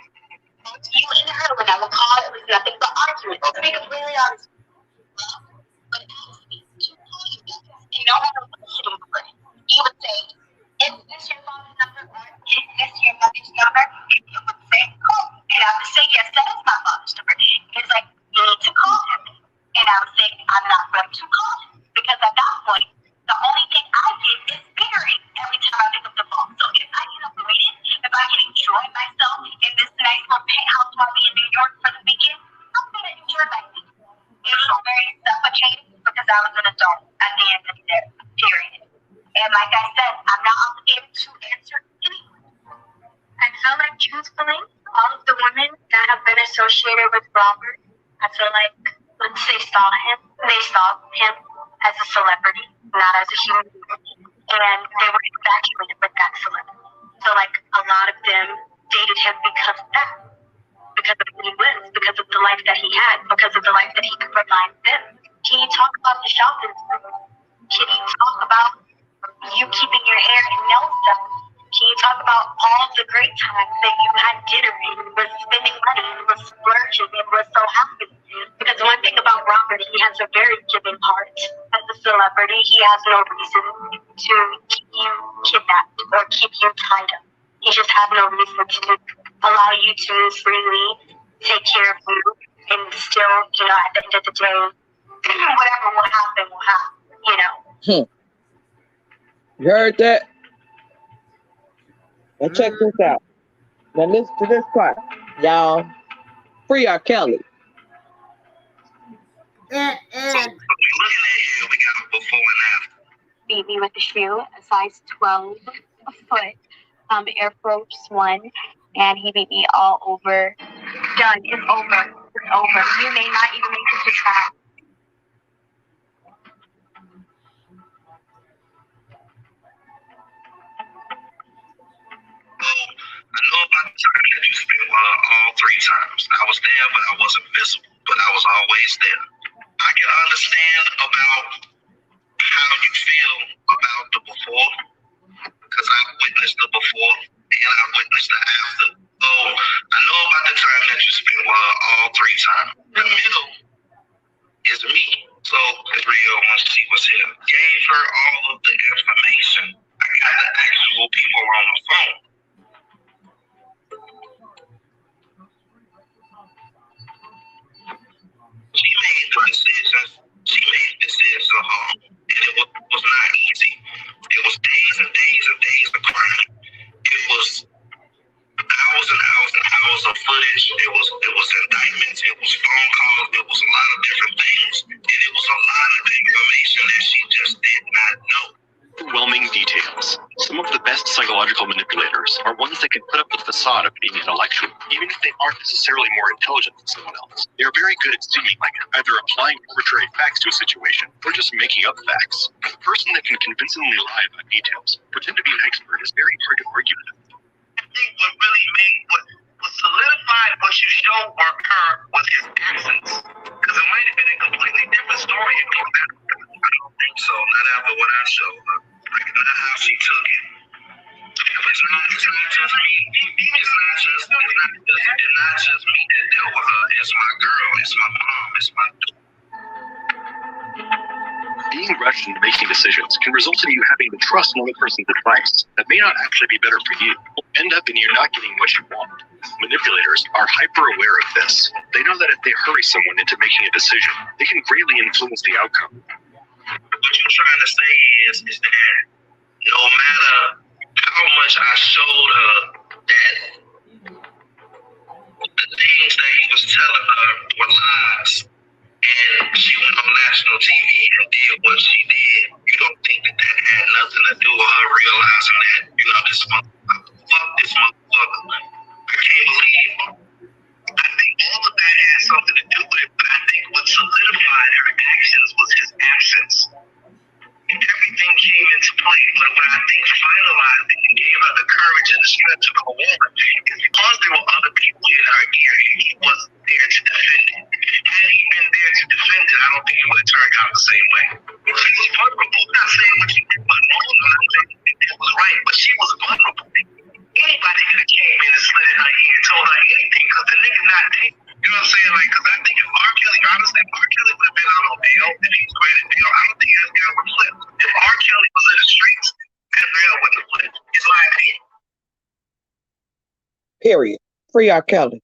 You and her, when I would call, it was nothing but arguing. To be completely honest with you, but ask me to call you guys. And no matter what he would put, he would say, is this your father's number or is this your mother's number? And he would say, call. And I would say, yes, that is my father's number. He's like, you need to call him. And I would say, I'm not going to call him. Because at that point, the only thing I get is bickering every time I pick up the phone. So if I get avoided, if I can enjoy myself in this nice little penthouse while I'm in New York for the weekend, I'm going to enjoy myself. It was very suffocating because I was an adult at the end of the day, period. And like I said, I'm not obligated to answer anyone. I feel like truthfully, all of the women that have been associated with Robert, I feel like once they saw him as a celebrity, not as a human being, and they were infatuated with that celebrity. So like a lot of them dated him because of that, because of who he was, because of the life that he had, because of the life that he could provide them. Can you talk about the shopping spree? Can you talk about you keeping your hair and nails done? Can you talk about all of the great times that you had dinner and was spending money and was splurging and was so happy? Because one thing about Robert, he has a very giving heart. As a celebrity, he has no reason to keep you kidnapped or keep you tied up. He just has no reason to allow you to move freely, take care of you, and still, at the end of the day, whatever will happen, You heard that? Now check this out. Now listen to this part. Y'all, free R. Kelly. And So looking at here, we got a before and after. Baby with a shoe, a size 12 foot, Air Force One, and he beat me all over. Done. It's over. It's over. You may not even make it to track. I know about the there, but I wasn't visible. But I was always there. I can understand about how you feel about the before, because I've witnessed the before and I've witnessed the after. So I know about the time that you spent with her all 3 times. The middle is me. So it's real when she was here. Gave her all of the information. I got the actual people on the phone. She made the decisions. She made decisions on her own. And it was not easy. It was days and days and days of crying. It was hours and hours and hours of footage. It was indictments. It was phone calls. It was a lot of different things. And it was a lot of information that she just did not know. Overwhelming details. Some of the best psychological manipulators are ones that can put up the facade of being intellectual, even if they aren't necessarily more intelligent than someone else. They are very good at seeming like either applying arbitrary facts to a situation or just making up facts. A person that can convincingly lie about details, pretend to be an expert, is very hard to argue with. I think what really made what solidified what you showed her was his absence. Because it might have been a completely different story if you I don't think so. Not after what I showed her. Like not how she took it. It's not just me. It's not just me that dealt with her. It's my girl. It's my mom. It's my daughter. Being rushed into making decisions can result in you having to trust another person's advice that may not actually be better for you. End up in you not getting what you want. Manipulators are hyper aware of this. They know that if they hurry someone into making a decision, they can greatly influence the outcome. What you're trying to say is that no matter how much I showed her that the things that he was telling her were lies, and she went on national TV and did what she did, you don't think that had nothing to do with her realizing that, this motherfucker, I can't believe her. I think all of that had something to do with it, but I think what solidified her actions was his absence. And everything came into play, but what I think finalized it and gave her the courage and the strength to go on is because there were other people in her ear, he wasn't there to defend it. Had he been there to defend it, I don't think it would have turned out the same way. She was vulnerable. I'm not saying what she did was wrong, I'm not saying what she did was right, but she was vulnerable. Anybody could have came in and slid in her ear and told her anything because the nigga not dead. You know what I'm saying? Like, because I think if R. Kelly, honestly, if R. Kelly would have been out on bail, if he's granted bail, I don't think SBL would have flipped. If R. Kelly was in the streets, SBL wouldn't have flipped. It's my opinion. Period. Free R. Kelly.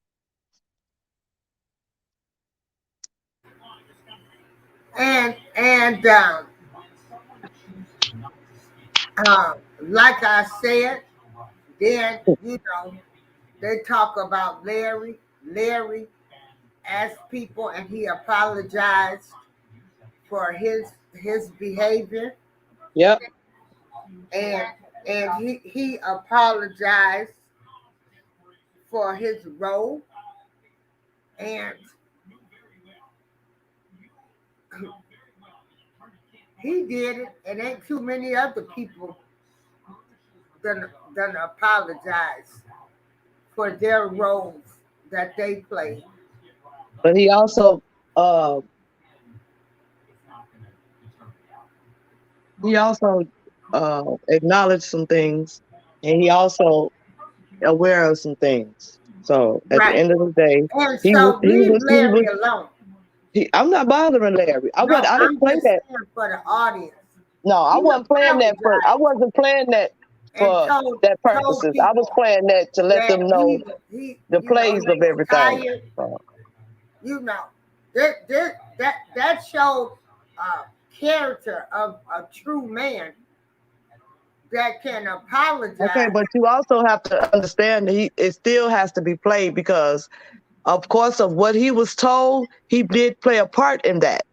And like I said, then they talk about Larry. Larry asked people, and he apologized for his behavior. Yep. And he apologized for his role, and he did it, and ain't too many other people gonna apologize for their roles that they played. But he also acknowledged some things, and he also aware of some things. So at the end of the day, leave Larry alone. I'm not bothering Larry. I didn't play that for the audience. No, I wasn't playing that for. I wasn't playing that for that purposes. I was playing that to let them know the plays of everything. That showed character of a true man that can apologize. Okay, but you also have to understand that it still has to be played because, of course, of what he was told, he did play a part in that.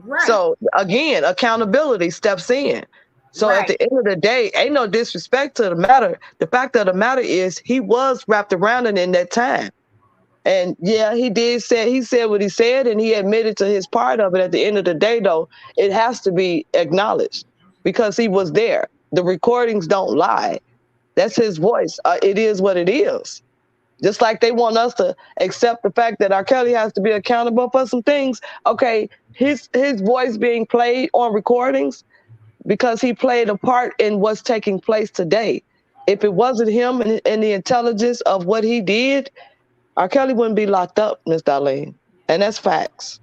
Right. So again, accountability steps in. So at the end of the day, ain't no disrespect to the matter. The fact of the matter is he was wrapped around it in that time. And yeah, he said what he said, and he admitted to his part of it. At the end of the day, though, it has to be acknowledged because he was there. The recordings don't lie. That's his voice. It is what it is. Just like they want us to accept the fact that R. Kelly has to be accountable for some things. Okay, his voice being played on recordings because he played a part in what's taking place today. If it wasn't him and the intelligence of what he did, R. Kelly wouldn't be locked up, Miss Darlene. And that's facts.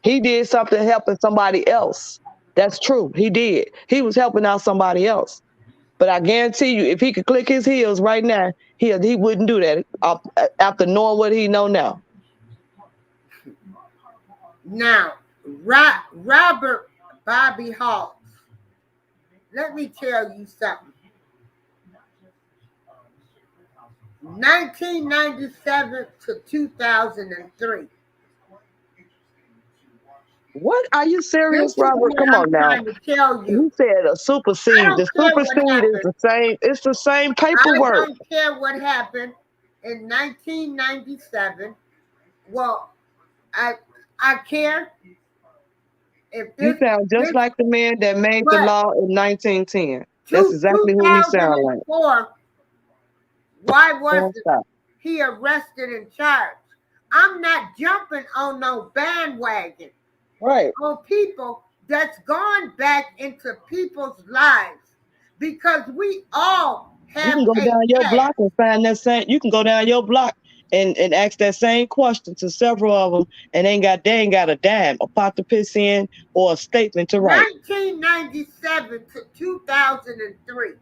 He did something helping somebody else. That's true. He did. He was helping out somebody else. But I guarantee you, if he could click his heels right now, he wouldn't do that after knowing what he know now. Now, Robert Bobby Hawks, let me tell you something. 1997 to 2003. What? Are you serious, This is Robert? what Come I'm on now. trying to tell you. You said a I supersede. don't The care what supersede is happened. the same. It's the same I paperwork. don't care what happened in 1997. Well, I care if You this sound just like the man that made the but law in 1910. That's exactly who he sounds like. 2004. Why Don't was stop. he arrested and charged? I'm not jumping on no bandwagon Right. on people that's gone back into people's lives because we all You have can go a down your past. block and find that same. You can go down your block and ask that same question to several of them, and they ain't got a dime, a pot to piss in, or a statement to write. 1997 to 2003.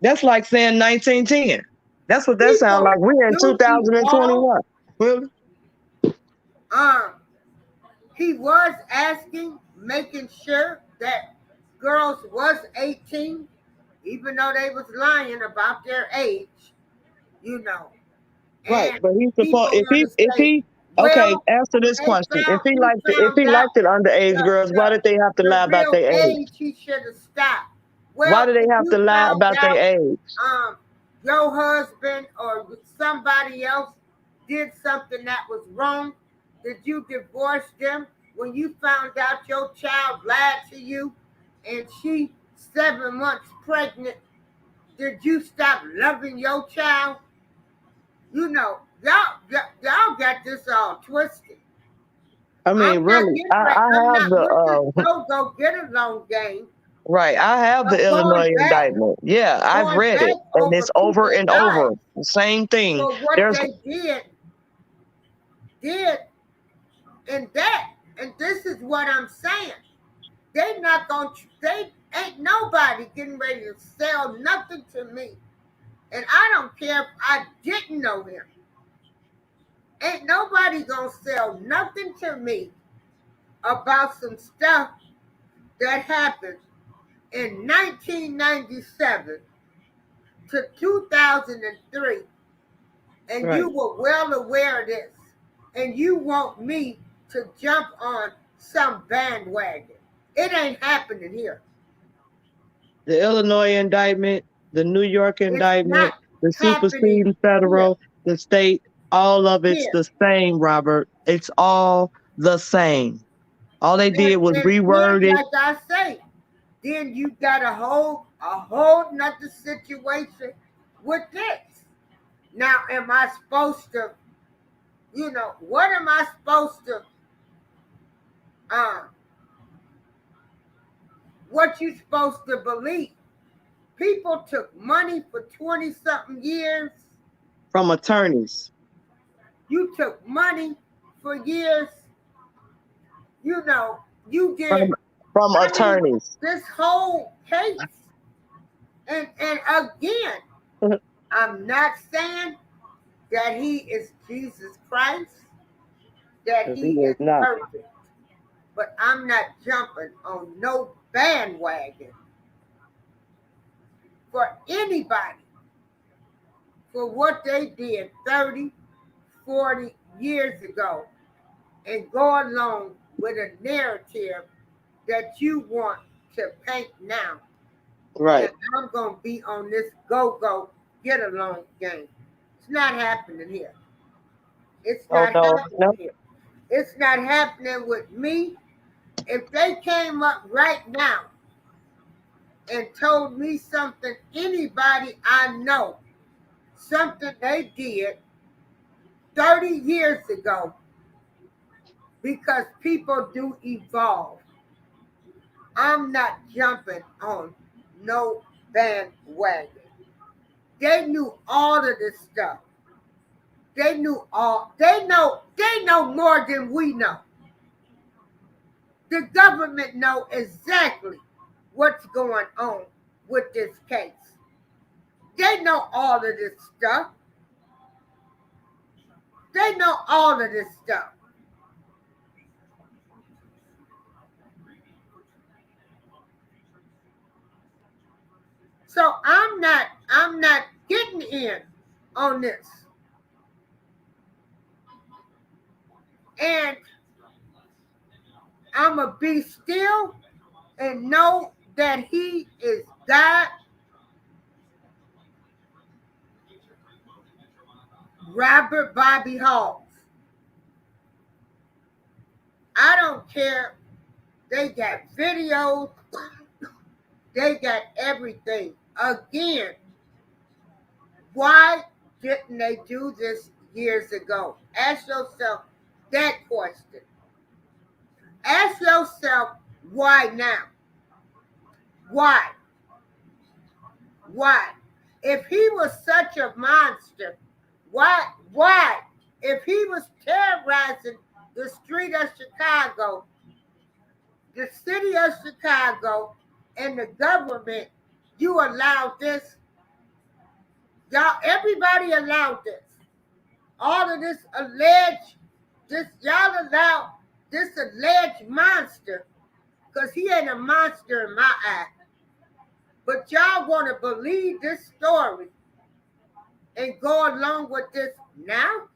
That's like saying 1910. That's what that sounds People like. We're in do evolve. 2021. Really? He was asking, making sure that girls was 18, even though they was lying about their age, you know. Right, And but he's supposed people want to say, okay, well, answer this question. If he liked it underage girls, why did they have to lie the about real their age? age, he should have stopped. Why Well, do they if have to you lie found about their out age? your husband or somebody else did something that was wrong, did you divorce them when you found out your child lied to you and she 7 months pregnant? Did you stop loving your child? You know, y'all got this all twisted. I mean, really, I'm I have not with the this go get along game. right. I have the I'm Illinois indictment. Yeah, I've going read back it, and over it's over people's and over. lives The same thing. for what There's they did in that. And this is what I'm saying. They ain't nobody getting ready to sell nothing to me. And I don't care if I didn't know him. Ain't nobody gonna sell nothing to me about some stuff that happened in 1997 to 2003. And right. you were well aware of this. And you want me to jump on some bandwagon. It ain't happening here. The Illinois indictment, the New York It's indictment, not the happening superseding federal, the state, all of it's here. the same, Robert. It's all the same. All they did was reword it. Like I say, then you got a whole nother situation with this. Now, am I supposed to, what am I supposed to, what you supposed to believe? People took money for 20-something years. From attorneys. You took money for years. You did. From attorneys. This whole case. And again, I'm not saying that he is Jesus Christ, that he is not perfect. But I'm not jumping on no bandwagon for anybody for what they did 30, 40 years ago and go along with a narrative that you want to paint now. Right. And I'm going to be on this go, get along game. It's not happening here. It's not happening here. It's not happening with me. If they came up right now and told me something, anybody I know, something they did 30 years ago, because people do evolve. I'm not jumping on no bandwagon. They knew all of this stuff. They knew all. They know more than we know. The government know exactly what's going on with this case. They know all of this stuff. They know all of this stuff. So I'm not getting in on this. And I'm going to be still and know that he is God. Robert Bobby Halls. I don't care. They got videos. They got everything. Again, why didn't they do this years ago? Ask yourself that question. Ask yourself, why now? Why? Why? If he was such a monster, why? If he was terrorizing the street of Chicago, the city of Chicago, and the government, you allowed this. Y'all, everybody allowed this. All of this alleged, y'all allowed this alleged monster, because he ain't a monster in my eye. But y'all want to believe this story and go along with this now?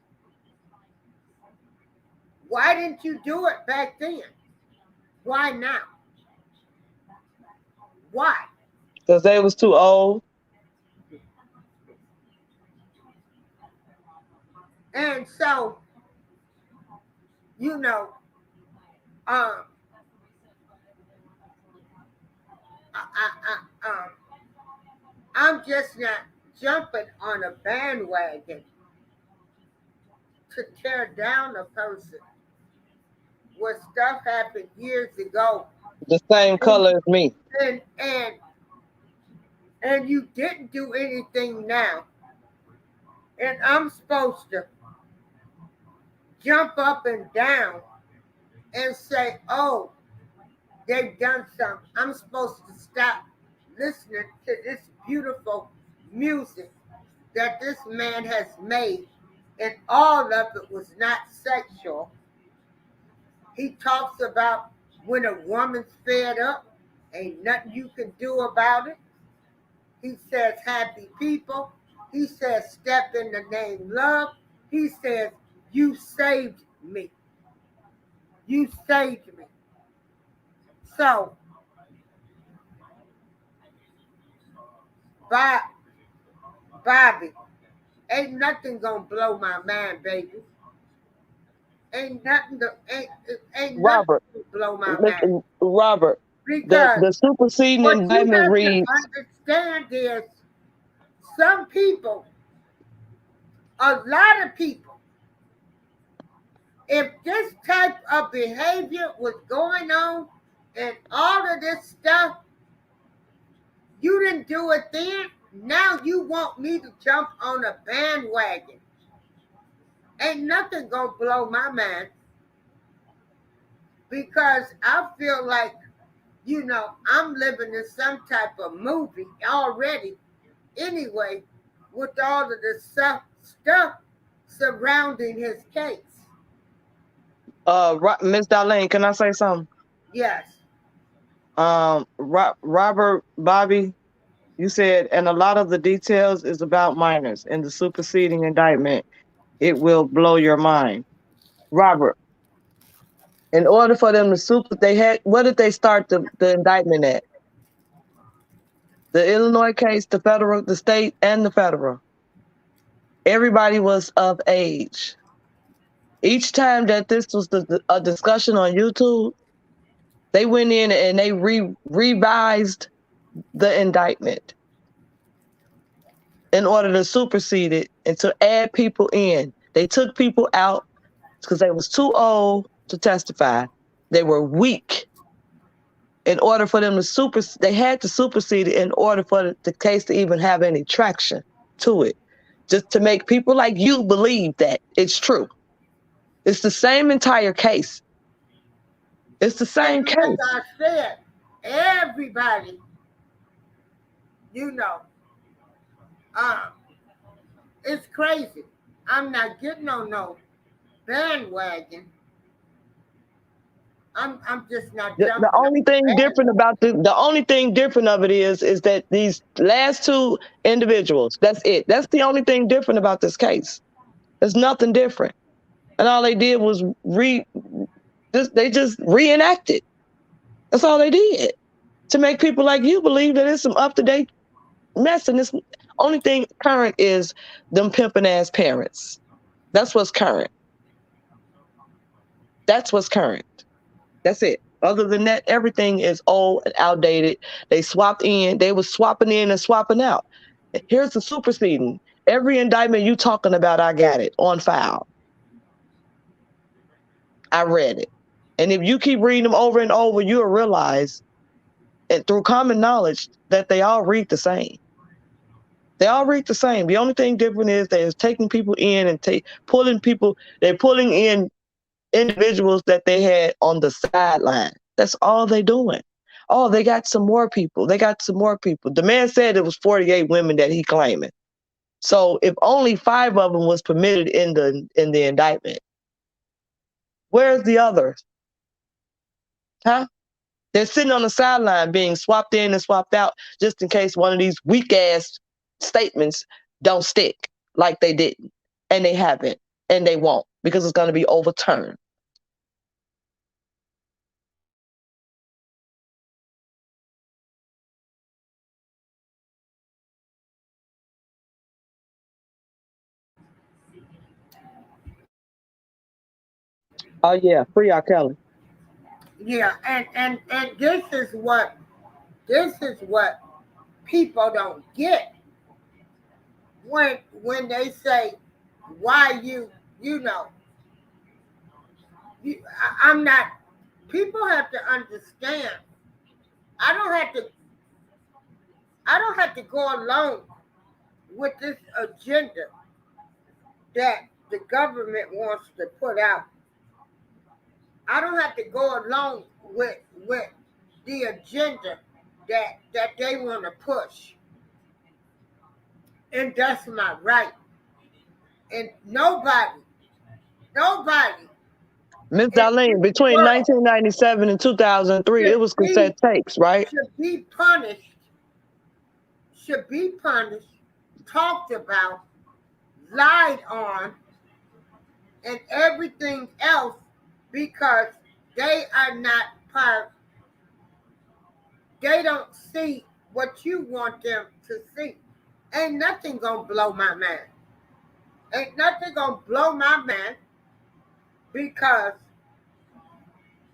Why didn't you do it back then? Why now? Why? Because they was too old. And so, you know, I'm just not jumping on a bandwagon to tear down a person when stuff happened years ago. The same color as me. And you didn't do anything now. And I'm supposed to jump up and down and say, oh, they've done something. I'm supposed to stop listening to this beautiful music that this man has made, and all of it was not sexual. He talks about when a woman's fed up, ain't nothing you can do about it. He says happy people. He says step in the name love. He says you saved me. You saved me. So, Bobby, ain't nothing gonna blow my mind, baby. Ain't nothing Robert, to blow my mind. Robert, Because the superseding what you indictment have reads. to understand is some people, a lot of people, if this type of behavior was going on and all of this stuff, you didn't do it then. Now you want me to jump on a bandwagon. Ain't nothing gonna blow my mind, because I feel like, you know, I'm living in some type of movie already anyway, with all of the stuff surrounding his case. Miss Darlene, can I say something? Yes. Robert Bobby, you said, and a lot of the details is about minors in the superseding indictment. It will blow your mind. Robert, in order for them to what did they start the indictment at? The Illinois case, the federal, the state, and the federal. Everybody was of age. Each time that this was a discussion on YouTube, they went in and they revised the indictment in order to supersede it and to add people in They took people out because they was too old to testify. They were weak. In order for them to they had to supersede it in order for the case to even have any traction to it. Just to make people like you believe that it's true. It's the same entire case. It's the same case. As I said, everybody, it's crazy. I'm not getting on no bandwagon. I'm just not. The only thing different about the only thing different of it is that these last two individuals, that's it. That's the only thing different about this case. There's nothing different. And all they did was they just reenacted. That's all they did. To make people like you believe that it's some up-to-date mess. And this only thing current is them pimping ass parents. That's what's current. That's what's current. That's it. Other than that, everything is old and outdated. They swapped in. They was swapping in and swapping out. Here's the superseding. Every indictment you talking about, I got it on file. I read it. And if you keep reading them over and over, you'll realize, and through common knowledge, that they all read the same. They all read the same. The only thing different is they're taking people in and pulling people. They're pulling in individuals that they had on the sideline. That's all they're doing. Oh, they got some more people. They got some more people. The man said it was 48 women that he claiming. So if only 5 of them was permitted in the indictment, where's the others? Huh? They're sitting on the sideline being swapped in and swapped out just in case one of these weak ass statements don't stick like they didn't. And they haven't. And they won't, because it's going to be overturned. Oh yeah, free R. Kelly. Yeah, and this is what people don't get when they say, why I'm not. People have to understand. I don't have to go along with this agenda that the government wants to put out. I don't have to go along with the agenda that they want to push. And that's my right. And nobody Miss Darlene, between 1997 and 2003, it was cassette tapes, right? Should be punished, talked about, lied on, and everything else, because they are not part. They don't see what you want them to see. Ain't nothing gonna blow my mind. Ain't nothing gonna blow my mind, because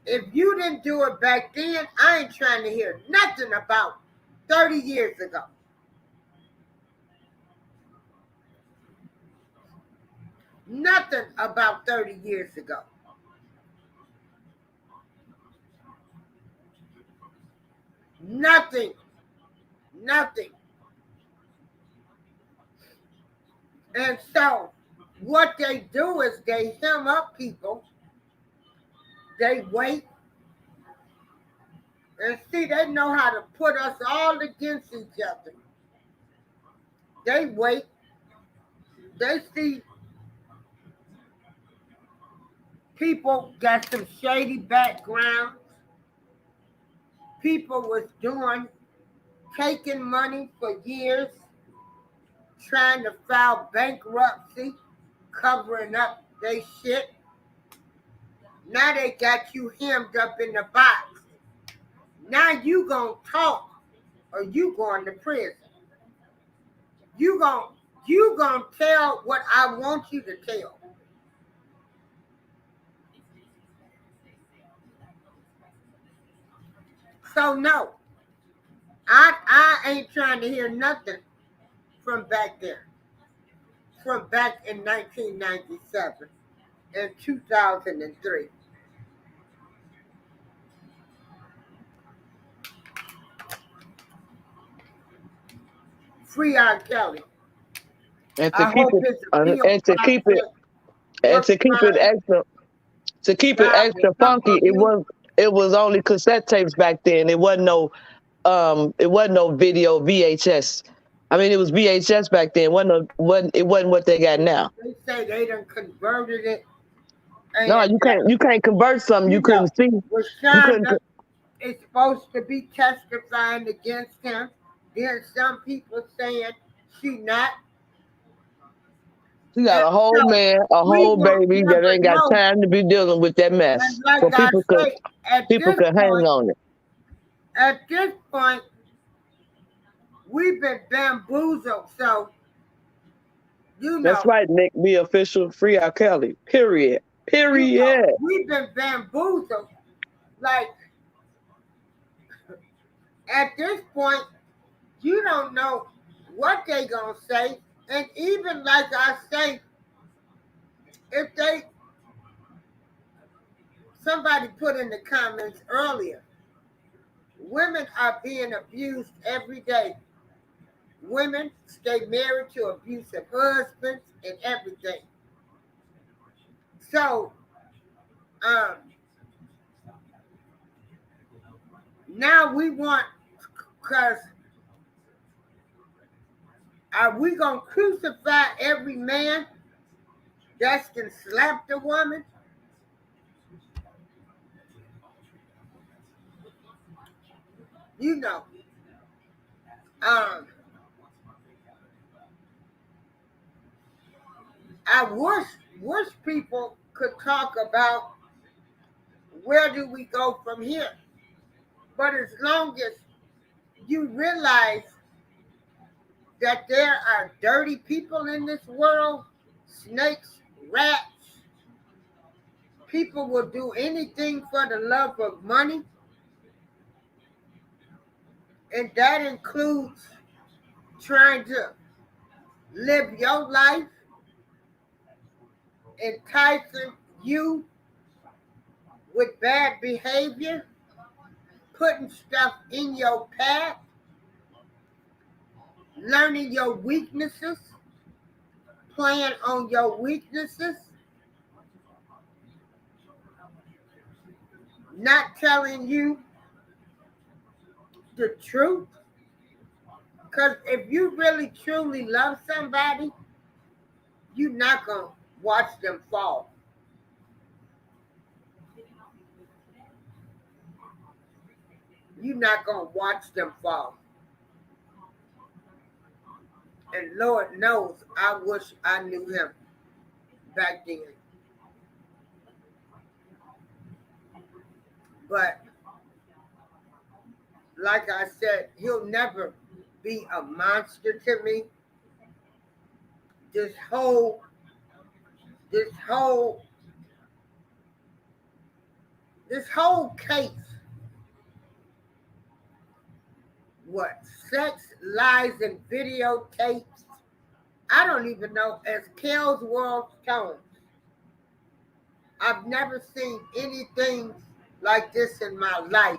if you didn't do it back then, I ain't trying to hear nothing about 30 years ago. Nothing about 30 years ago. Nothing. And so what they do is they hem up people. They wait. And see, they know how to put us all against each other. They wait. They see people got some shady backgrounds. People was taking money for years, trying to file bankruptcy, covering up their shit. Now they got you hemmed up in the box. Now you gonna talk, or you going to prison. You gonna tell what I want you to tell. So no, I ain't trying to hear nothing from back there. from back in 1997 and 2003. Free R. Kelly. And to I keep hope it his appeal and to keep it process and works to keep it fine. extra to keep it God will extra funky, humble you. it was only cassette tapes back then. It wasn't no video VHS. I mean, it was VHS back then. It wasn't what they got now. They say they done converted it, No, and you can't convert something you you know, couldn't see. You couldn't. Rashonda is supposed to be testifying against him. Then some people saying she not. You got And a whole so man, a we whole won't baby that never ain't got know. time to be dealing with that mess. And like So I say, people could hang on it. at this point, we've been bamboozled. So you That's know, right, Nick. Be official. Free R. Kelly. Period. you know, Period. we've been bamboozled. Like at this point, you don't know what they gonna say. And even like I say, if somebody put in the comments earlier, women are being abused every day. Women stay married to abusive husbands and everything. So um, now we want, because are we gonna crucify every man that can slap the woman? You know, um, I wish people could talk about where do we go from here. But as long as you realize that there are dirty people in this world, snakes, rats, people will do anything for the love of money, and that includes trying to live your life, enticing you with bad behavior, putting stuff in your path, learning your weaknesses, playing on your weaknesses, not telling you the truth. Because if you really truly love somebody, you're not going to watch them fall. You're not going to watch them fall. And Lord knows, I wish I knew him back then. But like I said, he'll never be a monster to me. This whole this whole this whole case, what, sex, lies, and videotapes, I don't even know, as Kel's World Tones, I've never seen anything like this in my life.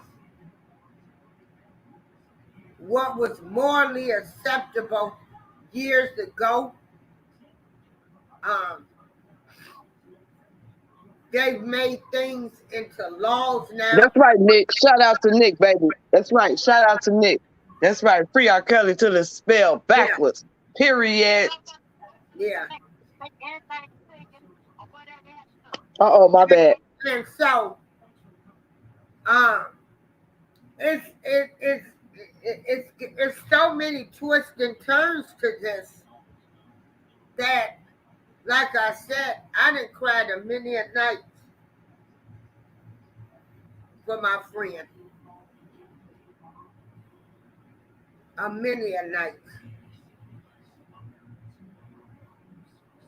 What was morally acceptable years ago, um, they've made things into laws now. That's right, Nick. Shout out to Nick, baby. That's right. Shout out to Nick. That's right. Free R. Kelly till it's spelled Yeah, backwards. Period. yeah. Oh, my bad. And so, um, it's it, it's so many twists and turns to this that, like I said, I done cried a many a night for my friend. A many a night.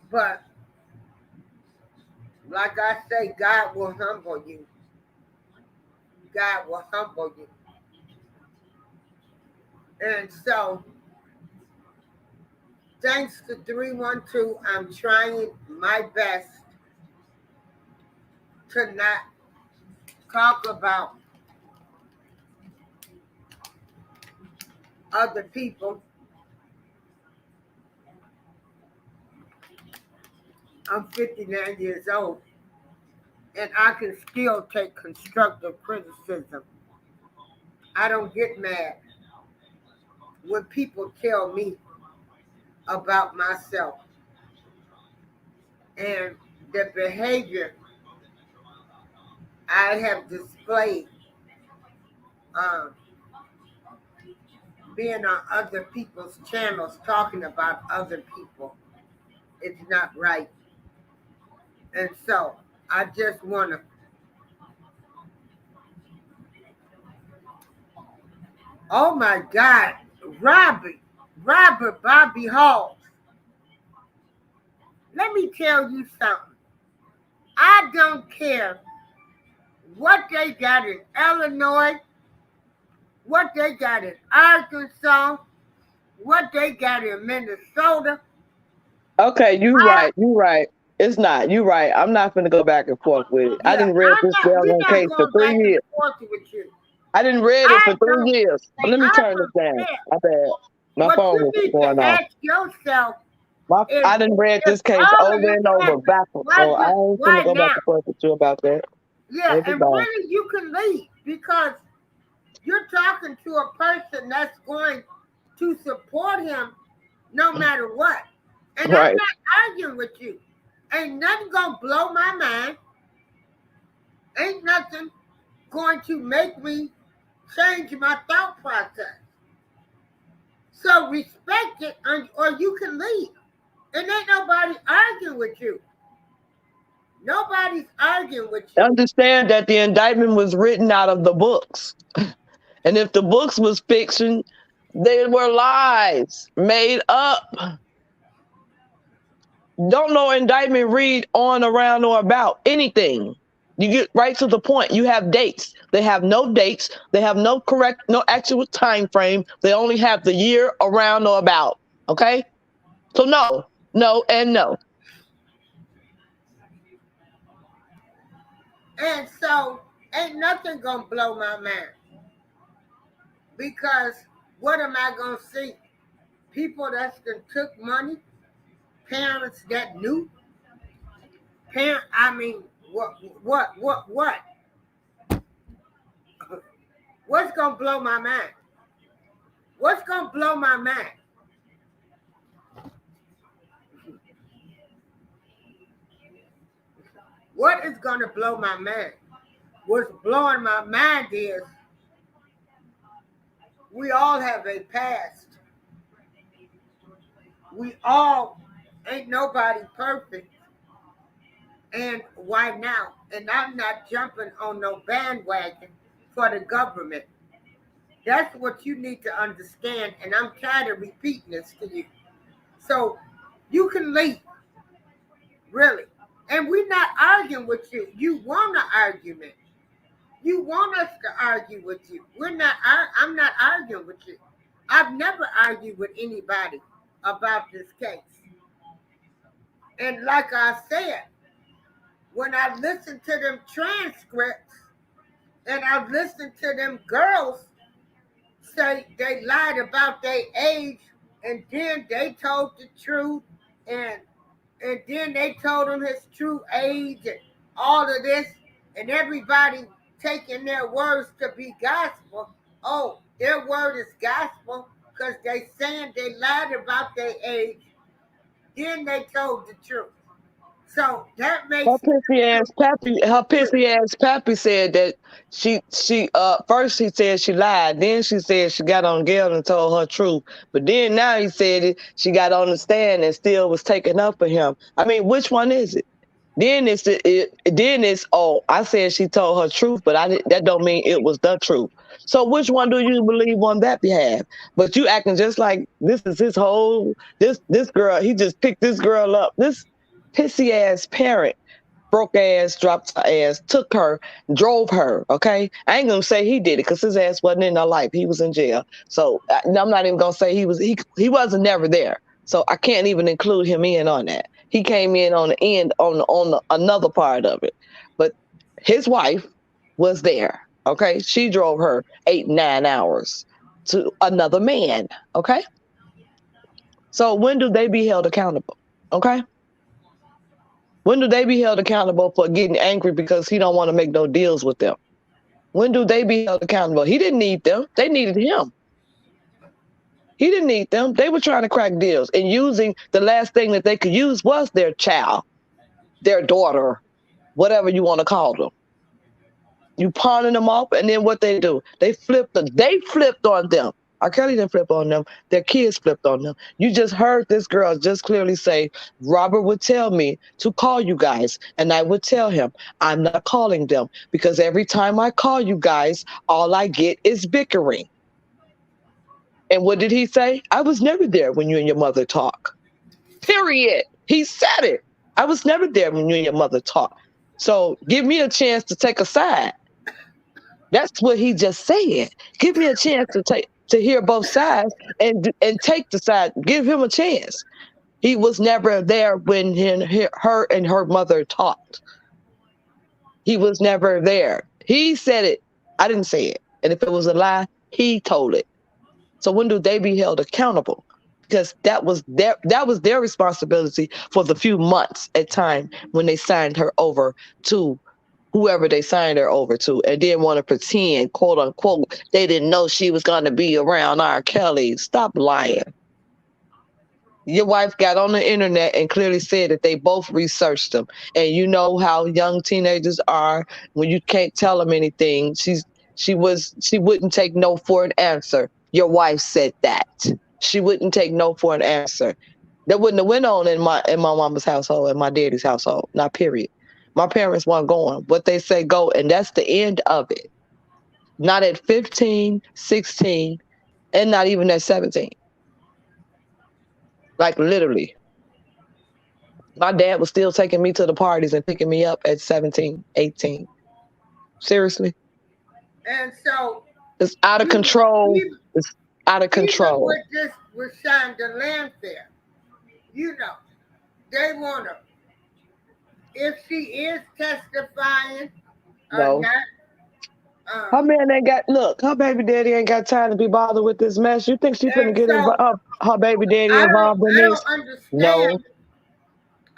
But like I say, God will humble you. God will humble you. And so Thanks to 312, I'm trying my best to not talk about other people. I'm 59 years old, and I can still take constructive criticism. I don't get mad when people tell me about myself and the behavior I have displayed, um, being on other people's channels talking about other people. It's not right. And so I just want to, oh my God, Robert Bobby Hall. Let me tell you something. I don't care what they got in Illinois, what they got in Arkansas, what they got in Minnesota. Okay, you right. You right. It's not. You right. I'm not going to go back and forth with it. I Yeah, didn't read this we're doggone not case for going back 3 and years. forth with you. I didn't read it I for 3 don't, years. Let me I turn this don't down. care. My bad. My What phone you was need to going off. ask yourself is I didn't read if this case all of over this and over happened, backwards, so I ain't why gonna go back now? and forth with you about that. Yeah, and Everybody. really you can leave because you're talking to a person that's going to support him no matter what. And I'm Right. not arguing with you. Ain't nothing gonna blow my mind. Ain't nothing going to make me change my thought process. So respect it or you can leave. And ain't nobody arguing with you. Nobody's arguing with you. Understand that the indictment was written out of the books. And if the books was fiction, they were lies made up. Don't no indictment read on, around, or about anything. You get right to the point. You have dates. They have no dates. They have no actual time frame. They only have the year, around, or about. Okay? So no, and no. And so ain't nothing gonna blow my mind. Because what am I gonna see? People that's done took money, parents that knew, I mean, what? What's gonna blow my mind? What's gonna blow my mind? What is gonna blow my mind? What's blowing my mind is we all have a past. We all ain't nobody perfect. And why now? And I'm not jumping on no bandwagon for the government. That's what you need to understand. And I'm tired of repeating this to you. So you can leave, really. And we're not arguing with you. You want an argument. You want us to argue with you. I'm not arguing with you. I've never argued with anybody about this case. And like I said, when I listen to them transcripts and I listen to them girls say they lied about their age and then they told the truth and then they told him his true age and all of this and everybody taking their words to be gospel. Oh, their word is gospel because they saying they lied about their age. Then they told the truth. So that makes Her pissy ass pappy said that she first he said she lied, then she said she got on Gail and told her truth. But then now he said she got on the stand and still was taking up for him. I mean, which one is it? Then it's oh, I said she told her truth, but that don't mean it was the truth. So which one do you believe on that behalf? But you acting just like this is his whole this girl, he just picked this girl up. This pissy ass parent, broke ass, dropped her ass, took her, drove her, okay? I ain't gonna say he did it because his ass wasn't in her life. He was in jail. So I'm not even gonna say he wasn't never there. So I can't even include him in on that. He came in on the end on another part of it. But his wife was there. Okay. She drove her 8-9 hours to another man. Okay. So when do they be held accountable? Okay. When do they be held accountable for getting angry because he don't want to make no deals with them? When do they be held accountable? He didn't need them. They needed him. He didn't need them. They were trying to crack deals and using the last thing that they could use was their child, their daughter, whatever you want to call them. You pawning them off, and then what they do? They flipped on them. R. Kelly didn't flip on them. Their kids flipped on them. You just heard this girl just clearly say, Robert would tell me to call you guys. And I would tell him, I'm not calling them because every time I call you guys, all I get is bickering. And what did he say? I was never there when you and your mother talk. Period. He said it. I was never there when you and your mother talk. So give me a chance to take a side. That's what he just said. Give me a chance to hear both sides and take the side. Give him a chance. He was never there when her and her mother talked. He was never there. He said it. I didn't say it. And if it was a lie, he told it. So when do they be held accountable? Because that was their responsibility for the few months at time when they signed her over to whoever they signed her over to, and didn't want to pretend, quote unquote, they didn't know she was going to be around R. Kelly. Stop lying. Your wife got on the internet and clearly said that they both researched him. And you know how young teenagers are when you can't tell them anything. She wouldn't take no for an answer. Your wife said that. She wouldn't take no for an answer. That wouldn't have went on in my mama's household, in my daddy's household. Not period. My parents weren't going. What they say go, and that's the end of it. Not at 15, 16, and not even at 17. Like literally. My dad was still taking me to the parties and picking me up at 17, 18. Seriously. And so it's out of control. It's out of control. Even with this Shonda Landfair, you know, they want to, if she is testifying or not. Her man ain't got, look, her baby daddy ain't got time to be bothered with this mess. You think she's going to get her baby daddy involved in this? No.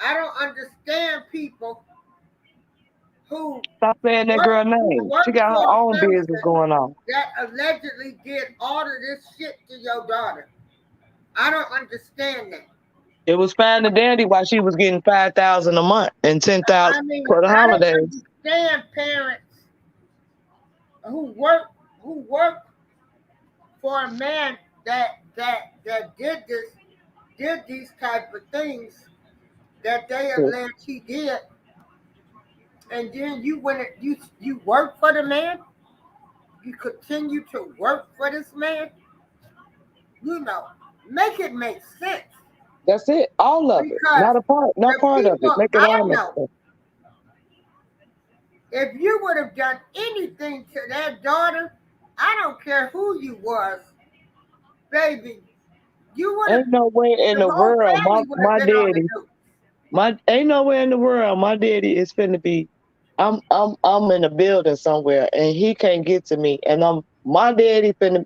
I don't understand people who... Stop saying that girl name. She got her own business going on. That allegedly did all of this shit to your daughter. I don't understand that. It was fine and dandy while she was getting $5,000 a month and $10,000 for the holidays. I don't understand parents who work for a man that did these type of things that they allege he did, and then you work for the man, you continue to work for this man, you know, make it make sense. That's it, all of it, not part of it. Make it all make sense. If you would have done anything to that daughter, I don't care who you was, baby, you would have. Ain't no way in the world, my daddy. Ain't nowhere in the world my daddy is finna be. I'm in a building somewhere and he can't get to me, and my daddy finna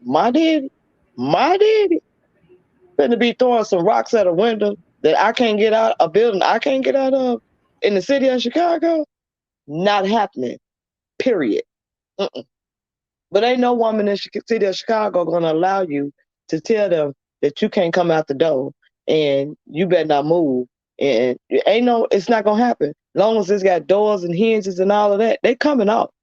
be throwing some rocks at a window that I can't get out, a building I can't get out of in the city of Chicago. Not happening. Period. But ain't no woman in the city of Chicago gonna allow you to tell them that you can't come out the door and you better not move. And it's not gonna happen. As long as it's got doors and hinges and all of that, they coming out.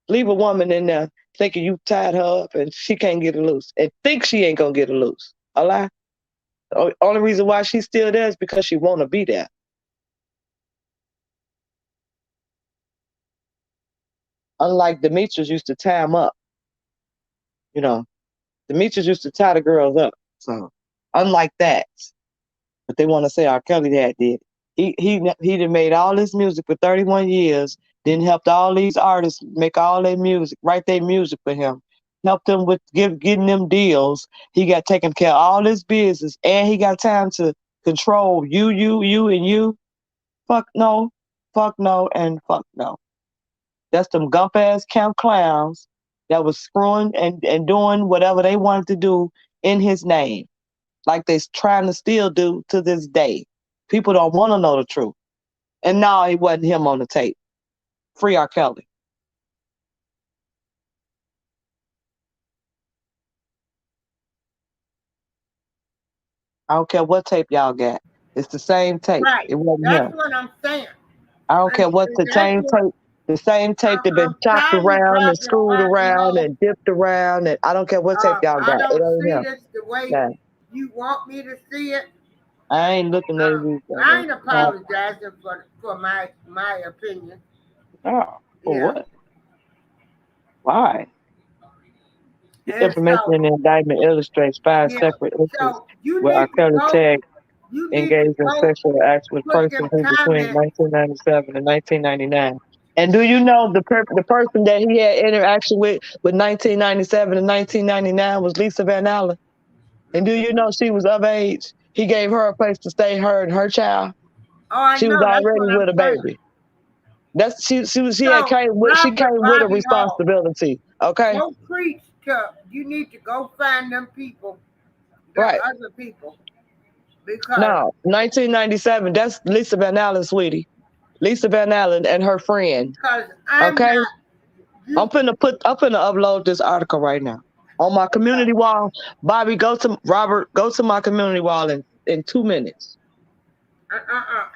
Leave a woman in there thinking you tied her up and she can't get it loose, and think she ain't gonna get it loose. A lie. The only reason why she's still there is because she wanna be there. Unlike Demetrius used to tie them up. You know, Demetrius used to tie the girls up. So unlike that, but they want to say R. Kelly did. He done made all this music for 31 years, then helped all these artists make all their music, write their music for him. helped him with getting them deals. He got taking care of all this business, and he got time to control you, and you. Fuck no, and fuck no. That's them gump ass camp clowns that was screwing and doing whatever they wanted to do in his name, like they're trying to still do to this day. People don't want to know the truth. And no, it wasn't him on the tape. Free R. Kelly. I don't care what tape y'all got. It's the same tape. Right. It wasn't That's him. what I'm saying. I don't care what the same tape. The same tape that been chopped probably around and dropping screwed right around now. and dipped around, and I don't care what tape y'all I got. It don't ain't see him. this the way Yeah. you want me to see it. I ain't looking at it. I ain't apologizing for my opinion. Oh, for Yeah. what? Why? The And information in the indictment illustrates 5 separate instances so you where R. need to Kelly go. tagged You need engaged to in go sexual acts with put persons them who between comments. 1997 and 1999. And do you know the person that he had interaction with 1997 and 1999 was Lisa Van Allen? And do you know she was of age? He gave her a place to stay, her and her child. Oh, I She was know. That's already what with I'm a saying. baby. She So, came Robert with a Bobby Hall, responsibility. Okay? go preach to. You need to go find them people, the Right. other people, because No, 1997, that's Lisa Van Allen, sweetie. Lisa Van Allen and her friend. I'm Okay? not. I'm finna upload this article right now. On my community wall. Bobby, go to my community wall in 2 minutes.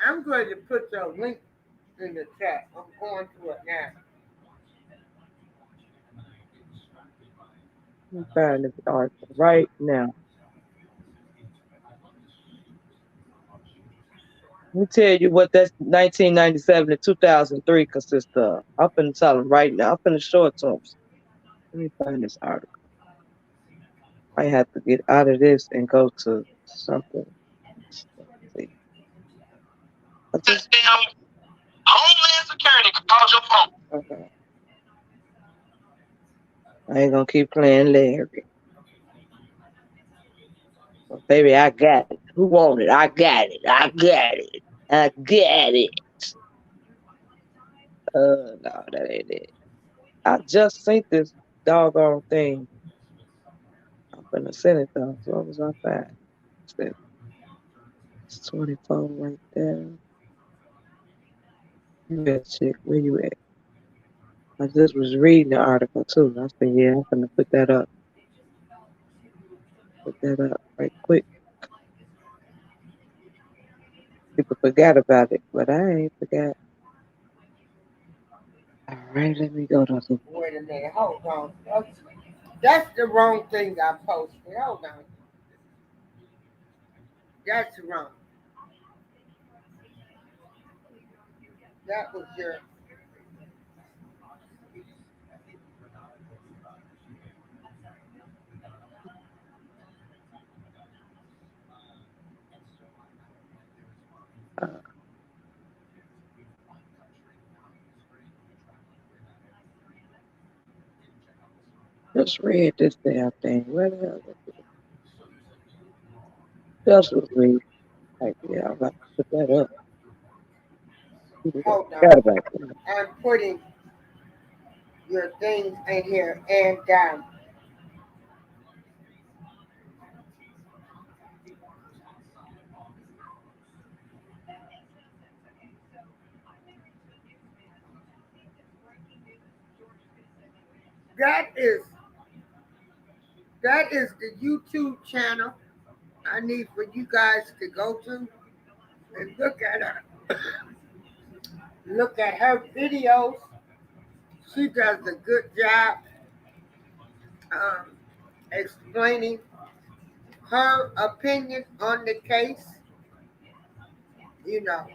I'm going to put your link in the chat. I'm going to it now. Let me find this article right now. Let me tell you what that 1997 to 2003 consists of. I'm finna tell them right now. I'm finna show it to them. Let me find this article. I have to get out of this and go to something. Let's see. This damn Homeland Security called your phone. Okay. I ain't gonna keep playing Larry. Well, baby, I got it. Who want it? I got it. I got it. I got it. No, that ain't it. I just sent this doggone thing. I'm gonna send it though. As long as I find it. It's 24 right there. You better check where you at. I just was reading the article too. I said, yeah, I'm gonna put that up. Put that up right quick. People forgot about it, but I ain't forgot. All right, let me go to the. Wait a minute. Hold on. That's the wrong thing I posted. Hold on. That's wrong. That was your. Just read this damn thing. Where the hell is it? Just was read. Like, yeah, I'm about to put that up. People Hold on. forgot about that. I'm putting your things in here and that is the YouTube channel I need for you guys to go to and look at her videos. She does a good job um, explaining her opinion on the case. You know,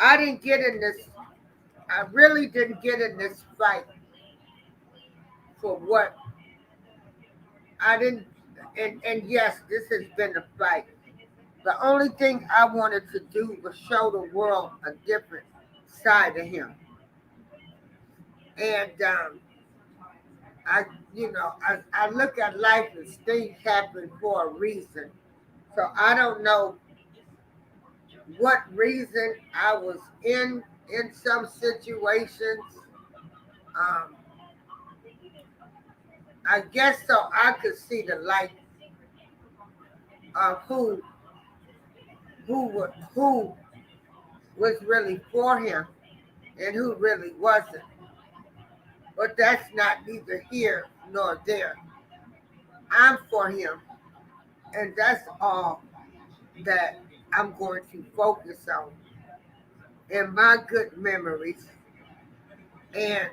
I didn't get in this. I really didn't get in this fight for what I didn't. And yes, this has been a fight. The only thing I wanted to do was show the world a different side of him. And I, I look at life as things happen for a reason. So I don't know what reason I was in some situations. Um, I guess so I could see the light of who was really for him and who really wasn't. But that's not neither here nor there. I'm for him, and that's all that I'm going to focus on in my good memories. And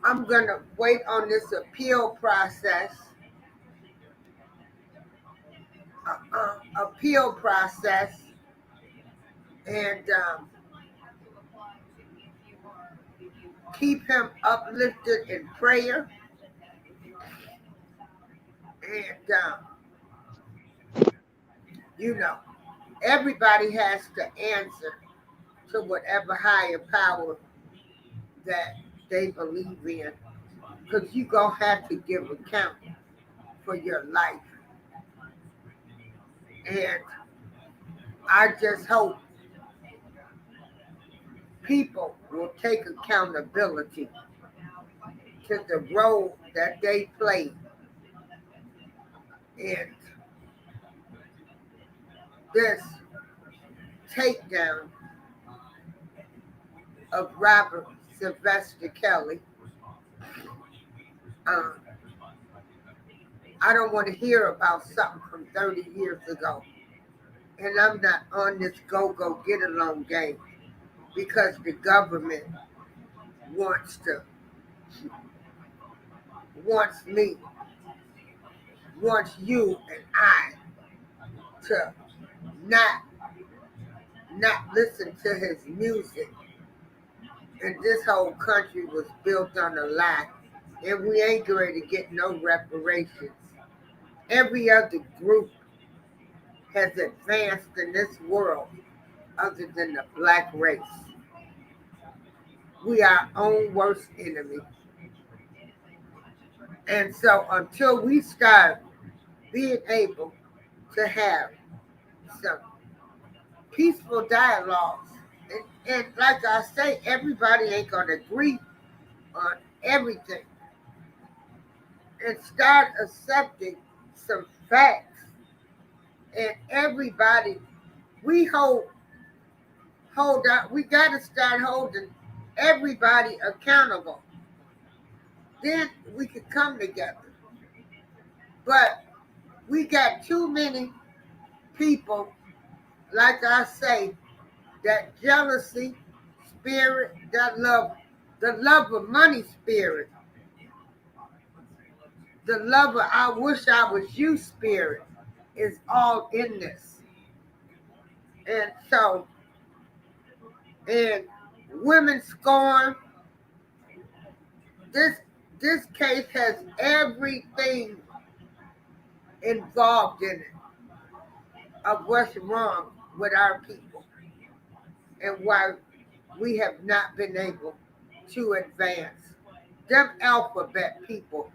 I'm going to wait on this appeal process, and keep him uplifted in prayer. And, you know, everybody has to answer to whatever higher power that they believe in, because you're going to have to give account for your life. And I just hope people will take accountability to the role that they played in this takedown of Robert Sylvester Kelly. Um, I don't want to hear about something from 30 years ago. And I'm not on this go get along game because the government wants to wants me, wants you and I to not not listen to his music. And this whole country was built on a lie. And we ain't going to get no reparations. Every other group has advanced in this world other than the black race. We are our own worst enemy. And so until we start being able to have some peaceful dialogues, and like I say, everybody ain't going to agree on everything, and start accepting some facts, and everybody, we hold out, we got to start holding everybody accountable. Then we could come together. But we got too many people, like I say, that jealousy spirit, that the love of money spirit, the love of I wish I was you spirit is all in this. And so, and women scorn, this this case has everything involved in it of what's wrong with our people and why we have not been able to advance. Them alphabet people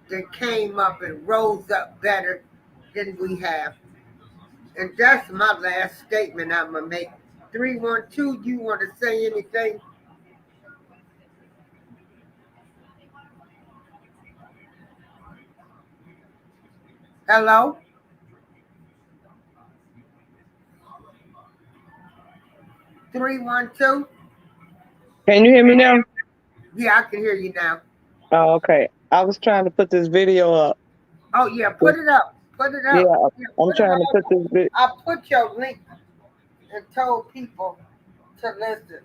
that came up and rose up better than we have. And that's my last statement I'm going to make. 312, you want to say anything? Hello? 312? Can you hear me now? Yeah, I can hear you now. Oh, okay. I was trying to put this video up. Oh, yeah, put it up. Put it Yeah, up. I'm trying to put this video. I put your link and told people to listen.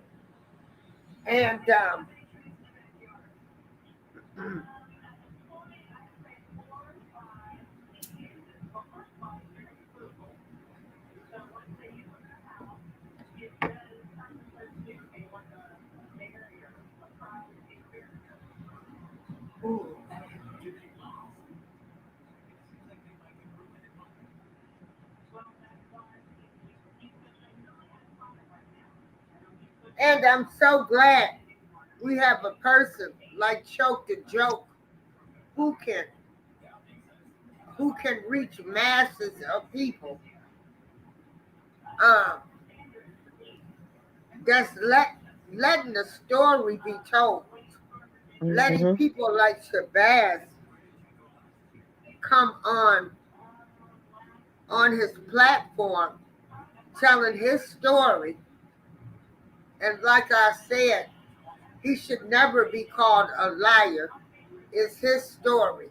And I'm so glad we have a person like Choke the Joke, who can reach masses of people. Um, that's letting the story be told, letting Mm-hmm. people like Shabazz come on his platform, telling his story. And like I said, he should never be called a liar. It's his story.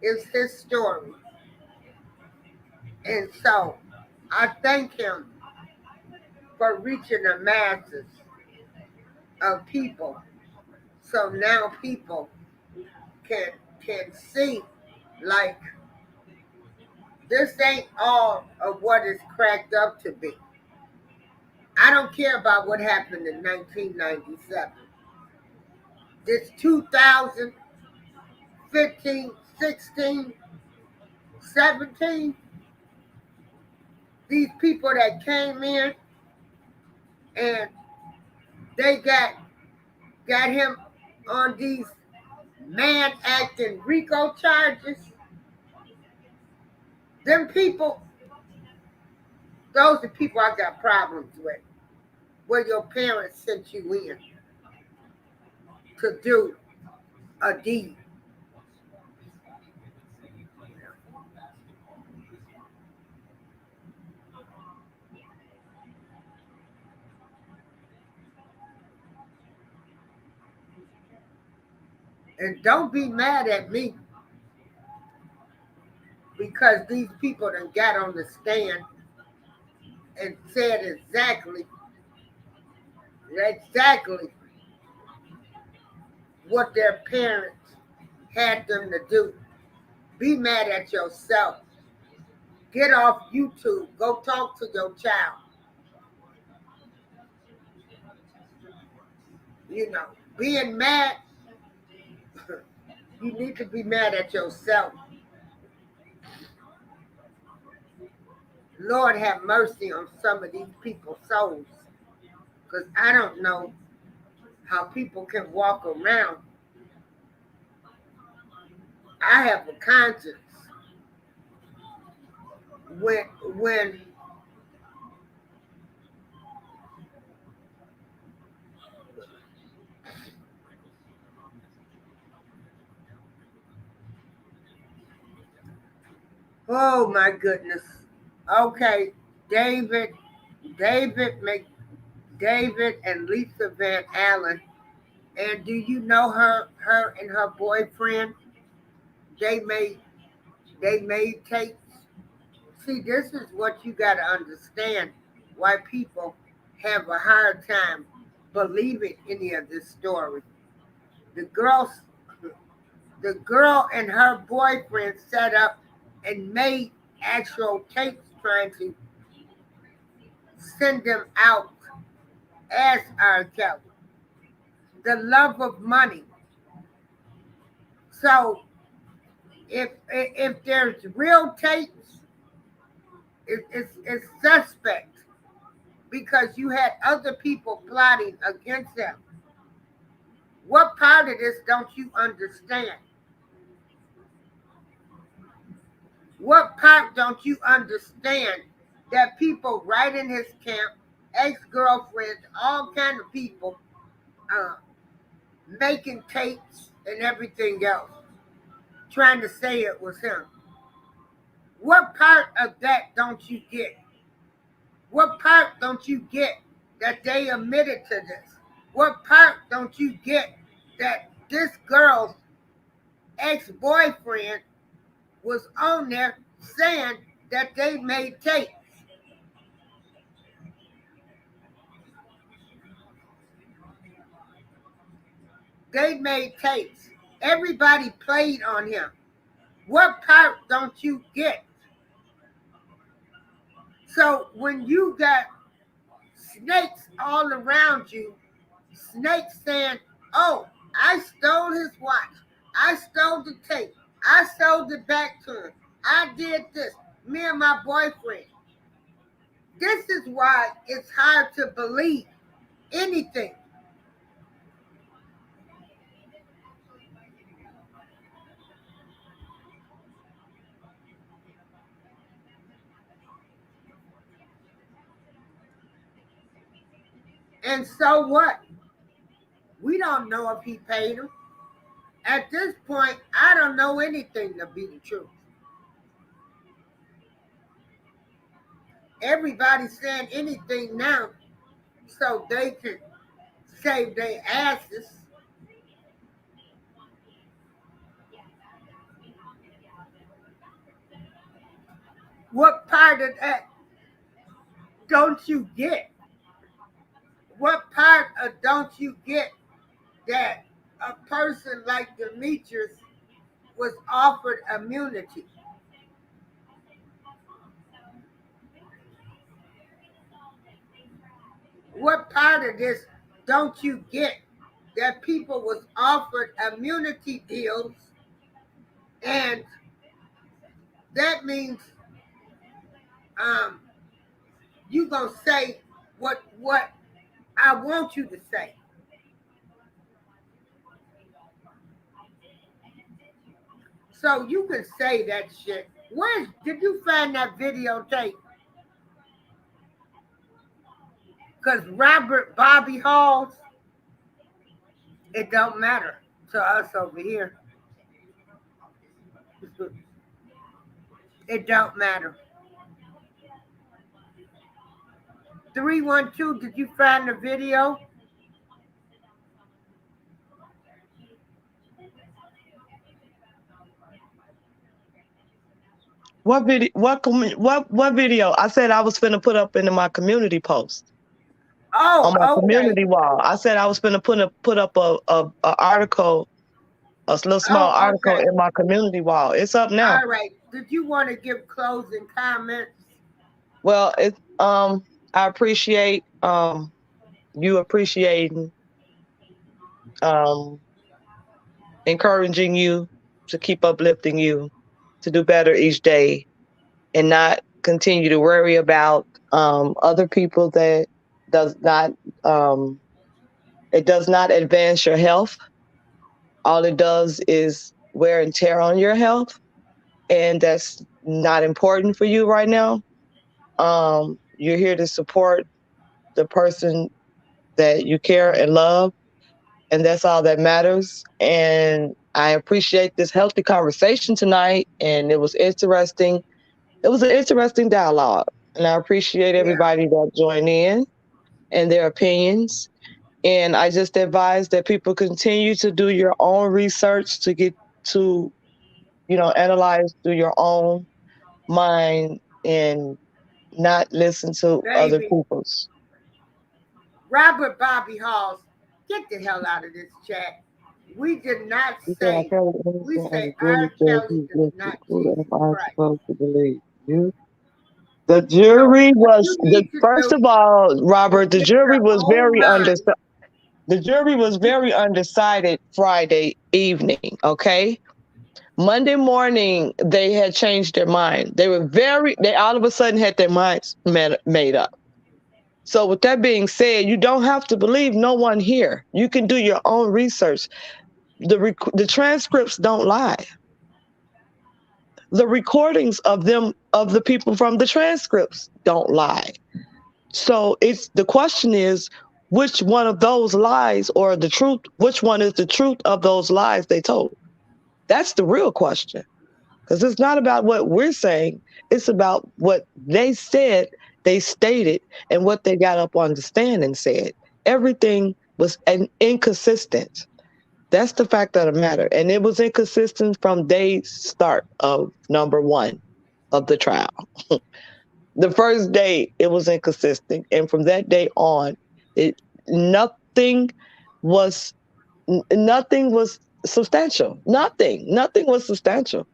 It's his story. And so I thank him for reaching the masses of people. So now people can see, like, this ain't all of what it's cracked up to be. I don't care about what happened in 1997. This 2015, 16, 17, these people that came in and they got him on these man acting RICO charges. Them people, those are people I got problems with. Where your parents sent you in to do a deed. And don't be mad at me because these people done got on the stand and said exactly what their parents had them to do. Be mad at yourself. Get off YouTube. Go talk to your child. You know, being mad, you need to be mad at yourself. Lord have mercy on some of these people's souls. Because I don't know how people can walk around. I have a conscience. When oh my goodness. Okay, David and Lisa Van Allen. And do you know her and her boyfriend? They made tapes. See, this is what you gotta understand why people have a hard time believing any of this story. The girl and her boyfriend set up and made actual tapes trying to send them out as R. Kelly. The love of money. So if there's real tapes, it's suspect because you had other people plotting against them. What part of this don't you understand? What part don't you understand that people right in his camp, ex-girlfriends, all kind of people, making tapes and everything else, trying to say it was him? What part of that don't you get? What part don't you get that they admitted to this? What part don't you get that this girl's ex-boyfriend was on there saying that they made tapes? They made tapes. Everybody played on him. What part don't you get? So when you got snakes all around you, snakes saying, oh, I stole his watch. I stole the tape. I sold it back to him. I did this. Me and my boyfriend. This is why it's hard to believe anything. And so what? We don't know if he paid him. At this point, I don't know anything to be the truth. Everybody's saying anything now so they can save their asses. What part of that don't you get? What part of don't you get that a person like Demetrius was offered immunity? What part of this don't you get that people was offered immunity deals, and that means you gonna say what I want you to say. So you can say that shit. Where did you find that videotape? Because Robert Bobby Halls, it don't matter to us over here. It don't matter. 312, did you find the video? What video? What video? I said I was finna put up into my community post on my Oh, okay. community wall. I said I was finna put up a article, a little small article Okay. in my community wall. It's up now. All right. Did you want to give closing comments? Well, I appreciate you appreciating, encouraging you to keep uplifting you to do better each day and not continue to worry about other people that does not it does not advance your health. All it does is wear and tear on your health, and that's not important for you right now. You're here to support the person that you care and love, and that's all that matters. And I appreciate this healthy conversation tonight, and it was interesting. It was an interesting dialogue, and I appreciate everybody that joined in and their opinions. And I just advise that people continue to do your own research to get to, analyze through your own mind and not listen to other Baby. people's. Robert Bobby Halls, get the hell out of this chat. We did not You said say, we say R. Kelly does not Jesus Christ. supposed to believe you. The jury was first of all, Robert. The jury was very undecided. The jury was very undecided Friday evening. Okay, Monday morning they had changed their mind. They all of a sudden had their minds made up. So with that being said, you don't have to believe no one here. You can do your own research. The transcripts don't lie. The recordings of the people from the transcripts don't lie. So the question is, which one of those lies or the truth, which one is the truth of those lies they told? That's the real question. Because it's not about what we're saying. It's about what they said, they stated, and what they got up on the stand and said. Everything was inconsistent. That's the fact of the matter. And it was inconsistent from day start of number 1 of the trial. The first day it was inconsistent. And from that day on, nothing was substantial. Nothing was substantial.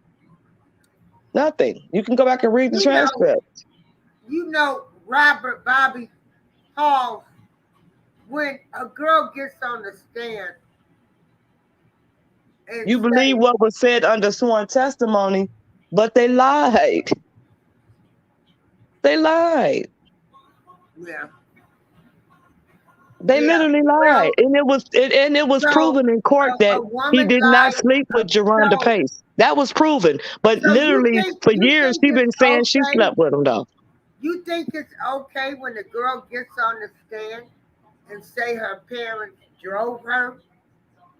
Nothing. You can go back and read the transcript. Robert Bobby Hall, when a girl gets on the stand, you believe what was said under sworn testimony, but they lied. They lied. Yeah. They literally lied. And it was proven in court that he did not sleep with Geronda Pace. That was proven. But literally for years she's been saying she slept with him though. You think it's okay when the girl gets on the stand and say her parents drove her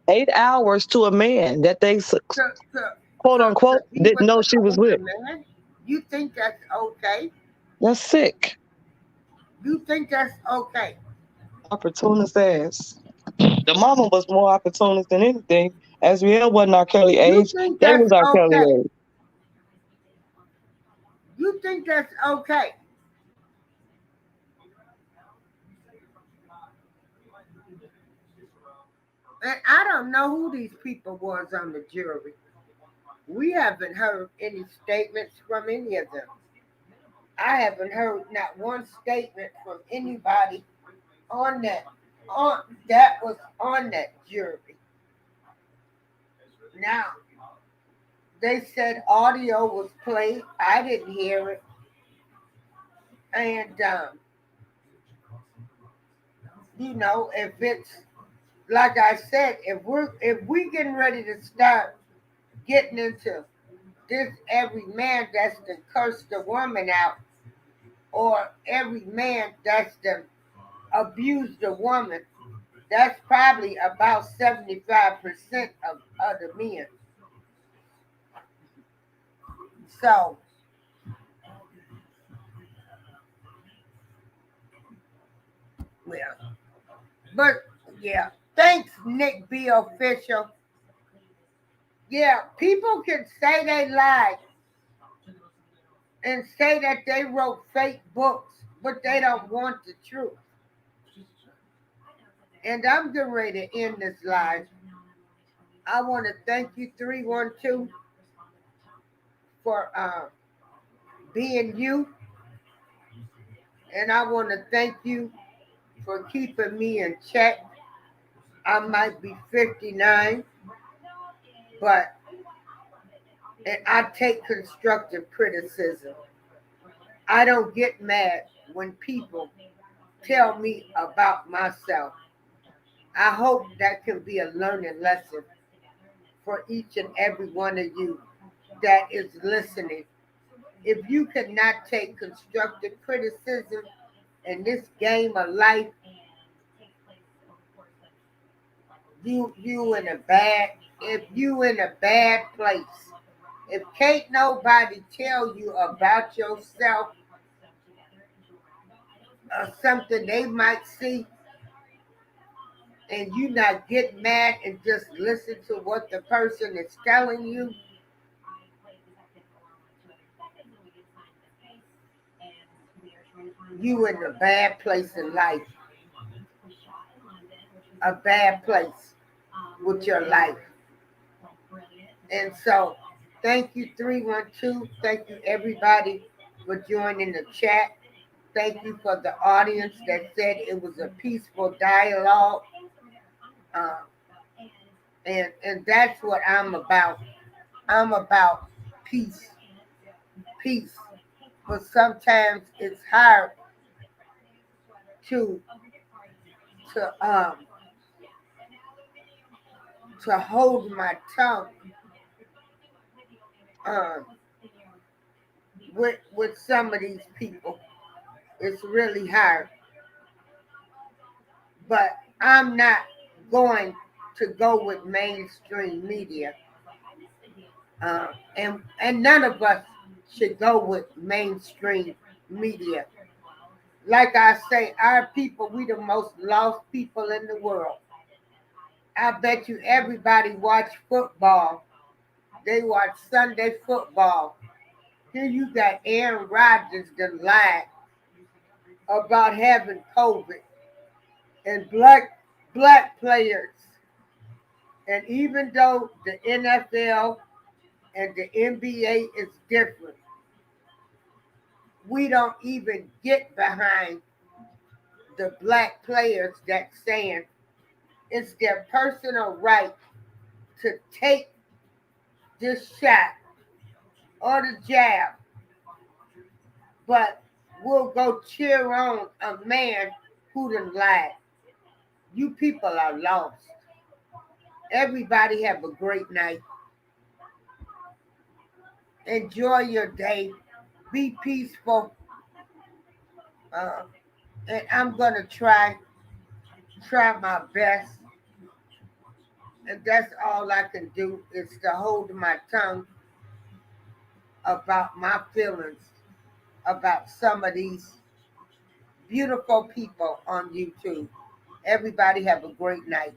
8 hours to a man that they to to quote to unquote be didn't with know an she was older with. man? You think that's okay? That's sick. You think that's okay? Opportunist ass. The mama was more opportunist than anything. Asriel wasn't R. Kelly You age. think They that's was R. Kelly okay? age. You think that's okay? And I don't know who these people was on the jury. We haven't heard any statements from any of them. I haven't heard not one statement from anybody on that was on that jury. Now they said audio was played. I didn't hear it, and if it's like I said, if we getting ready to start getting into this every man that's to curse the woman out, or every man that's to abuse the woman, that's probably about 75% of the men. So, well, but yeah, thanks, Nick B. Official. Yeah, people can say they lied and say that they wrote fake books, but they don't want the truth. And I'm getting ready to end this live. I want to thank you, 312, for being you. And I want to thank you for keeping me in check. I might be 59, but and I take constructive criticism. I don't get mad when people tell me about myself. I hope that can be a learning lesson for each and every one of you that is listening. If you cannot take constructive criticism in this game of life, you in a bad if you in a bad place. If can't nobody tell you about yourself or something they might see, and you not get mad and just listen to what the person is telling you, you in a bad place in life. A bad place with your life. And so, thank you, 312. Thank you, everybody, for joining the chat. Thank you for the audience that said it was a peaceful dialogue. Uh, and that's what I'm about. I'm about peace. Peace. But sometimes it's hard to to um to hold my tongue um with some of these people. It's really hard. But I'm not going to go with mainstream media. And none of us should go with mainstream media. Like I say, our people, we the most lost people in the world. I bet you everybody watch football. They watch Sunday football. Here you got Aaron Rodgers that lied about having COVID, and black players. And even though the NFL and the NBA is different, we don't even get behind the black players that saying it's their personal right to take this shot or the jab, but we'll go cheer on a man who done lied. You people are lost. Everybody have a great night. Enjoy your day. Be peaceful. Uh, and I'm going to try try my best, and that's all I can do is to hold my tongue about my feelings about some of these beautiful people on YouTube. Everybody have a great night.